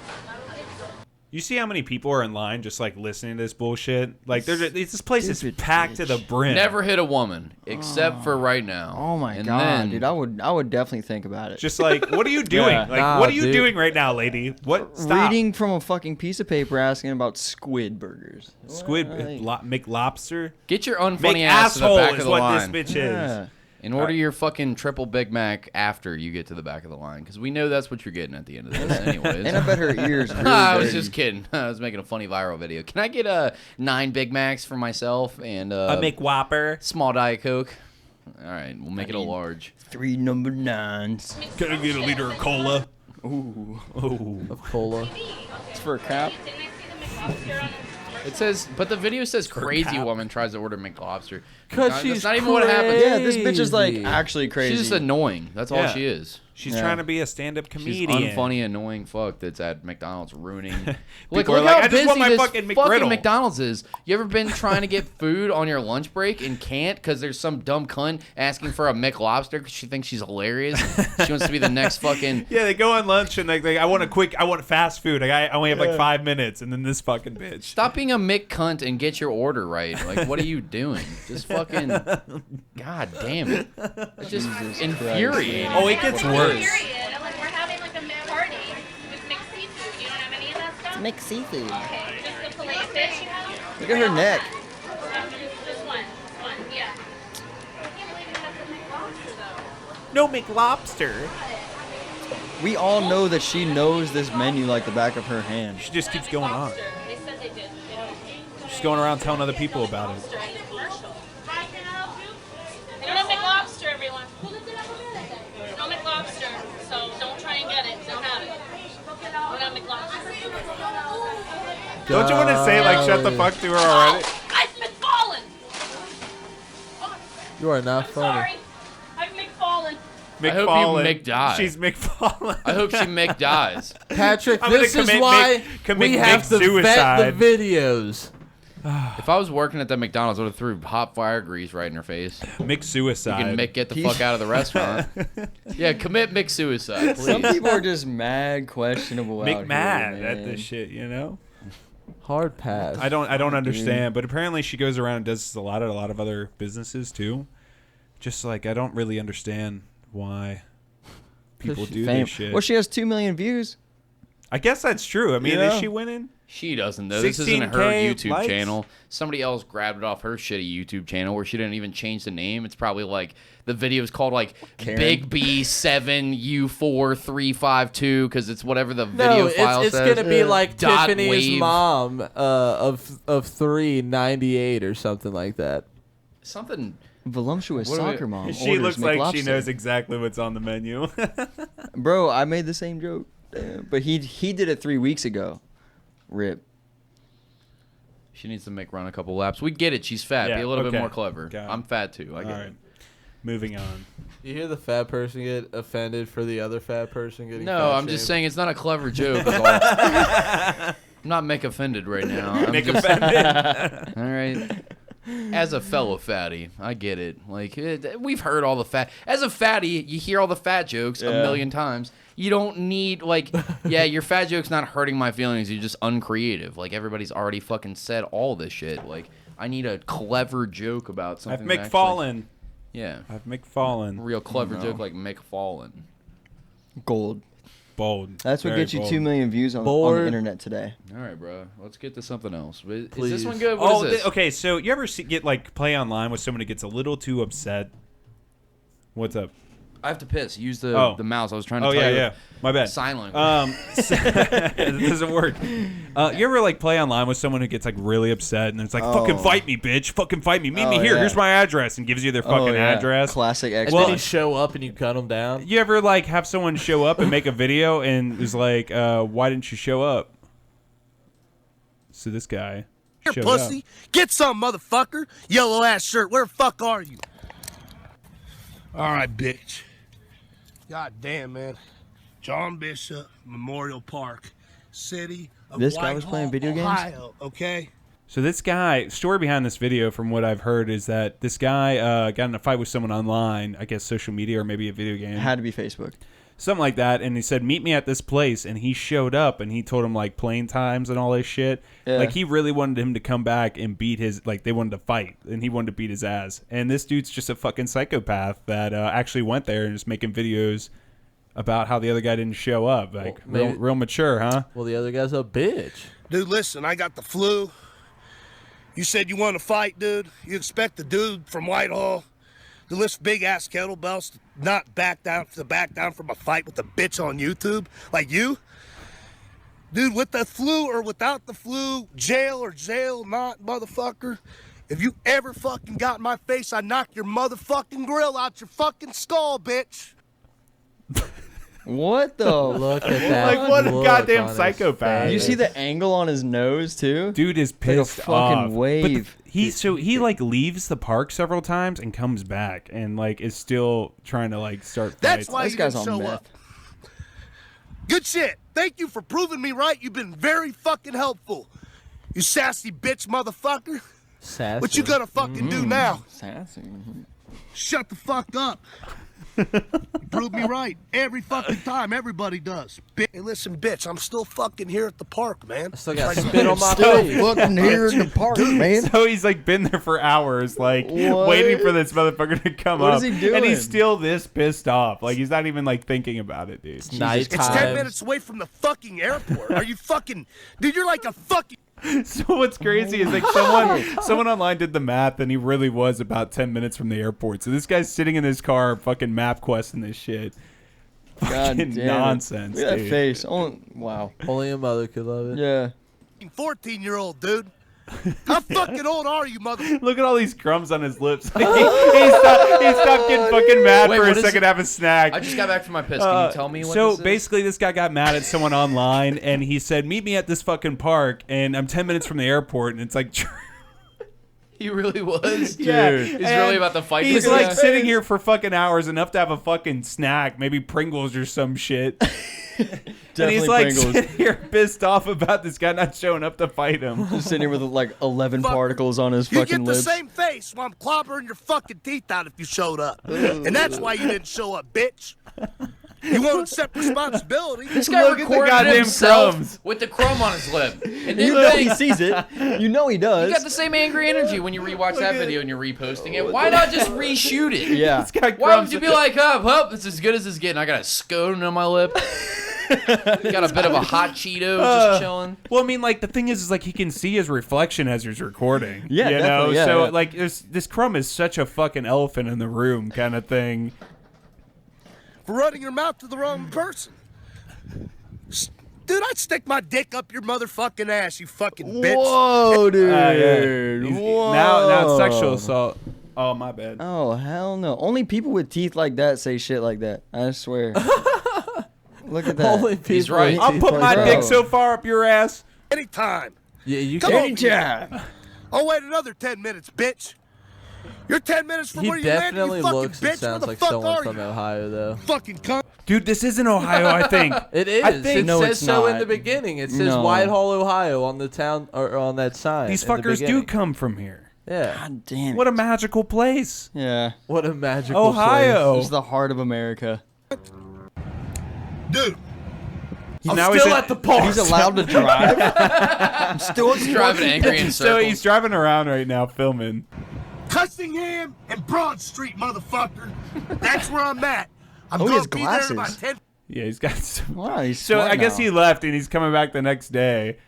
You see how many people are in line just like listening to this bullshit? Like, this place is Stupid packed to the bitch. brim. Never hit a woman except for right now. Oh my And god, then- dude. I would definitely think about it. Just like, what are you doing? Yeah. Like, Nah, what are you dude. doing right now, lady? What? Stop. Reading from a fucking piece of paper asking about squid burgers. Squid, Like- make lobster. Get your unfunny Make ass to the asshole back is of the what line. this bitch Yeah. is. And order your fucking triple Big Mac after you get to the back of the line, because we know that's what you're getting at the end of this, anyways. And I bet her ears really I was dirty. just kidding. I was making a funny viral video. Can I get 9 Big Macs for myself and a Whopper. small Diet Coke? All right, we'll make it a need- large. 3 number 9s. Can I get a liter of cola? Ooh. Oh. Of cola. It's for a cap. Didn't I see the McLobster on It says, but the video says crazy cap. woman tries to order McLobster. Cause That's she's not even what happened. Yeah, this bitch is like crazy. actually crazy. She's just annoying. That's all Yeah. she is. She's trying to be a stand-up comedian. She's unfunny, annoying fuck that's at McDonald's ruining. People are like, I just want my fucking McGriddle. McDonald's is. You ever been trying to get food on your lunch break and can't because there's some dumb cunt asking for a McLobster because she thinks she's hilarious? She wants to be the next fucking. Yeah, they go on lunch and like I want fast food. I only have like 5 minutes, and then this fucking bitch. Stop being a McCunt and get your order right. Like, what are you doing? Just fucking. God damn it. It's just infuriating. Oh, it gets worse. Period. Like, we're having like a party with mixed seafood. You don't have any of that stuff? Mixed seafood. Okay, just the filet fish you have? Look at her neck. Just one, yeah. I can't believe you have the McLobster, though. No McLobster. We all know that she knows this menu like the back of her hand. She just keeps going on. They said they did. She's going around telling other people about it. Hi, can I help you? They don't have McLobster, everyone. No McLobster, so don't try and get it. Don't have it. We don't have McLobster. Don't you want to say like shut the fuck to her already? Oh, I've McFallen. You are not funny. Sorry, I've McFallen. I hope you McFallen. McDie. She's McFallen. I hope she McDies. Patrick, I'm this gonna is commit why commit we have to vet suicide. the videos. If I was working at the McDonald's, I would have threw hot fire grease right in her face. McSuicide. You can get the fuck out of the restaurant. Yeah, commit McSuicide, please. Some people are just mad questionable out McMad here, at man. this shit, you know? Hard pass. I don't understand, but apparently she goes around and does this a lot of other businesses too. Just like I don't really understand why people do this shit. Well, she has 2 million views. I guess that's true. I mean, Yeah. is she winning? She doesn't, though. This isn't her 16K YouTube likes? channel. Somebody else grabbed it off her shitty YouTube channel where she didn't even change the name. It's probably like the video is called like Karen. Big B7U4352 because it's whatever the video No, file it's says. gonna be like Dot Tiffany's wave. mom of 398 or something like that. Something. Voluptuous What do we- soccer mom. She orders looks like she McLobster. knows exactly what's on the menu. Bro, I made the same joke. Damn. But he did it 3 weeks ago. Rip. She needs to run a couple laps. We get it. She's fat. Yeah, Be a little bit okay. more clever. Got it. I'm fat too. I get All it. right. Moving on. You hear the fat person get offended for the other fat person getting No, fat I'm just shamed? saying it's not a clever joke. Is all. I'm not Mick offended right now. I'm Nick just- offended. All right. As a fellow fatty, I get it. Like we've heard all the fat. As a fatty, you hear all the fat jokes a million times. You don't need yeah, your fat joke's not hurting my feelings. You're just uncreative. Like everybody's already fucking said all this shit. Like I need a clever joke about I've something. that McFallen. yeah, I've McFallen. real clever joke like McFallen. Gold. Bold. That's what Very gets you bold. 2 million views on the Bored. internet today. All right, bro. Let's get to something else. Is Please. this one good? What is this? Okay. So you ever get play online with someone who gets a little too upset? What's up? I have to piss. Use the mouse. I was trying to Oh tell yeah, you yeah. My bad. silent. It doesn't work. You ever play online with someone who gets really upset and it's like, fucking fight me, bitch, fucking fight me, meet me here. yeah. Here's my address, and gives you their fucking address. Classic And Xbox. then you show up and you cut them down. You ever have someone show up and make a video and is like, why didn't you show up? So this guy Here, showed pussy. up. Get some, motherfucker. Yellow ass shirt. Where the fuck are you? All right, bitch. God damn, man. John Bishop Memorial Park, city of This guy was playing video games? Ohio, okay? So this guy, story behind this video, from what I've heard, is that this guy got in a fight with someone online, I guess social media or maybe a video game. Had to be Facebook. Something like that, and he said, meet me at this place, and he showed up, and he told him playing times and all this shit. Yeah. He really wanted him to come back and beat his, they wanted to fight, and he wanted to beat his ass. And this dude's just a fucking psychopath that actually went there and is making videos about how the other guy didn't show up. Real mature, huh? Well, the other guy's a bitch. Dude, listen, I got the flu. You said you want to fight, dude. You expect the dude from Whitehall to lift big-ass kettlebells, not back down from a fight with a bitch on YouTube like you? Dude, with the flu or without the flu, jail or jail not, motherfucker. If you ever fucking got in my face, I knock your motherfucking grill out your fucking skull, bitch. What the? Look at that. what a look goddamn on his psychopath. face. You see the angle on his nose too? Dude is Like a pissed fucking off. wave. But He like leaves the park several times and comes back and like is still trying to like start fights. That's why This you guy's didn't on show meth. up. Good shit. Thank you for proving me right. You've been very fucking helpful. You sassy bitch motherfucker. Sassy. What you gonna fucking do now? Sassy. Shut the fuck up. You prove me right every fucking time. Everybody does. Hey, listen, bitch. I'm still fucking here at the park, man. I still got spit on my Still face. fucking here in the park, man. So he's like been there for hours, like What? waiting for this motherfucker to come What up. is he doing? And he's still this pissed off. Like he's not even like thinking about it, dude. It's 10 Nighttime. minutes away from the fucking airport. Are you fucking... Dude, you're like a fucking... So what's crazy is like someone online did the math and he really was about 10 minutes from the airport. So this guy's sitting in his car fucking map questing this shit. God Fucking damn it. nonsense, Look at that dude. face. Oh, wow. Only a mother could love it. Yeah. 14-year-old, dude. How fucking old are you, mother... Look at all these crumbs on his lips. Like, he stopped getting fucking mad Wait, for a what is second to have a snack. I just got back from my piss. Can you tell me what So this is? basically, this guy got mad at someone online, and he said, "Meet me at this fucking park," and I'm 10 minutes from the airport, and it's like, He really was? yeah, He's and really about to fight He's this like guy? sitting here for fucking hours, enough to have a fucking snack, maybe Pringles or some shit. And he's like sitting here pissed off about this guy not showing up to fight him. Just sitting here with like 11 Fuck. particles on his You fucking get the lips. same face while I'm clobbering your fucking teeth out if you showed up. And that's why you didn't show up, bitch. You won't accept responsibility. This guy Look at the recorded goddamn himself crumbs. with the crumb on his lip. And You didn't know think- he sees it. You know he does. You got the same angry energy when you rewatch that video and you're reposting it. Why not just reshoot it? Yeah. This guy Why would crumbs you be like, oh, it's as good as it's getting. I got a scone on my lip. Got a bit of a hot Cheeto just chilling. Well, I mean, like the thing is like he can see his reflection as he's recording. Yeah, you know. definitely, yeah, So yeah. like, this crumb is such a fucking elephant in the room kind of thing. For running your mouth to the wrong person. Dude, I'd stick my dick up your motherfucking ass, you fucking bitch. Whoa, dude. Yeah. Whoa. Now it's sexual assault. Oh, my bad. Oh, hell no. Only people with teeth like that say shit like that. I swear. Look at that. Only people. He's right. with I'll teeth put like my that. dick so far up your ass. Anytime. Yeah, you Come can. on. Anytime. I'll wait another 10 minutes, bitch. You're 10 minutes from He where you landed, definitely you fucking looks bitch. and sounds Where the like fuck someone are from you? Ohio, though. Fucking cunt. Dude, this isn't Ohio, I think. It is. I think- It No, says it's so in not. the beginning. It says No. Whitehall, Ohio on the town or on that sign. These in the fuckers do beginning. come from here. Yeah. God damn it. What a magical place. Yeah. What a magical Ohio. It's the heart of America. Dude. place. Now I'm he's still in- at the park. He's allowed to drive. I'm still Driving angry in So circles. he's driving around right now filming. Cussingham and Broad Street, motherfucker. That's where I'm at. I'm Oh, he gonna has be there in about glasses. 10 Yeah, he's got some. Wow, he's So smart I guess now. he left and he's coming back the next day.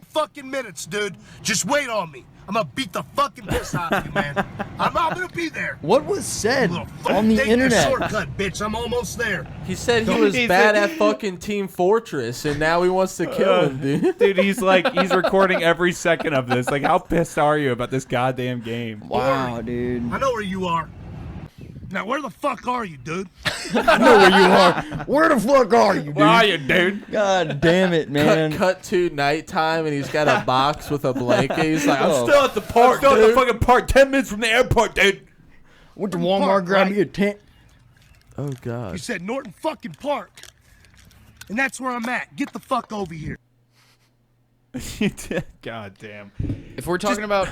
fucking minutes, dude. Just wait on me. I'm gonna beat the fucking piss out of you, man. I'm gonna be there. What was said Little fuck, on the take internet? shortcut, bitch. I'm almost there. He said he was He bad said- at fucking Team Fortress, and now he wants to kill him, dude. Dude, he's recording every second of this. Like, how pissed are you about this goddamn game? Wow, dude. I know where you are. Now, where the fuck are you, dude? I know where you are. Where the fuck are you, dude? Where are you, dude? God damn it, man. Cut to nighttime, and he's got a box with a blanket. He's like, I'm Oh. still at the park, Still at dude. the fucking park, 10 minutes from the airport, dude. Went to Walmart, Park, grabbed right? me a tent. Oh, You God. said Norton fucking Park. And that's where I'm at. Get the fuck over here. God damn. If we're talking about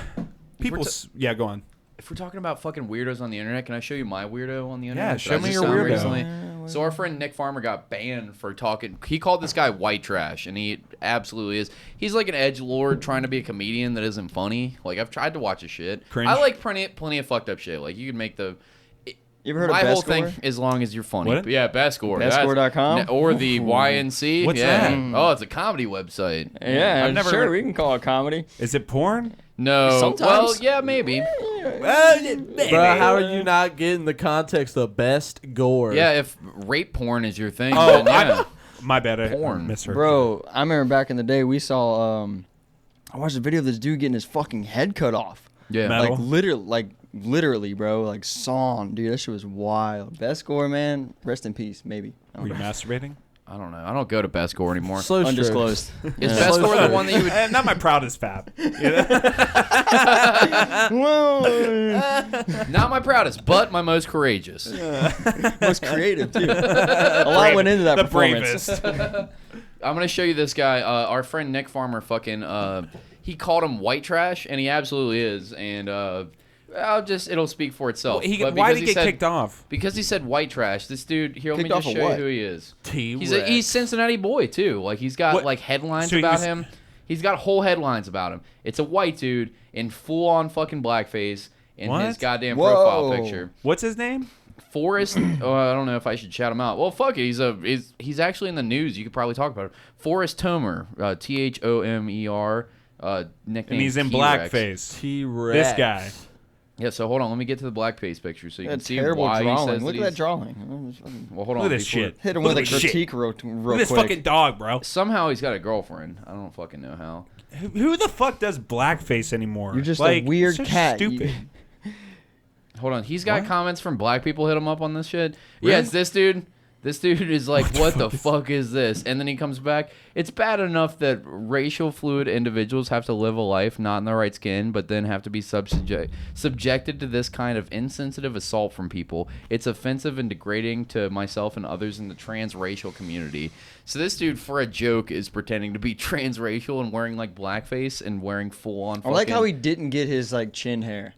People, yeah, go on. if we're talking about fucking weirdos on the internet, can I show you my weirdo on the internet? Yeah, that show I me just your found weirdo. recently? So our friend Nick Farmer got banned for talking. He called this guy white trash, and he absolutely is. He's like an edgelord trying to be a comedian that isn't funny. Like, I've tried to watch his shit. Cringe. I like plenty of fucked up shit. Like, you can make the. You ever heard My of whole Best Score? thing, as long as you're funny. What? But yeah, Bestscore. Bestscore.com? Or the YNC. What's yeah. that? Oh, it's a comedy website. Yeah, I've never sure, heard- we can call it comedy. Is it porn? No. Sometimes. Well, yeah, maybe. Bro, how are you not getting the context of best gore? Yeah, if rape porn is your thing, Oh, then yeah. My bad. I Porn. misheard. Bro, I remember back in the day we saw I watched a video of this dude getting his fucking head cut off. Yeah. Metal. Literally, bro, like sawn, dude. That shit was wild. Best Score, man. Rest in peace, maybe. I Were don't you know. masturbating? I don't know. I don't go to Best Gore anymore. Slow Undisclosed. Is Best Gore the one that you would? Not my proudest fab. You know? Whoa. Not my proudest, but my most courageous. Most creative too. A lot went into that the performance. bravest. I'm gonna show you this guy. Our friend Nick Farmer, he called him white trash, and he absolutely is. And it'll speak for itself. Why did he get kicked off? Because he said white trash. This dude, here, let me Kicked just off of show you what? who he is. T-Rex. He's Cincinnati boy too. Like he's got like headlines So he about was- him. He's got whole headlines about him. It's a white dude in full on fucking blackface in What? his goddamn Whoa. profile picture. What's his name? Forrest, I don't know if I should shout him out. Well, fuck it. He's actually in the news. You could probably talk about it. Forrest Tomer, Thomer, nickname. And he's in T-Rex. blackface. T-Rex. This guy. Yeah, so hold on. Let me get to the blackface picture so you can That see terrible why he drawing. says Look that at that he's... drawing. Well, hold on. Look at this before- shit. Hit him Look with a at this shit. critique real Look at this quick. fucking dog, bro. Somehow he's got a girlfriend. I don't fucking know how. Who the fuck does blackface anymore? You're just like, a weird so cat. Stupid. Hold on. He's got What? comments from black people hit him up on this shit. Really? Yeah, it's this dude. This dude is like, what the fuck is this? And then he comes back. It's bad enough that racial fluid individuals have to live a life not in the right skin, but then have to be subjected to this kind of insensitive assault from people. It's offensive and degrading to myself and others in the transracial community. So this dude, for a joke, is pretending to be transracial and wearing like blackface and wearing full on. I like how he didn't get his like chin hair.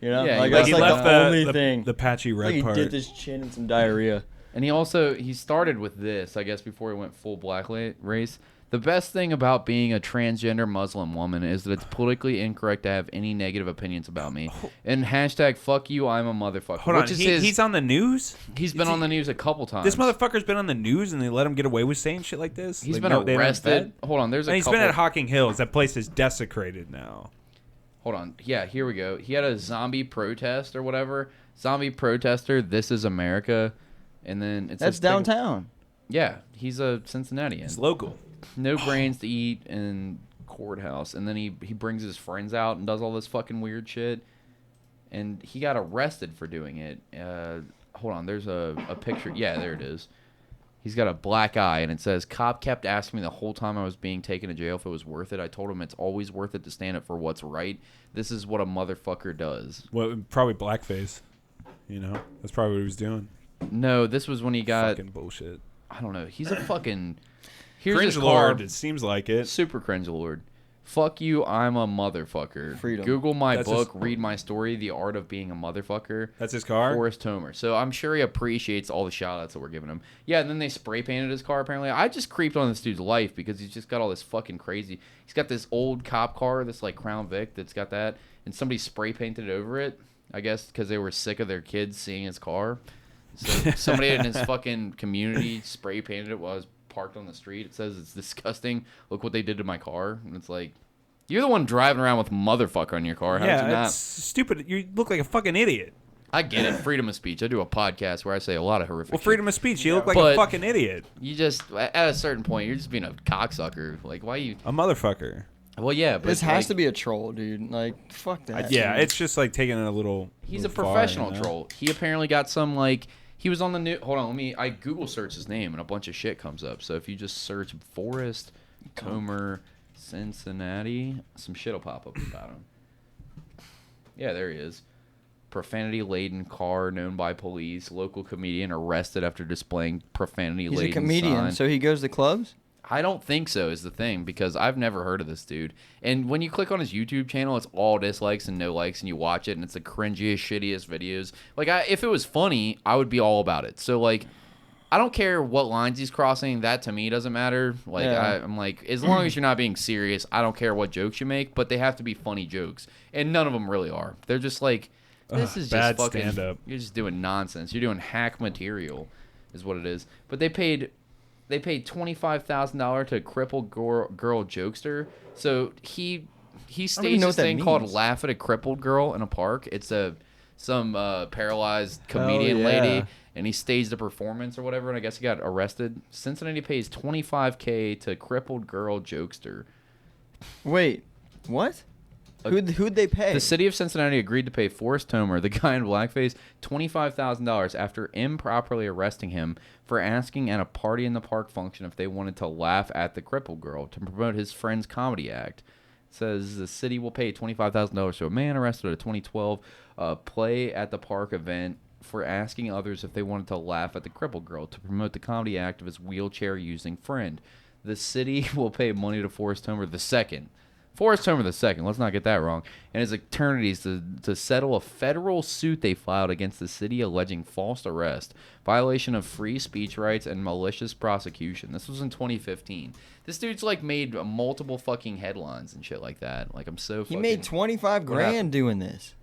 You know, Yeah, like like that's he like left the only thing. the patchy red Like he part. did his chin and some diarrhea. And he started with this, I guess, before he went full black race. The best thing about being a transgender Muslim woman is that it's politically incorrect to have any negative opinions about me. And hashtag fuck you, I'm a motherfucker. Hold on, which is he's on the news? He's been on the news a couple times. This motherfucker's been on the news and they let him get away with saying shit like this? He's Like, been no, they don't arrested. vet? Hold on, there's a And he's couple. been at Hocking Hills. That place is desecrated now. Hold on. Yeah, here we go. He had a zombie protest or whatever. Zombie protester, this is America. And then it's That's this thing- downtown. Yeah, he's a Cincinnatian. It's local. No brains to eat in courthouse. And then he brings his friends out and does all this fucking weird shit. And he got arrested for doing it. Hold on, there's a picture. Yeah, there it is. He's got a black eye, and it says, cop kept asking me the whole time I was being taken to jail if it was worth it. I told him it's always worth it to stand up for what's right. This is what a motherfucker does. Well, probably blackface. You know? That's probably what he was doing. No, this was when he got... Fucking bullshit. I don't know. He's a fucking... Here's Cringe his lord, car. it seems like it. Super cringe lord. Fuck you, I'm a motherfucker. Freedom. Google my That's book, his- read my story, The Art of Being a Motherfucker. That's his car? Forrest Tomer. So I'm sure he appreciates all the shout-outs that we're giving him. Yeah, and then they spray-painted his car, apparently. I just creeped on this dude's life because he's just got all this fucking crazy... He's got this old cop car, this, like, Crown Vic that's got that, and somebody spray-painted over it, I guess, because they were sick of their kids seeing his car. So somebody in his fucking community spray-painted it while I was parked on the street. It says, it's disgusting. Look what they did to my car. And it's like... You're the one driving around with motherfucker on your car. How did you Yeah, not? it's stupid. You look like a fucking idiot. I get it. Freedom of speech. I do a podcast where I say a lot of horrific Well, shit. freedom of speech. You look like But- a fucking idiot. You just, at a certain point, you're just being a cocksucker. Like, why you... A motherfucker. Well, yeah, but This has like, to be a troll, dude. Like, fuck that. Yeah, dude. it's just like taking it a little. He's a little far, professional you know? troll. He apparently got some, like... He was on the new... Hold on, I Google search his name, and a bunch of shit comes up. So if you just search Forrest Tomer... Cincinnati, some shit'll pop up about him. Yeah, there he is. Profanity-laden car known by police. Local comedian arrested after displaying profanity-laden He's a comedian, sign. so he goes to clubs? I don't think so is the thing, because I've never heard of this dude. And when you click on his YouTube channel, it's all dislikes and no likes, and you watch it, and it's the cringiest, shittiest videos. Like, if it was funny, I would be all about it. So, like... I don't care what lines he's crossing. That, to me, doesn't matter. Like, Yeah. I'm like, as long as you're not being serious, I don't care what jokes you make, but they have to be funny jokes. And none of them really are. They're just like, this is bad just fucking, stand-up. you're just doing nonsense. You're doing hack material is what it is. But they paid $25,000 to a crippled girl jokester. So he staged know this what that thing called means. Laugh at a Crippled Girl in a park. It's some paralyzed comedian yeah. lady. And he staged a performance or whatever, and I guess he got arrested. Cincinnati pays $25,000 to crippled girl jokester. Wait, what? Who'd they pay? The city of Cincinnati agreed to pay Forrest Tomer, the guy in blackface, $25,000 after improperly arresting him for asking at a party in the park function if they wanted to laugh at the crippled girl to promote his friend's comedy act. It says the city will pay $25,000 to a man arrested at a 2012 Play at the Park event for asking others if they wanted to laugh at the crippled girl to promote the comedy act of his wheelchair-using friend. The city will pay money to Forrest Tomer II. Forrest Tomer II, let's not get that wrong, and his attorneys to settle a federal suit they filed against the city alleging false arrest, violation of free speech rights, and malicious prosecution. This was in 2015. This dude's like made multiple fucking headlines and shit like that. Like I'm so He fucking... made 25 grand doing this.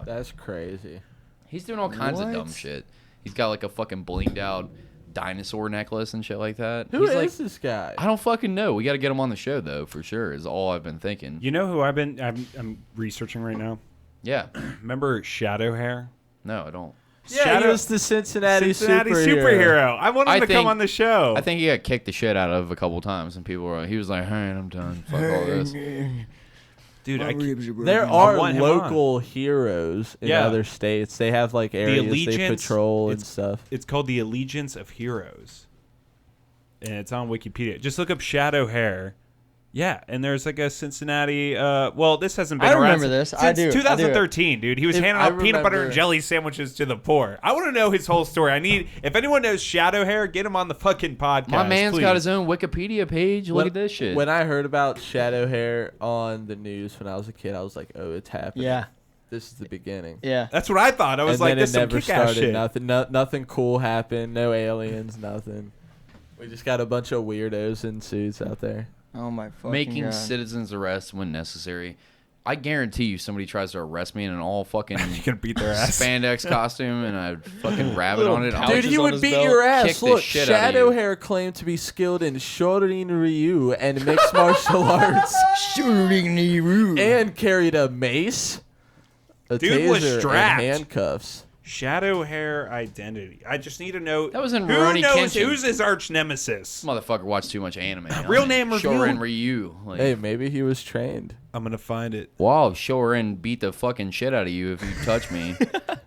That's crazy. He's doing all kinds of dumb shit. He's got like a fucking blinged out dinosaur necklace and shit like that. Who He's is this guy? I don't fucking know. We got to get him on the show though, for sure. Is all I've been thinking. You know who I'm researching right now? Yeah. Remember Shadow Hair? No, I don't. Yeah, he was the Cincinnati superhero. I want him to come on the show. I think he got kicked the shit out of a couple times, and people were. He was like, "Hey, I'm done. Fuck all this." Dude, there are local heroes in other states. They have like areas they patrol and stuff. It's called the Allegiance of Heroes, and it's on Wikipedia. Just look up Shadow Hair. Yeah, and there's like a Cincinnati. Well, this hasn't been I around remember this. since I do. 2013, dude. He was handing out peanut butter and jelly sandwiches to the poor. I want to know his whole story. If anyone knows Shadow Hair, get him on the fucking podcast. My man's please. got his own Wikipedia page. Look at this shit. When I heard about Shadow Hair on the news when I was a kid, I was like, "Oh, it's happening." Yeah. This is the beginning. Yeah. That's what I thought. I was like, "This is some kick-ass shit." Nothing cool happened. No aliens. Nothing. We just got a bunch of weirdos in suits out there. Oh my fucking Making God. citizens arrests when necessary. I guarantee you somebody tries to arrest me in an all fucking you can beat their ass. spandex costume and a fucking rabbit on it. Dude, he would beat your ass. Kick the Look, shit out of Shadow you. Hair claimed to be skilled in Shorin Ryu and mixed martial arts. Shorin Ryu. And carried a mace, a Dude was taser, strapped. and handcuffs. Shadow Hair identity. I just need to know. That was in who Rurouni knows Kenshin. who's his arch nemesis. Motherfucker watched too much anime. Real name revealed. Shorin Ryu. Like, Hey, maybe he was trained. I'm gonna find it. wow, Shorin beat the fucking shit out of you if you touch me.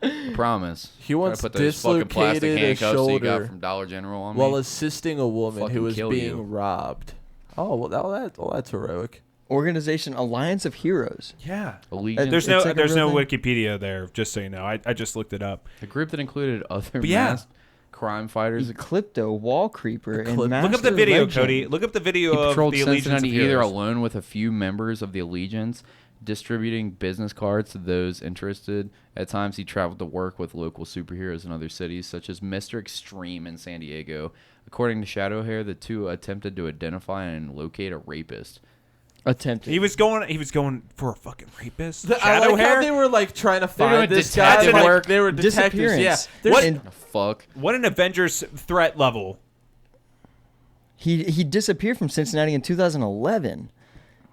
I promise. He once Try to put those fucking plastic dislocated a handcuffs that you got shoulder from Dollar General on while me. assisting a woman Fucking who was kill being you. robbed. Oh, well, that's heroic. Organization Alliance of Heroes. Yeah. Allegiance. There's It's like a there's real no thing. Wikipedia there. Just so you know, I just looked it up. A group that included other yeah. masked crime fighters. Eclipto, Wall Creeper, and Look Master up the video, Legend. Cody. Look up the video He of patrolled the Allegiance of Cincinnati either Heroes. alone with a few members of the Allegiance, distributing business cards to those interested. At times, he traveled to work with local superheroes in other cities, such as Mr. Extreme in San Diego. According to Shadow Hair, the two attempted to identify and locate a rapist. Attempted. He was going for a fucking rapist. I Shadow like Hair. how they were like trying to doing find this guy. detective Like, work. they were detectives. Yeah. Disappearance. There's- And Oh, fuck. What an Avengers threat level. He disappeared from Cincinnati in 2011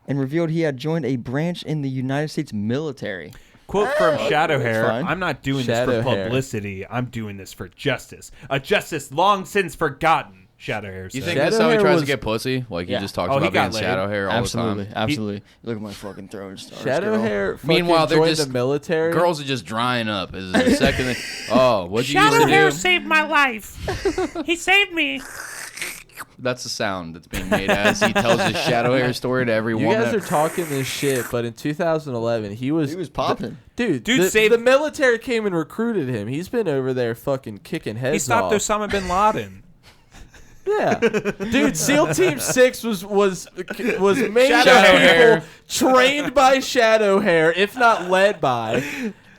and revealed he had joined a branch in the United States military. Quote from Shadow that's Hair: fine. "I'm not doing Shadow this for Hair. publicity. I'm doing this for justice. A justice long since forgotten." Shadow Hair You said. think Shadow that's how he Hair tries was- to get pussy? Like Yeah. he just talks Oh, he about being got laid. Shadow Hair all Absolutely, the time. absolutely. Look at my fucking throwing stars. Shadow girl. Hair. Meanwhile, they're joined just the military. Girls are just drying up. Is the second thing. Oh, what'd you Shadow used to Hair do? saved my life. He saved me. That's the sound that's being made as he tells his Shadow Hair story to every You woman. guys are talking this shit, but in 2011, he was popping. Dude, Dude the, saved- the military came and recruited him. He's been over there fucking kicking heads He stopped off. Osama bin Laden. Yeah, dude. SEAL Team 6 was made Shadow of people Hair. trained by Shadow Hair, if not led by,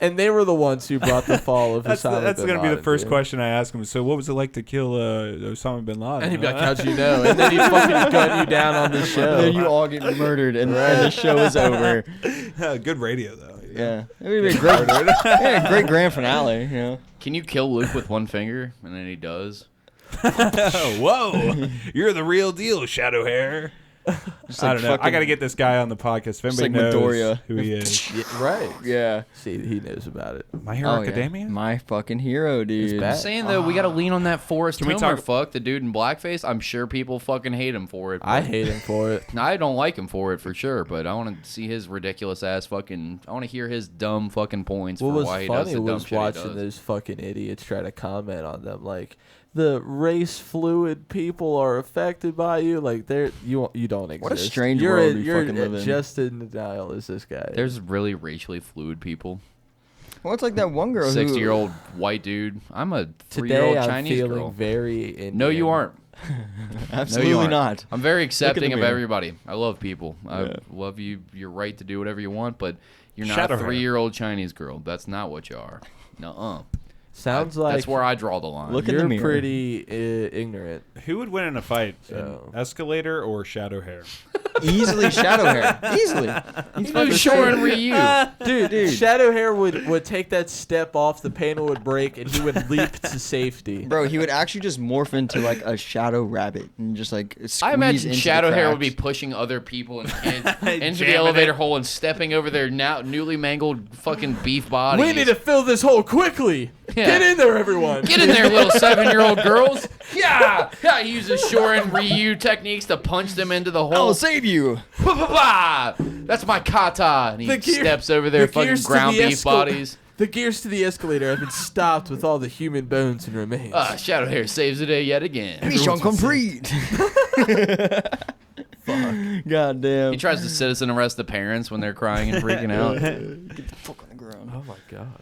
and they were the ones who brought the fall of That's Osama bin going to be the Laden, first dude. question I ask him. So, what was it like to kill Osama bin Laden? And he'd be like, "How'd you know?" And then he'd fucking gun you down on the And show. then you all get murdered, and the show is over. Good radio, though. Yeah, it would be a great, yeah, great grand finale. You know, Can you kill Luke with one finger? And then he does. Whoa, you're the real deal, Shadow Hair. Just I like don't know. I fucking- got to get this guy on the podcast. If Just anybody like knows Midoriya. who he is. Yeah, right. Yeah. See, he knows about it. My Hero Oh, yeah. Academia? My fucking hero, dude. bad. I'm saying though, we gotta lean on that Forrest Can we Hilmer talk- fuck, the dude in blackface. I'm sure people fucking hate him for it. I but- hate him for it. I don't like him for it for sure, but I want to see his ridiculous ass fucking. I want to hear his dumb fucking points What for was why he does funny the dumb was shit he watching does. those fucking idiots try to comment on them, like the race fluid people are affected by you. Like you don't exist. What a strange you're world we you're fucking live in. just in denial as this guy. There's really racially fluid people. Well, it's like that one girl 60-year-old white dude. I'm a 3-year-old Today I'm Chinese feeling girl. very Indian. No, you aren't. Absolutely no, you aren't. not. I'm very accepting of mirror. everybody. I love people. Yeah. I love you. You're right to do whatever you want, but you're not Shadow a hair. 3-year-old Chinese girl. That's not what you are. Nuh-uh. Sounds like That's where I draw the line. Look in you're the mirror. pretty ignorant. Who would win in a fight? So- An Escalator or Shadow Hair? Easily shadow hair. Easily. He's fucking Shore and straight. Ryu. Dude, Shadow Hair would take that step off, the panel would break, and he would leap to safety. Bro, he would actually just morph into like a shadow rabbit and just like squeeze I imagine into Shadow the Hair would be cracks. pushing other people and kids into Jamming the elevator it. hole and stepping over their now newly mangled fucking beef bodies. We need to fill this hole quickly. Yeah. Get in there, everyone. Get in there, little 7-year-old girls. Yeah. Yeah, he uses Shore and Ryu techniques to punch them into the hole. I'll save you. That's my kata. And he The gear- steps over their the fucking gears to ground the beef escal- bodies. The gears to the escalator have been stopped with all the human bones and remains. Shadow Hair saves the day yet again. Mission complete. Fuck. God damn. He tries to citizen arrest the parents when they're crying and freaking out. Get the fuck on the ground. Oh my god.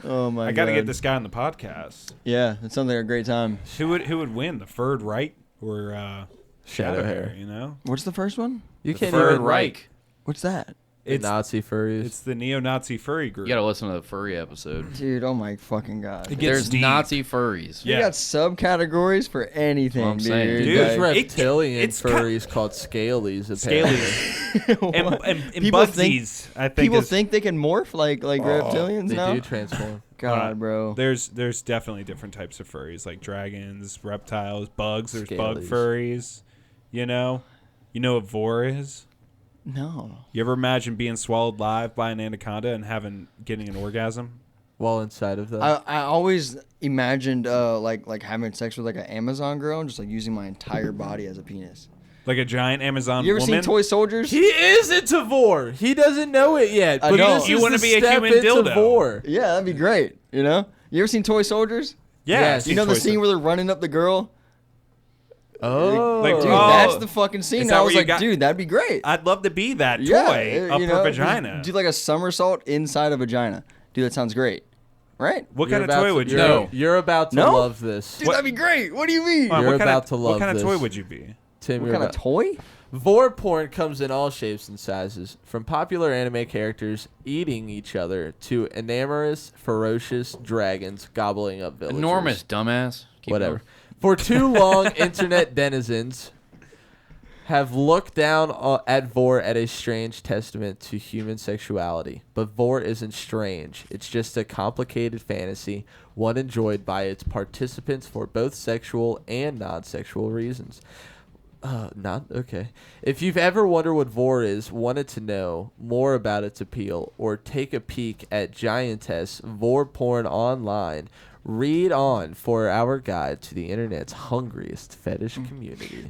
Oh my god. I got to get this guy on the podcast. Yeah, it sounds like a great time. Who would win, the Third Reich or Shadow Hair. You know, What's the first one? You The can't Third even Reich. What's that? The it's Nazi furries. it's the neo-Nazi furry group. You gotta listen to the furry episode. Dude, oh my fucking god. It gets There's deep. Nazi furries. Yeah. You got subcategories for anything, I'm saying. dude. Dude, There's Like, reptilian it's furries called scalies. Apparently. Scalies. and People think- Bugsies, I think. people is- think they can morph like reptilians They now. do transform. God, bro. There's definitely different types of furries, like dragons, reptiles, bugs. There's bug Scalies. furries. You know what vor is? No. You ever imagine being swallowed live by an anaconda and getting an orgasm? While inside of them. I always imagined like having sex with like an Amazon girl and just like using my entire body as a penis. Like a giant Amazon You ever woman? seen Toy Soldiers? He is into vor. He doesn't know it yet. I But know. this You is wanna the be a step human into dildo. vor. Yeah, that'd be great. You know? You ever seen Toy Soldiers? Yeah. Yes. I've seen You know the Toy scene where they're running up the girl? Oh. Like, Dude, oh. that's the fucking scene. Is And that I where was you like, got- dude, that'd be great. I'd love to be that toy Yeah, up you her know, vagina. do like a somersault inside a vagina. Dude, that sounds great. Right? What You're kind of about toy to- would you you're- be? You're about to No? love this. Dude, that'd be great. What do you mean? Hold on, You're what kind about of, to love What kind of this. toy would you be? Tim, What you're kind of about- toy? Vor porn comes in all shapes and sizes, from popular anime characters eating each other to enamorous, ferocious dragons gobbling up villagers. Enormous, dumbass. Keep Whatever. going. For too long, internet denizens have looked down at vor as a strange testament to human sexuality. But vor isn't strange. It's just a complicated fantasy, one enjoyed by its participants for both sexual and non-sexual reasons. Not okay. If you've ever wondered what vor is, wanted to know more about its appeal, or take a peek at Giantess Vor Porn online, read on for our guide to the internet's hungriest fetish community.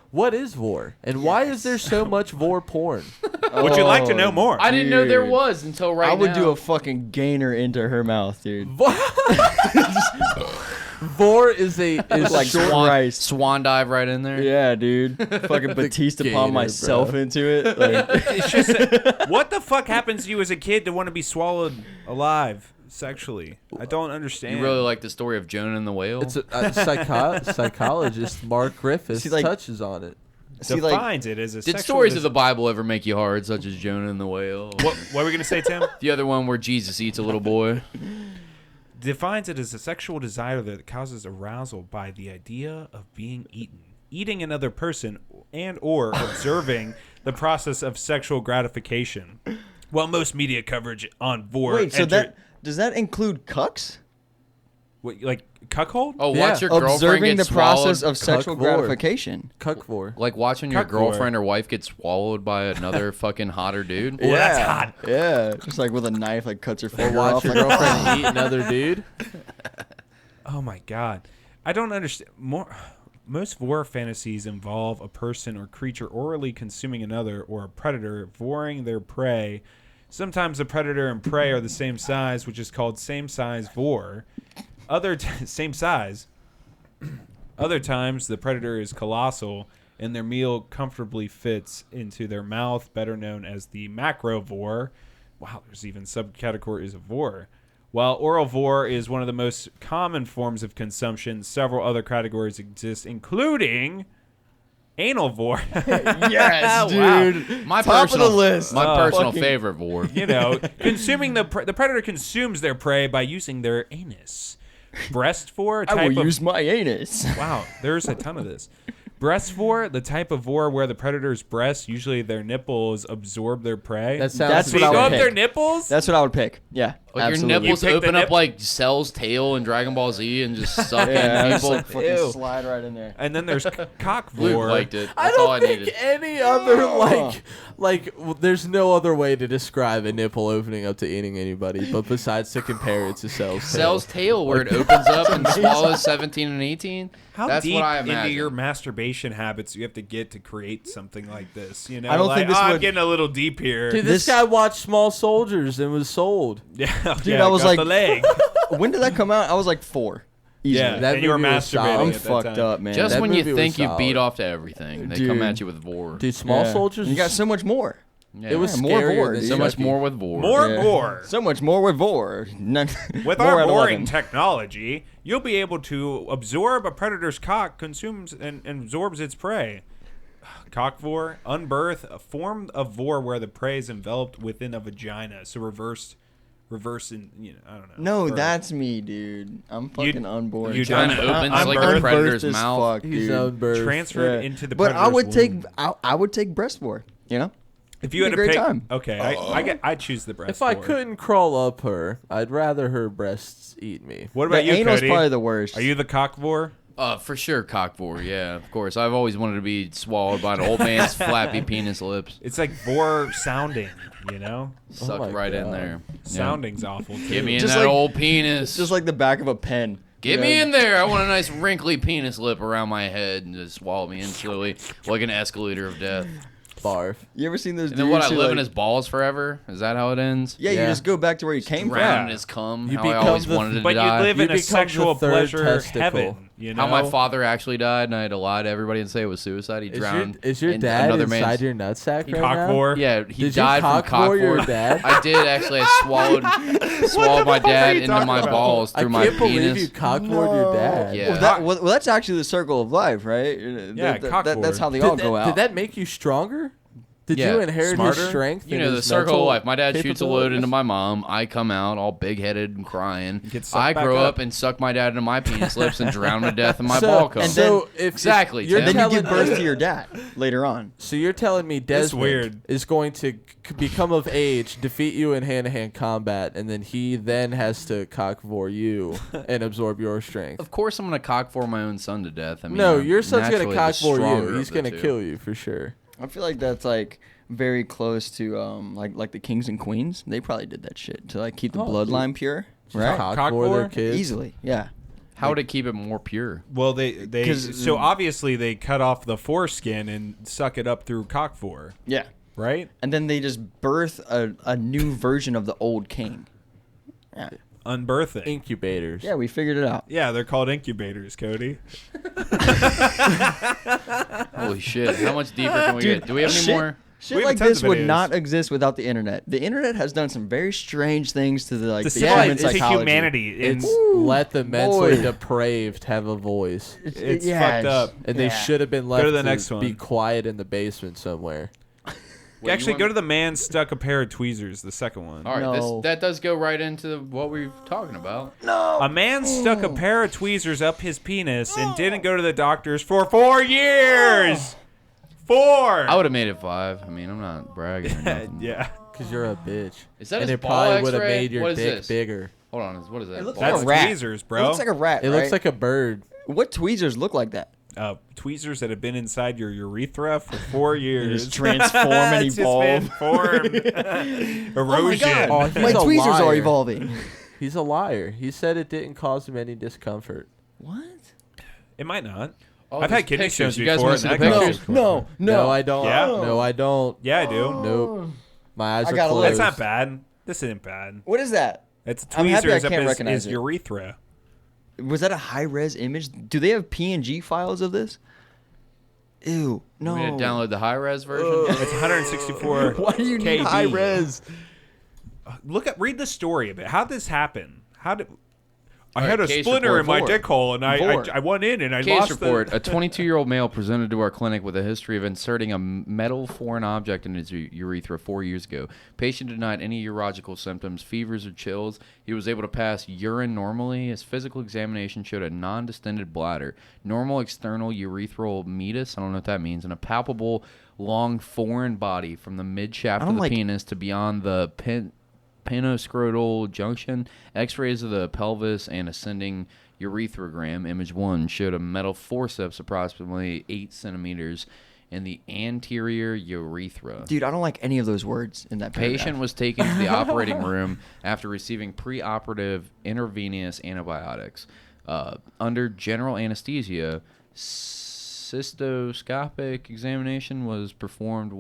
What is vor, and why is there so much vor porn? Would you like to know more? I didn't know there Dude. was until right now. I would do a fucking gainer into her mouth, dude. Vor is Like short. Christ. swan dive right in there. Yeah, dude. Fucking Batista gainer, palm myself bro. into it. Like, It's just what the fuck happens to you as a kid to want to be swallowed alive sexually? I don't understand. You really like the story of Jonah and the whale? It's a psychologist, Mark Griffiths, See, like- touches on it. see, like, defines it as a Did sexual stories of the Bible ever make you hard, such as Jonah and the whale? What were we gonna say, Tim? The other one where Jesus eats a little boy. Defines it as a sexual desire that causes arousal by the idea of being eating another person, and or observing the process of sexual gratification. While most media coverage on vor wait, so does that include cucks? What, like cuckold? Oh, Yeah. watch your girlfriend Observing get the process swallowed. of sexual Cuckvore. gratification. Cuckvore. Like watching your Cuckvore. girlfriend or wife get swallowed by another fucking hotter dude. Oh, that's hot. Yeah, just like with a knife, like cuts her Or finger watch off. your Like, girlfriend eat another dude. Oh my god, I don't understand. Most vor fantasies involve a person or creature orally consuming another, or a predator devouring their prey. Sometimes the predator and prey are the same size, which is called same-size vor. Same size. Other times, the predator is colossal, and their meal comfortably fits into their mouth, better known as the macrovore. Wow, there's even subcategories of vor. While oral vor is one of the most common forms of consumption, several other categories exist, including anal vor. yes, Wow. dude. My Top personal, of the list. My personal Fucking- favorite vor. You know, consuming the predator consumes their prey by using their anus. Breast vor, a I type will of use my anus. wow, there's a ton of this. Breast vor, the type of vor where the predator's breasts, usually their nipples, absorb their prey. That sounds. That's so what you I go would up their pick. nipples. That's what I would pick. Yeah, Like absolutely. your nipples You pick the open up nip- like Cell's tail in Dragon Ball Z and just suck Yeah, in just people. like fucking slide right in there. And then there's cock Luke vor. liked it. I That's all I don't think needed. any other there's no other way to describe a nipple opening up to eating anybody, but besides to compare it to Cell's tail. Cell's tail where it opens up and swallows 17 and 18. How That's deep what I into imagine. your masturbation habits you have to get to create something like this? You know, I don't like, think this I'm would- getting a little deep here. Dude, this guy watched Small Soldiers and was sold. Yeah, Dude, yeah, I was got like- the leg. When did that come out? I was like 4. Easily. Yeah, That and you were movie was solid. masturbating. I'm at that fucked time. up, man. Just That when you movie was think you beat solid. off to everything, they Dude. come at you with vor. Dude, Small Yeah. Soldiers. You got so much more. Yeah. It was Yeah, more scarier vor, than dude. so much Chucky. more with vor. More Yeah. vor. So much more with vor. None, With more our at boring 11. technology, you'll be able to absorb a predator's cock, consumes and absorbs its prey. Cock vor, unbirth, a form of vor where the prey is enveloped within a vagina. So reverse in, I don't know. No, birth. that's me, dude. I'm fucking unborn. you Vagina done- opens I'm like birthed the predator's as mouth. fuck, He's dude. unbirthed. transferred Yeah. into the But predator's I would take womb. I would take breast vor. You know. If you had a to great pick, time. okay, I choose the breast. If I vor. couldn't crawl up her, I'd rather her breasts eat me. What The about you, anal's Cody? probably the worst. Are you the cock vor? For sure, cock vor. Yeah, of course. I've always wanted to be swallowed by an old man's flappy penis lips. It's like vor sounding, you know? Sucked my right in God. there. Yeah. Sounding's awful too. Get me in Just that like- old penis. Just like the back of a pen. Get me in there. I want a nice wrinkly penis lip around my head and just swallow me in slowly like an escalator of death. Barf. You ever seen those And dudes then what? I who, live like, in his balls forever. Is that how it ends? Yeah, you Yeah. just go back to where you came Drown from. in his cum. You How I become always the- wanted to But you die. live You in a become sexual the third pleasure testicle. heaven. You know How my father actually died, and I had to lie to everybody and say it was suicide. He drowned. Is your in dad another inside man's. your nutsack right cock now? vor. Yeah, he Did you died from cock cock vor your vor. dad? I did actually. I swallowed my dad into talking my about? balls I through my can't believe penis. you cockbored your dad. Yeah. Well, that's actually the circle of life, right? Yeah, cock that's vor. how they all Did go that, out. did that make you stronger? Did Yeah, you inherit smarter? his strength? You and know, the his circle of mental life. My dad shoots a load capabilities? into my mom. I come out all big-headed and crying. Get sucked I back grow up. up and suck my dad into my penis lips and drown to death in my So- ball cum. and So then- if Exactly, you're and then you telling give birth me- to your dad later on. So you're telling me That's Desmond weird. is going to become of age, defeat you in hand-to-hand combat, and then he then has to cockvore you and absorb your strength. Of course, I'm gonna cock for my own son to death. I mean, No, I'm your son's gonna naturally the cockvore stronger you. of He's the gonna two. kill you for sure. I feel like that's like very close to like the kings and queens. They probably did that shit to like keep the Oh, bloodline pure, right? Cockvore their Cockvore? kids. Easily, yeah. How would it keep it more pure? Well, they 'Cause- so obviously they cut off the foreskin and suck it up through cock vor, Yeah. right? And then they just birth a new version of the old king. Yeah. Unbirthing. Incubators. Yeah, we figured it out. Yeah, they're called incubators, Cody. Holy shit! How much deeper can we Dude, get? Do we have any shit. more? Shit We have like tons this of would videos. not exist without the internet. The internet has done some very strange things to the To human to psychology. humanity. It's It's let the mentally boy. depraved have a voice. it's Yes. fucked up. And they Yeah. should have been left to the next be one. quiet in the basement somewhere. Wait, Actually, you go want- to the man stuck a pair of tweezers, the second one. All right, No. that does go right into what we're talking about. A man stuck a pair of tweezers up his penis and didn't go to the doctors for 4 years. 4. I would have made it 5. I mean, I'm not bragging or nothing. Yeah. Because you're a bitch. Is that and his it ball probably would have X-ray? made your What is dick this? bigger. Hold on, what is that? It looks That's like a rat. tweezers, It bro. looks like a rat. It right? looks like a bird. What tweezers look like that? Tweezers that have been inside your urethra for 4 years. just transform and It's evolve. just been formed. Erosion. Oh my God. Oh, he's My a tweezers are liar. evolving. He's a liar. He said it didn't cause him any discomfort. What? It might not. Oh, I've there's had kidney pictures. stones You guys before. want to see and the that pictures? causes No, No, I don't. Yeah? No, I don't. Yeah, I do. Nope. My eyes I are gotta look. closed. That's not bad. This isn't bad. What is that? It's I'm happy I tweezers up can't his recognize it. urethra. Was that a high-res image? Do they have PNG files of this? Ew. No. You want me to download the high-res version? It's 164. Why do you need KB. high-res? Read the story a bit. How'd this happen? I All had right, a case splinter in my report. dick hole, and Vor. I went in and I Case lost report. A 22-year-old male presented to our clinic with a history of inserting a metal foreign object in his urethra 4 years ago. Patient denied any urological symptoms, fevers, or chills. He was able to pass urine normally. His physical examination showed a non-distended bladder, normal external urethral meatus, I don't know what that means, and a palpable long foreign body from the mid-shaft of the penis to beyond the penoscrotal junction. X-rays of the pelvis and ascending urethrogram, image 1, showed a metal forceps approximately 8 centimeters in the anterior urethra. Dude, I don't like any of those words in that paragraph. Patient was taken to the operating room after receiving preoperative intravenous antibiotics. Under general anesthesia, cystoscopic examination was performed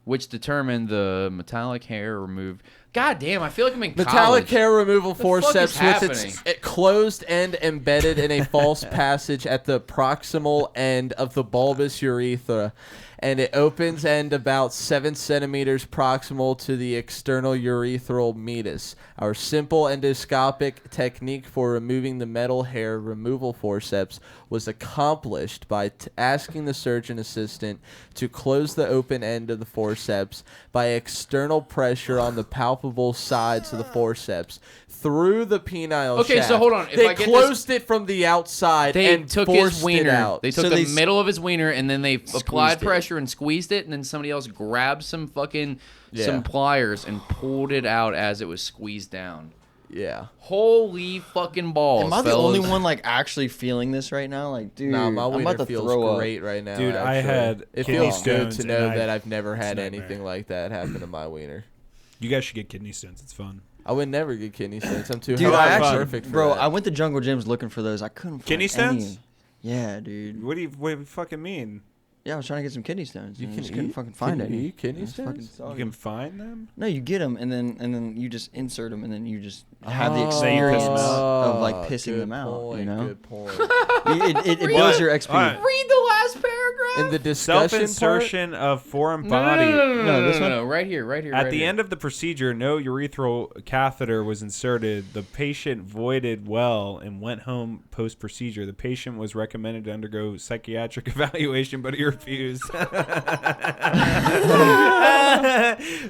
which determined the metallic hair removed. God damn, I feel like I'm in Metallic college. hair removal The fuck forceps is with happening? its closed end embedded in a false passage at the proximal end of the bulbous urethra, and it opens end about 7 centimeters proximal to the external urethral meatus. Our simple endoscopic technique for removing the metal hair removal forceps was accomplished by asking the surgeon assistant to close the open end of the forceps by external pressure on the palpable sides of the forceps through the penile Okay, shaft. so hold on. If They I get closed it from the outside They and took forced his wiener. it out. They took So the they middle of his wiener and then they applied Squeezed it. pressure and squeezed it, and then somebody else grabbed some fucking Yeah. some pliers and pulled it out as it was squeezed down. Yeah. Holy fucking balls! Am I the fellas. only one like actually feeling this right now? Like, dude, Nah, my I'm wiener about to feels throw great right now. Dude, I actually. had It kidney feels good stones to and know I- that I've never it's a had nightmare. anything like that happen to my wiener. You guys should get kidney stones. It's fun. I would never get kidney stones. I'm too Dude, healthy I and actually, perfect for bro, that. I went to Jungle Gyms looking for those. I couldn't find Kidney any. stones? Yeah, dude. What do you fucking mean? Yeah, I was trying to get some kidney stones. You and I can just couldn't eat? fucking find Can you any. eat kidney It's fucking stones? You soggy. can find them? No, you get them and then you just insert them and then you just have the So you piss experience them out. of like pissing Good them out. point, You know, Good point. it builds your XP. Alright. Read the last paragraph. In the discussion part, Self-insertion of foreign No, body. No, this one? no, right here. At the end of the procedure, no urethral catheter was inserted. The patient voided well and went home post-procedure. The patient was recommended to undergo psychiatric evaluation, but he refused.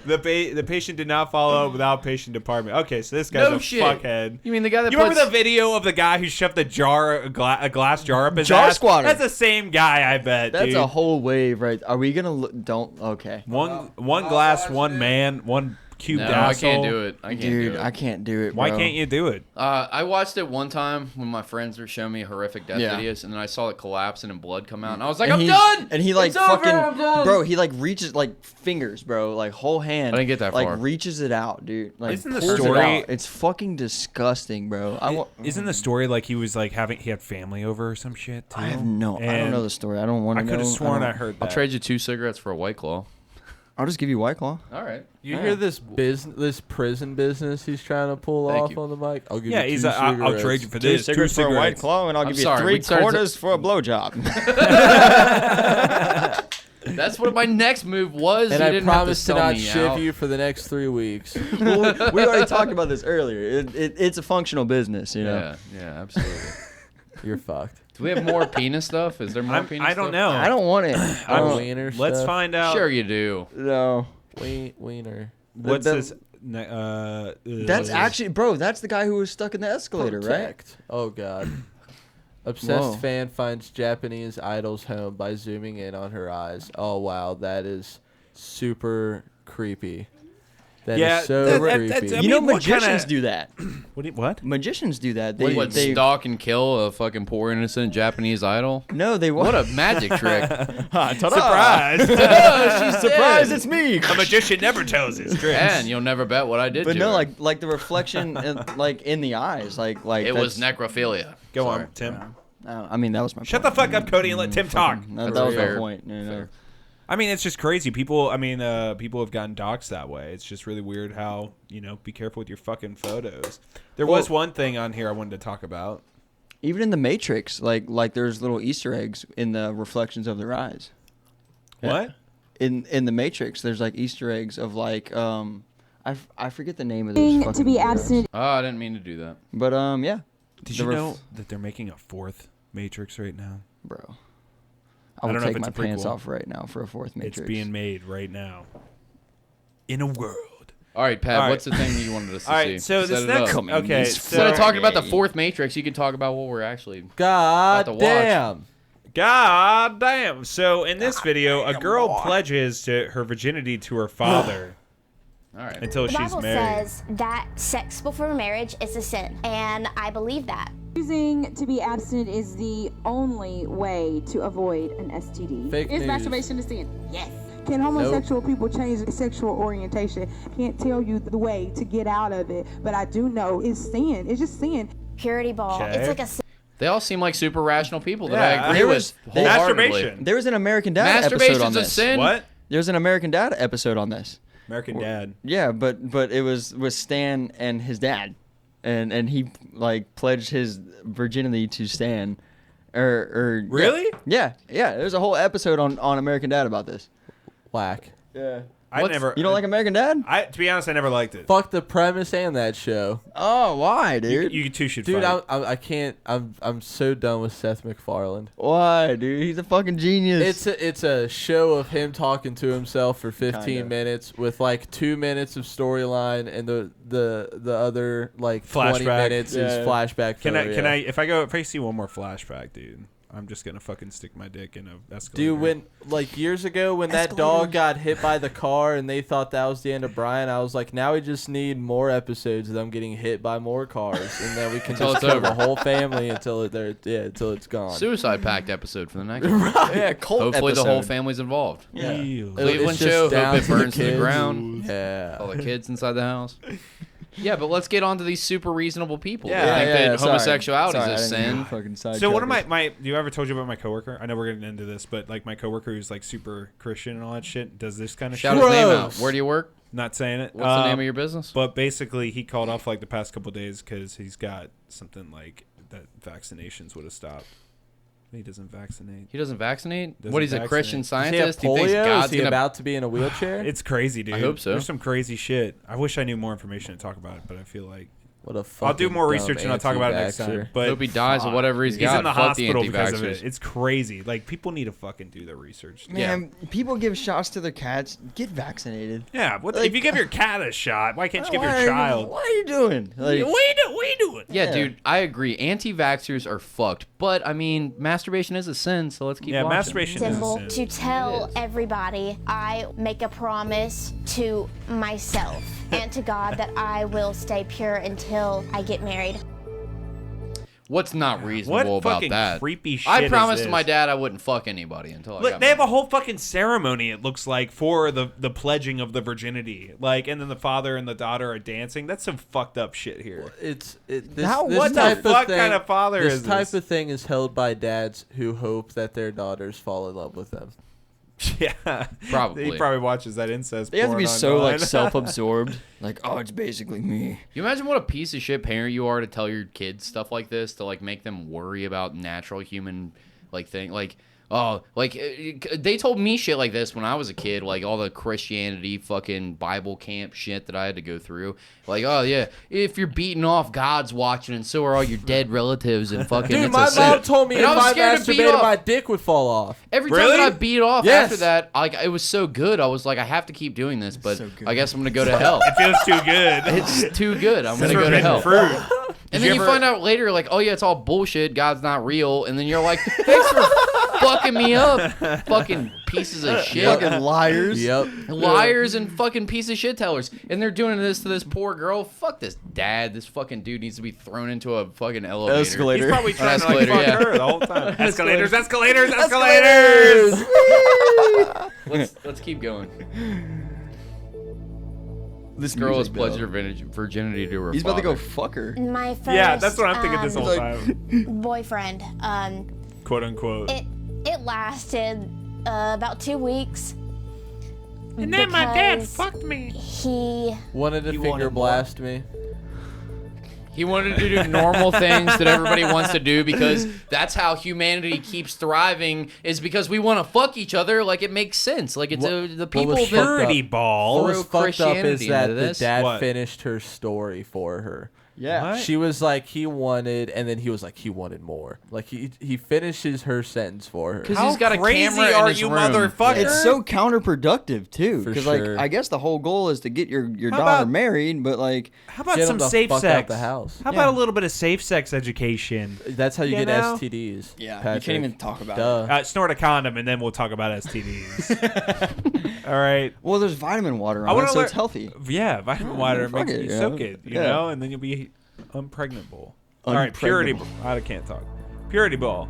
The patient did not follow up with outpatient department. Okay, so this guy's No a shit. fuckhead. You mean the guy that You remember puts- the video of the guy who shoved a glass jar up his Jar ass? squatter. That's the same guy, I bet. That's dude. a whole wave, right? Are we gonna look? Don't. Okay. One glass, one man, one cubed No, asshole. I can't do it. I can't Dude, do it. I can't do it. Why bro. can't you do it? I watched it one time when my friends were showing me horrific death Yeah. videos, and then I saw it collapsing and blood come out, and I was like, And I'm he- done! And he like It's over, fucking, I'm done. bro. He like reaches like fingers, bro, like whole hand. I didn't get that like, far. reaches it out, dude. Like Isn't the pulls it story- out. It's fucking disgusting, bro. Isn't the story like he was like he had family over or some shit too? I have no. I don't And know the story. I don't want I to know. could have sworn I don't- heard I'll that. trade you 2 cigarettes for a White Claw. I'll just give you White Claw. All right. you hear this prison business he's trying to pull Thank off you. on the mic? I'll give Yeah, you he's two I'll cigarettes. trade you for 2 this. cigarettes for a White cigarettes. Claw, and I'll I'm give you sorry, 3 we started to- quarters for a blowjob. That's what my next move was. And you I didn't promise to have to sell not me shiv out. you for the next 3 weeks. Well, we already talked about this earlier. It's a functional business, you know. Yeah, absolutely. You're fucked. Do we have more penis stuff? Is there more penis I don't stuff? know. I don't want it. I don't. Wiener Let's stuff. find out. Sure you do. No. Wiener. What's The- this? That's actually, bro. That's the guy who was stuck in the escalator, right? Protect. Oh god. Obsessed Whoa. fan finds Japanese idol's home by zooming in on her eyes. Oh wow, that is super creepy. That Yeah, is so that- creepy. that's- I You know, mean, what magicians kinda- do that. What? Magicians do that. They would stalk and kill a fucking poor innocent Japanese idol. No, they What won't. a magic trick! Surprise! She's Surprise! It's me. A magician never tells his tricks. And you'll never bet what I did. But to no, her. like the reflection, like in the eyes, like it was that's- necrophilia. Go Sorry. on, Tim. I mean, that was my. Shut the fuck up, Cody, and let Tim talk. That was my fair. point. No. I mean, it's just crazy. People, people have gotten doxxed that way. It's just really weird how, be careful with your fucking photos. There was one thing on here I wanted to talk about. Even in the Matrix, like there's little Easter eggs in the reflections of their eyes. What? In the Matrix, there's like Easter eggs of like I forget the name of those fucking to be heroes. abstinent. Oh, I didn't mean to do that. But yeah. Did The you know that they're making a 4th Matrix right now? Bro. I I don't would know if take it's my a pants prequel. off right now for a 4th Matrix. It's being made right now. In a world. All right, Pat. All right. What's the thing that you wanted us to All see? right, so Set this it next. up. Okay, Instead of so talking about the 4th Matrix, you can talk about what we're actually God about to watch. damn. God damn. So in this video, a girl pledges to her virginity to her father. All right. Until The she's Bible married. says that sex before marriage is a sin, and I believe that. Choosing to be abstinent is the only way to avoid an STD. Fake Is news. masturbation a sin? Yes. Can homosexual people change their sexual orientation? Can't tell you the way to get out of it, but I do know it's sin. It's just sin. Purity ball. Okay. It's like a sin. They all seem like super rational people that Yeah, I agree there with was- wholeheartedly. Masturbation. There was an American Dad episode on Masturbation's a this. sin. What? There's an American Dad episode on this. American Dad. Yeah, but it was with Stan and his dad, and he like pledged his virginity to Stan, or Really? Yeah. There's a whole episode on American Dad about this. Whack. Yeah. I never. You don't like American Dad? To be honest, I never liked it. Fuck the premise and that show. Oh, why, dude? You two should Dude, fight. I can't. I'm so done with Seth MacFarlane. Why, dude? He's a fucking genius. It's a show of him talking to himself for 15 Kinda. minutes with like 2 minutes of storyline, and the other like 20 Flashback. minutes is flashback. Can photo, I if I see one more flashback, dude, I'm just gonna fucking stick my dick in a escalator. Dude, when like years ago when that dog got hit by the car and they thought that was the end of Brian, I was like, now we just need more episodes of them getting hit by more cars, and then we can Until just it's kill the over. whole family until it's gone. Suicide Pact episode for the next one. yeah, cult Hopefully the whole episode. family's involved. Yeah. Ew. Cleveland It's just show, down hope it to the burns to the kids. ground. Yeah. All the kids inside the house. Yeah, but let's get on to these super reasonable people. Yeah, that think that sorry. homosexuality Sorry, I is a didn't mean sin. to fucking So sidetrack one of us. my do you ever told you about my coworker? I know we're getting into this, but like my coworker who's like super Christian and all that shit does this kind of Shout shit. his name out. Gross. Where do you work? Not saying it. What's the name of your business? But basically, he called off like the past couple days because he's got something like that vaccinations would have stopped. He doesn't vaccinate. He doesn't vaccinate? Doesn't What, he's a vaccinate. Christian Does he have scientist? He thinks polio? God's Is he going to... about to be in a wheelchair? It's crazy, dude. I hope so. There's some crazy shit. I wish I knew more information to talk about it, but I feel like What a I'll do fucking more dumb research and I'll talk about it next time. anti-vaxxer. But Hope he dies of whatever he's got. in the Fuck the hospital because of anti-vaxxers. it. It's crazy. Like people need to fucking do their research. Man, people give shots to their cats. Get vaccinated. Yeah. What, Like- if you give your cat a shot, why can't you give your Why- child? What are you doing? Like, What are you doing? Yeah, dude, I agree. Anti-vaxxers are fucked. But, I mean, masturbation is a sin, so let's keep Yeah, watching. masturbation is a Symbol sin. to tell everybody I make a promise to myself and to God that I will stay pure until I get married. What's not reasonable What about fucking that? creepy shit I is promised this? my dad I wouldn't fuck anybody until I Look, got they have a married. whole fucking ceremony, it looks like, for the pledging of the virginity. Like, and then the father and the daughter are dancing. That's some fucked up shit here. This what the type fuck thing, kind of father this is type this? of thing is held by dads who hope that their daughters fall in love with them. Yeah. Probably. He probably watches that incest they have to be porn so like online. self-absorbed. Like, oh, it's basically me. You imagine what a piece of shit parent you are to tell your kids stuff like this, to like make them worry about natural human like thing, like they told me shit like this when I was a kid, like all the Christianity fucking Bible camp shit that I had to go through. Like, oh yeah, if you're beating off, God's watching, and so are all your dead relatives, and fucking. Dude, it's my a sin. mom told me And if I was I scared to beat masturbated, off. my dick would fall off. Every time Really? that I beat off Yes. after that, like it was so good. I was like, I have to keep doing this, but so good. I guess I'm gonna go to hell. It feels too good. It's too good. I'm gonna It's go to forbidden hell. fruit. And then you find out later, like, oh yeah, it's all bullshit. God's not real. And then you're like, thanks for fucking me up, fucking pieces of shit. Fucking liars. Yep. Liars and fucking piece of shit tellers. And they're doing this to this poor girl. Fuck this dad. This fucking dude needs to be thrown into a fucking elevator. Escalator. He's probably trying to like fuck her the whole time. Escalators. Let's keep going. This girl has pledged her virginity to her He's father. about to go fuck her. My first Yeah, that's what I'm thinking this whole time. boyfriend. Quote unquote. It lasted about 2 weeks. And then my dad because fucked me. He Wanted to finger blast me. He wanted to do normal things that everybody wants to do because that's how humanity keeps thriving, is because we want to fuck each other. Like, it makes sense. Like, it's the people that Purity ball. What was fucked up is Christianity that into the this. dad What? finished her story for her. Yeah. She was like, he wanted, and then he was like, he wanted more. Like, he finishes her sentence for her. Because he's got a crazy camera in are his you, room. motherfucker? It's so counterproductive too, For because sure. like I guess the whole goal is to get your How daughter about- married, but like How about Get some him the safe fuck sex? out the house. How about a little bit of safe sex education? That's how you You get know? STDs. yeah, Patrick. you can't even talk about Duh. it. Snort a condom and then we'll talk about STDs. All right. Well, there's vitamin water I on wanna it, so learn- it's healthy. Yeah, vitamin water fuck makes it, you yeah. soak it, you Yeah. know, and then you'll be unpregnable. All right, purity. I can't talk. Purity ball,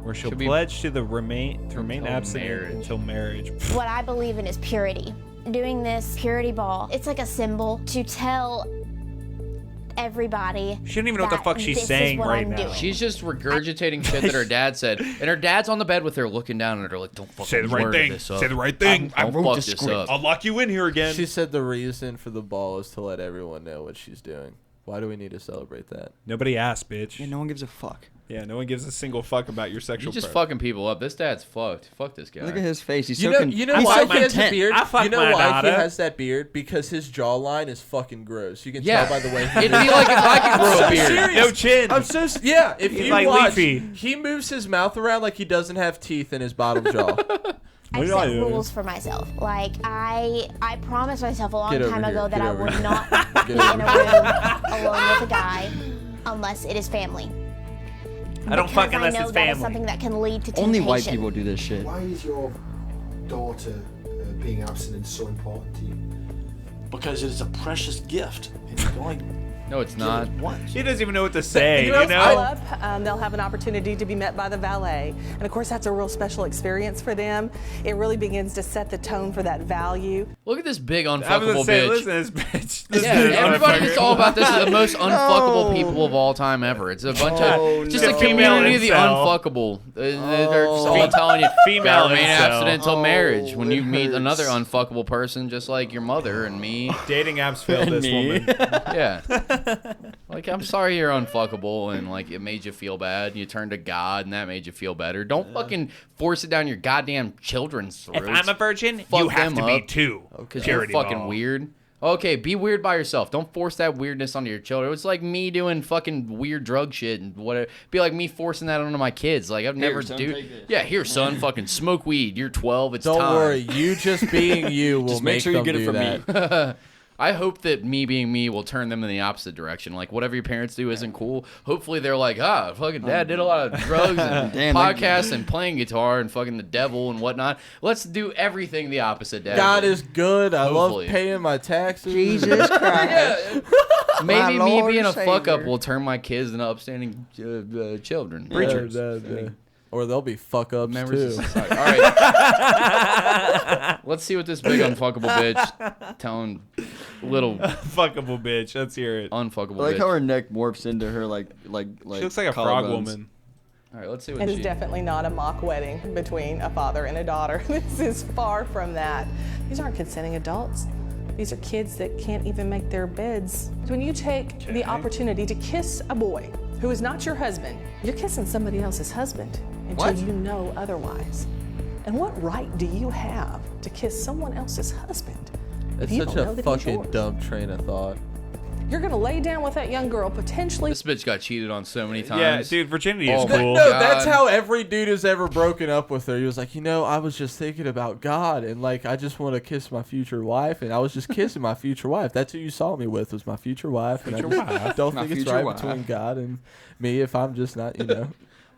where she'll Should be- pledge to remain Until abstinent marriage. until marriage. what I believe in is purity. Doing this purity ball, it's like a symbol to tell everybody. She don't even know what the that fuck she's this is saying what right I'm now. doing. She's just regurgitating shit that her dad said, and her dad's on the bed with her, looking down at her like, "Don't fucking Say the right word thing. this up. Say the right thing. I Don't wrote fuck the this script. up." I'll lock you in here again. She said the reason for the ball is to let everyone know what she's doing. Why do we need to celebrate that? Nobody asked, bitch. Yeah, no one gives a fuck. Yeah, no one gives a single fuck about your sexual. You're just preference. fucking people up. This dad's fucked. Fuck this guy. Look at his face. He's You so know, you know he's why so he has a content. beard? I fuck You know my why daughter. he has that beard? Because his jawline is fucking gross. You can Yeah. tell by the way he It'd be like if I could grow a beard. serious. No chin. I'm so yeah. If He's you like watch, Leafy. he moves his mouth around like he doesn't have teeth in his bottom jaw. I set rules for myself. Like I promised myself a long Get over time here. ago that Get I over would here. not Get be in over a room alone with a guy unless it is family. I don't Because fuck unless I know it's that is family. something that can lead to temptation. Only white people do this shit. Why is your daughter being abstinent so important to you? Because it is a precious gift. It's going. No, it's not. He doesn't even know what to say. You Pull know. up, they'll have an opportunity to be met by the valet. And of course, that's a real special experience for them. It really begins to set the tone for that value. Look at this big I was unfuckable gonna say, bitch. listen to this bitch. This Yeah, dude, everybody motherfucker. gets all about this. Are the most unfuckable people of all time ever. It's a bunch of just a no. Female community of the incel. unfuckable. They're just all telling you Female gotta remain incel. abstinent until marriage. When it you meet hurts. another unfuckable person, just like your mother and me. Dating apps failed this Me. woman. Yeah. Like, I'm sorry you're unfuckable and like it made you feel bad. You turned to God and that made you feel better. Don't fucking force it down your goddamn children's throats. If I'm a virgin, Fuck you have them to be up. too. Because you're Purity fucking ball. weird. Okay, be weird by yourself. Don't force that weirdness onto your children. It's like me doing fucking weird drug shit and whatever. Be like me forcing that onto my kids. Like I've never son, do. take this. Yeah, here, son, fucking smoke weed. You're 12. It's Don't time. worry, you just being you will Just make sure you them get it do from me. that. I hope that me being me will turn them in the opposite direction. Like whatever your parents do isn't cool. Hopefully they're like, fucking dad did a lot of drugs and Damn, podcasts and playing guitar and fucking the devil and whatnot. Let's do everything the opposite, dad. God did. is good. I Hopefully. love paying my taxes. Jesus Christ. Yeah. Maybe My me Lord being a and fuck up Savior. will turn my kids into upstanding children. Preachers. Or they'll be fuck ups Members of too. society. All right. Let's see what this big unfuckable bitch telling little Fuckable bitch. Let's hear it. unfuckable I like bitch. how her neck morphs into her like. She looks like a frog collarbones. woman. All right, let's see what It she. is definitely not a mock wedding between a father and a daughter. This is far from that. These aren't consenting adults. These are kids that can't even make their beds. When you take the opportunity to kiss a boy who is not your husband, you're kissing somebody else's husband until What? you know otherwise. And what right do you have to kiss someone else's husband if It's you such don't know a that he's fucking yours? dumb train of thought. You're going to lay down with that young girl, potentially. This bitch got cheated on so many times. Yeah, dude, virginity is Oh my cool. No, God. that's how every dude has ever broken up with her. He was like, I was just thinking about God, and like, I just want to kiss my future wife, and I was just kissing my future wife. That's who you saw me with, was my future wife. And I just don't think it's right between God and me if I'm just not,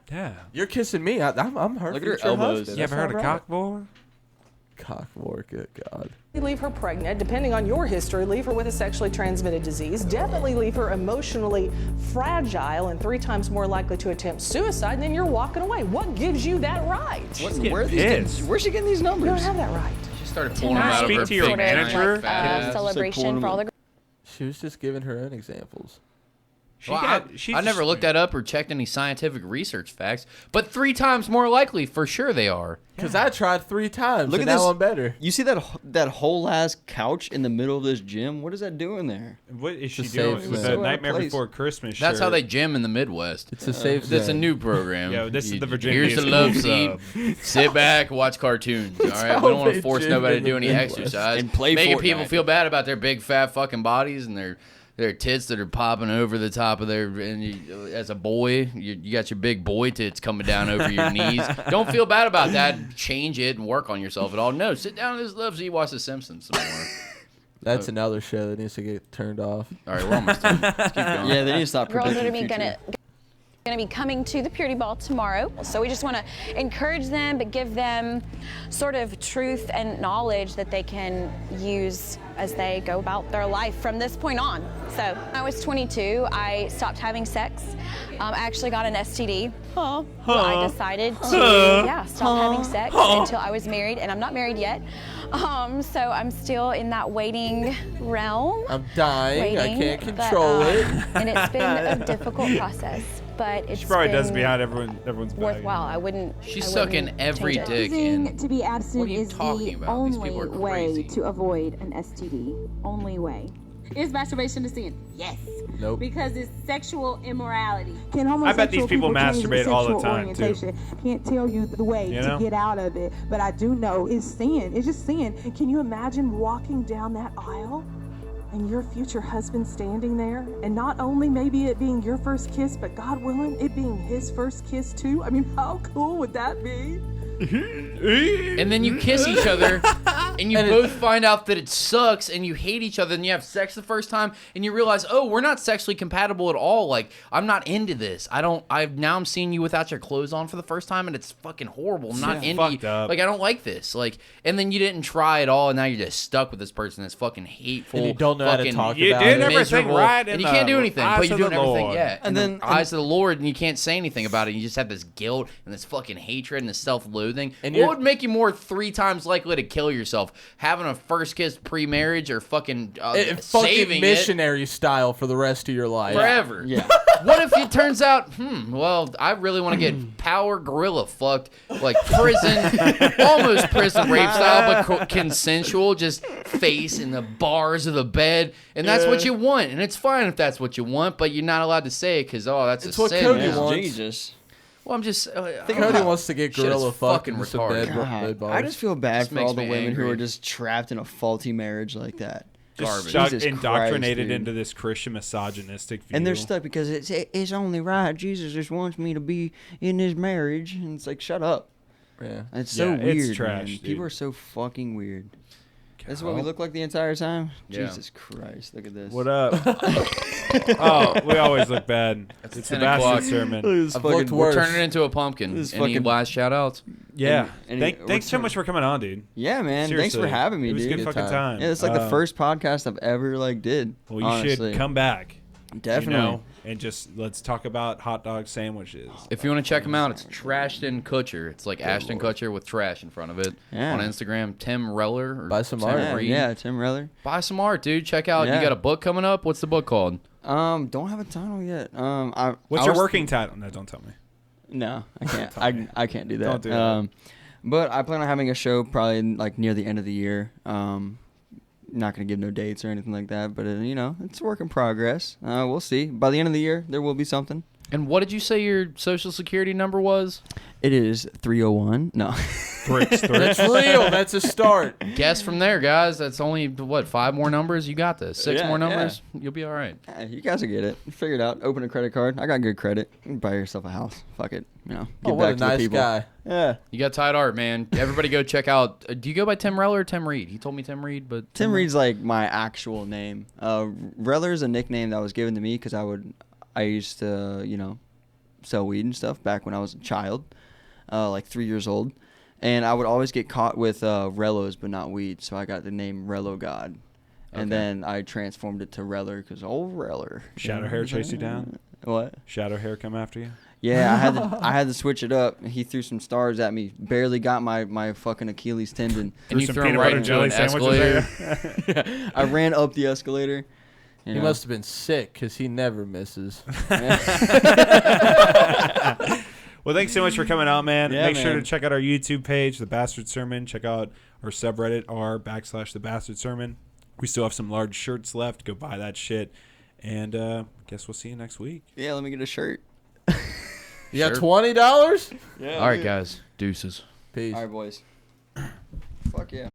Yeah. You're kissing me. I'm her Look at her future elbows. husband. You ever heard of cockboard? Cockboard, good God. Leave her pregnant, depending on your history, leave her with a sexually transmitted disease, definitely leave her emotionally fragile and 3 times more likely to attempt suicide, and then you're walking away. What gives you that right? Where's she getting these numbers? You don't have that right. She started pulling them out of her Speak to your big manager. giant fat ass. Celebration for all the. She was just giving her own examples. I never looked that up or checked any scientific research facts, but 3 times more likely, for sure they are. Because I tried 3 times, Look and at now this. I'm better. You see that whole ass couch in the middle of this gym? What is that doing there? What is she It's a doing safe with zone. the So out of Nightmare place. Before Christmas That's how shirt? they gym in the Midwest. It's a safe That's a zone. new program. Yo, this is the virginity Here's the is love cool seat. Sit back, watch cartoons. All right, how we don't want they to force gym nobody in to do the any Midwest. exercise And play making Fortnite. people feel bad about their big fat fucking bodies and their tits that are popping over the top of their. And you, as a boy, you got your big boy tits coming down over your knees. Don't feel bad about that. Change it and work on yourself at all. No, sit down in this love seat, watch The Simpsons some more. That's another show that needs to get turned off. All right, we're almost done. Let's keep going. Yeah, they need to stop Girls predicting are the future. going to be coming to the Purity Ball tomorrow. So we just want to encourage them, but give them sort of truth and knowledge that they can use as they go about their life from this point on. So when I was 22, I stopped having sex. I actually got an STD. I decided to stop having sex until I was married, and I'm not married yet. So I'm still in that waiting realm. I'm dying. I can't but, control it. And it's been a difficult process, but it's She probably been does behind everyone's back. worthwhile. I wouldn't. She's I wouldn't sucking every change it. dick in. To be abstinent What are you is talking the about? These people only are way crazy. to avoid an STD. Only way. Is masturbation a sin? Yes. Nope. Because it's sexual immorality. I bet these people masturbate all the time, too. Can't tell you the way You to know? get out of it, but I do know it's sin. It's just sin. Can you imagine walking down that aisle and your future husband standing there, and not only maybe it being your first kiss, but God willing, it being his first kiss too? I mean, how cool would that be? And then you kiss each other, and you both find out that it sucks, and you hate each other, and you have sex the first time, and you realize, oh, we're not sexually compatible at all. Like, I'm not into this. Now I'm seeing you without your clothes on for the first time, and it's fucking horrible. I'm not into you. Like, I don't like this. Like, and then you didn't try at all, and now you're just stuck with this person that's fucking hateful. And you don't know how to fucking talk You about did it. everything miserable, right and in you can't do anything, eyes but you're of doing the everything, Lord. yeah. And then- the eyes of the Lord, and you can't say anything about it. You just have this guilt and this fucking hatred and this self-loathing. And What you're- would make you more 3 times likely to kill yourself? Having a first kiss pre-marriage or fucking Fucking saving missionary style for the rest of your it life. forever? Yeah. What if it turns out, well, I really want to get power gorilla fucked, like prison, almost prison rape style, but consensual, just face in the bars of the bed, and that's what you want, and it's fine if that's what you want, but you're not allowed to say it because, that's It's a what sin. Cody now. wants. Jesus. Well, I'm just. Cody wants to get Shit is gorilla fucked fucking in some retarded. bed God, bars. I just feel bad This for makes all the me women who angry. are just trapped in a faulty marriage like that. Just Garbage. Jesus indoctrinated Christ, dude. into this Christian misogynistic view. And they're stuck because it's only right. Jesus just wants me to be in his marriage, and it's like, shut up. Yeah. It's so Yeah, weird. it's trash, man. dude. People are so fucking weird. This is what we look like the entire time. Yeah. Jesus Christ! Look at this. What up? Oh, we always look bad. It's the 10 o'clock. bastard sermon. I've looked We're worse. turning it into a pumpkin. This is Any fucking- last shout outs? Yeah. And Thanks so much for coming on, dude. Yeah, man. Thanks Seriously. for having me, It was dude. a good fucking time. Yeah, it's like the first podcast I've ever did. Well, you honestly. should come back. Definitely. You know, and just let's talk about hot dog sandwiches. If you want to check them out, it's Trashton Kutcher. It's like Ashton Kutcher with trash in front of it. Yeah. On Instagram, Tim Reller. Or Buy some Tim art. Yeah, Reed. yeah, Tim Reller. Buy some art, dude. Check out. Yeah. You got a book coming up. What's the book called? Don't have a title yet. What's your working title? No, don't tell me. No, I can't. I can't do that. Don't do that. But I plan on having a show probably like near the end of the year. Not gonna give no dates or anything like that, but it's a work in progress. We'll see. By the end of the year, there will be something. And what did you say your social security number was? It is 301. No. Threats. That's real. That's a start. Guess from there, guys. That's only, what, 5 more numbers? You got this. 6 Yeah, more numbers? You'll be all right. You guys will get it. Figure it out. Open a credit card. I got good credit. You can buy yourself a house. Fuck it. Give what back a to nice the people. guy. Yeah. You got tight art, man. Everybody go check out. Do you go by Tim Reller or Tim Reed? He told me Tim Reed, but Tim Reed's like my actual name. Reller is a nickname that was given to me because I used to, sell weed and stuff back when I was a child, like 3 years old. And I would always get caught with Rellos, but not weed. So I got the name Rello God. And then I transformed it to Reller because old Reller. Shadow hair chase you down? What? Shadow hair come after you? Yeah, I had to switch it up. He threw some stars at me. Barely got my fucking Achilles tendon. And you threw him right into an escalator. Yeah, I ran up the escalator. He must have been sick because he never misses. Well, thanks so much for coming out, man. Yeah, Make sure to check out our YouTube page, The Bastard Sermon. Check out our subreddit, r/The Bastard Sermon. We still have some large shirts left. Go buy that shit. And guess we'll see you next week. Yeah, let me get a shirt. You got $20? Yeah. All right, guys. Deuces. Peace. All right, boys. Fuck yeah.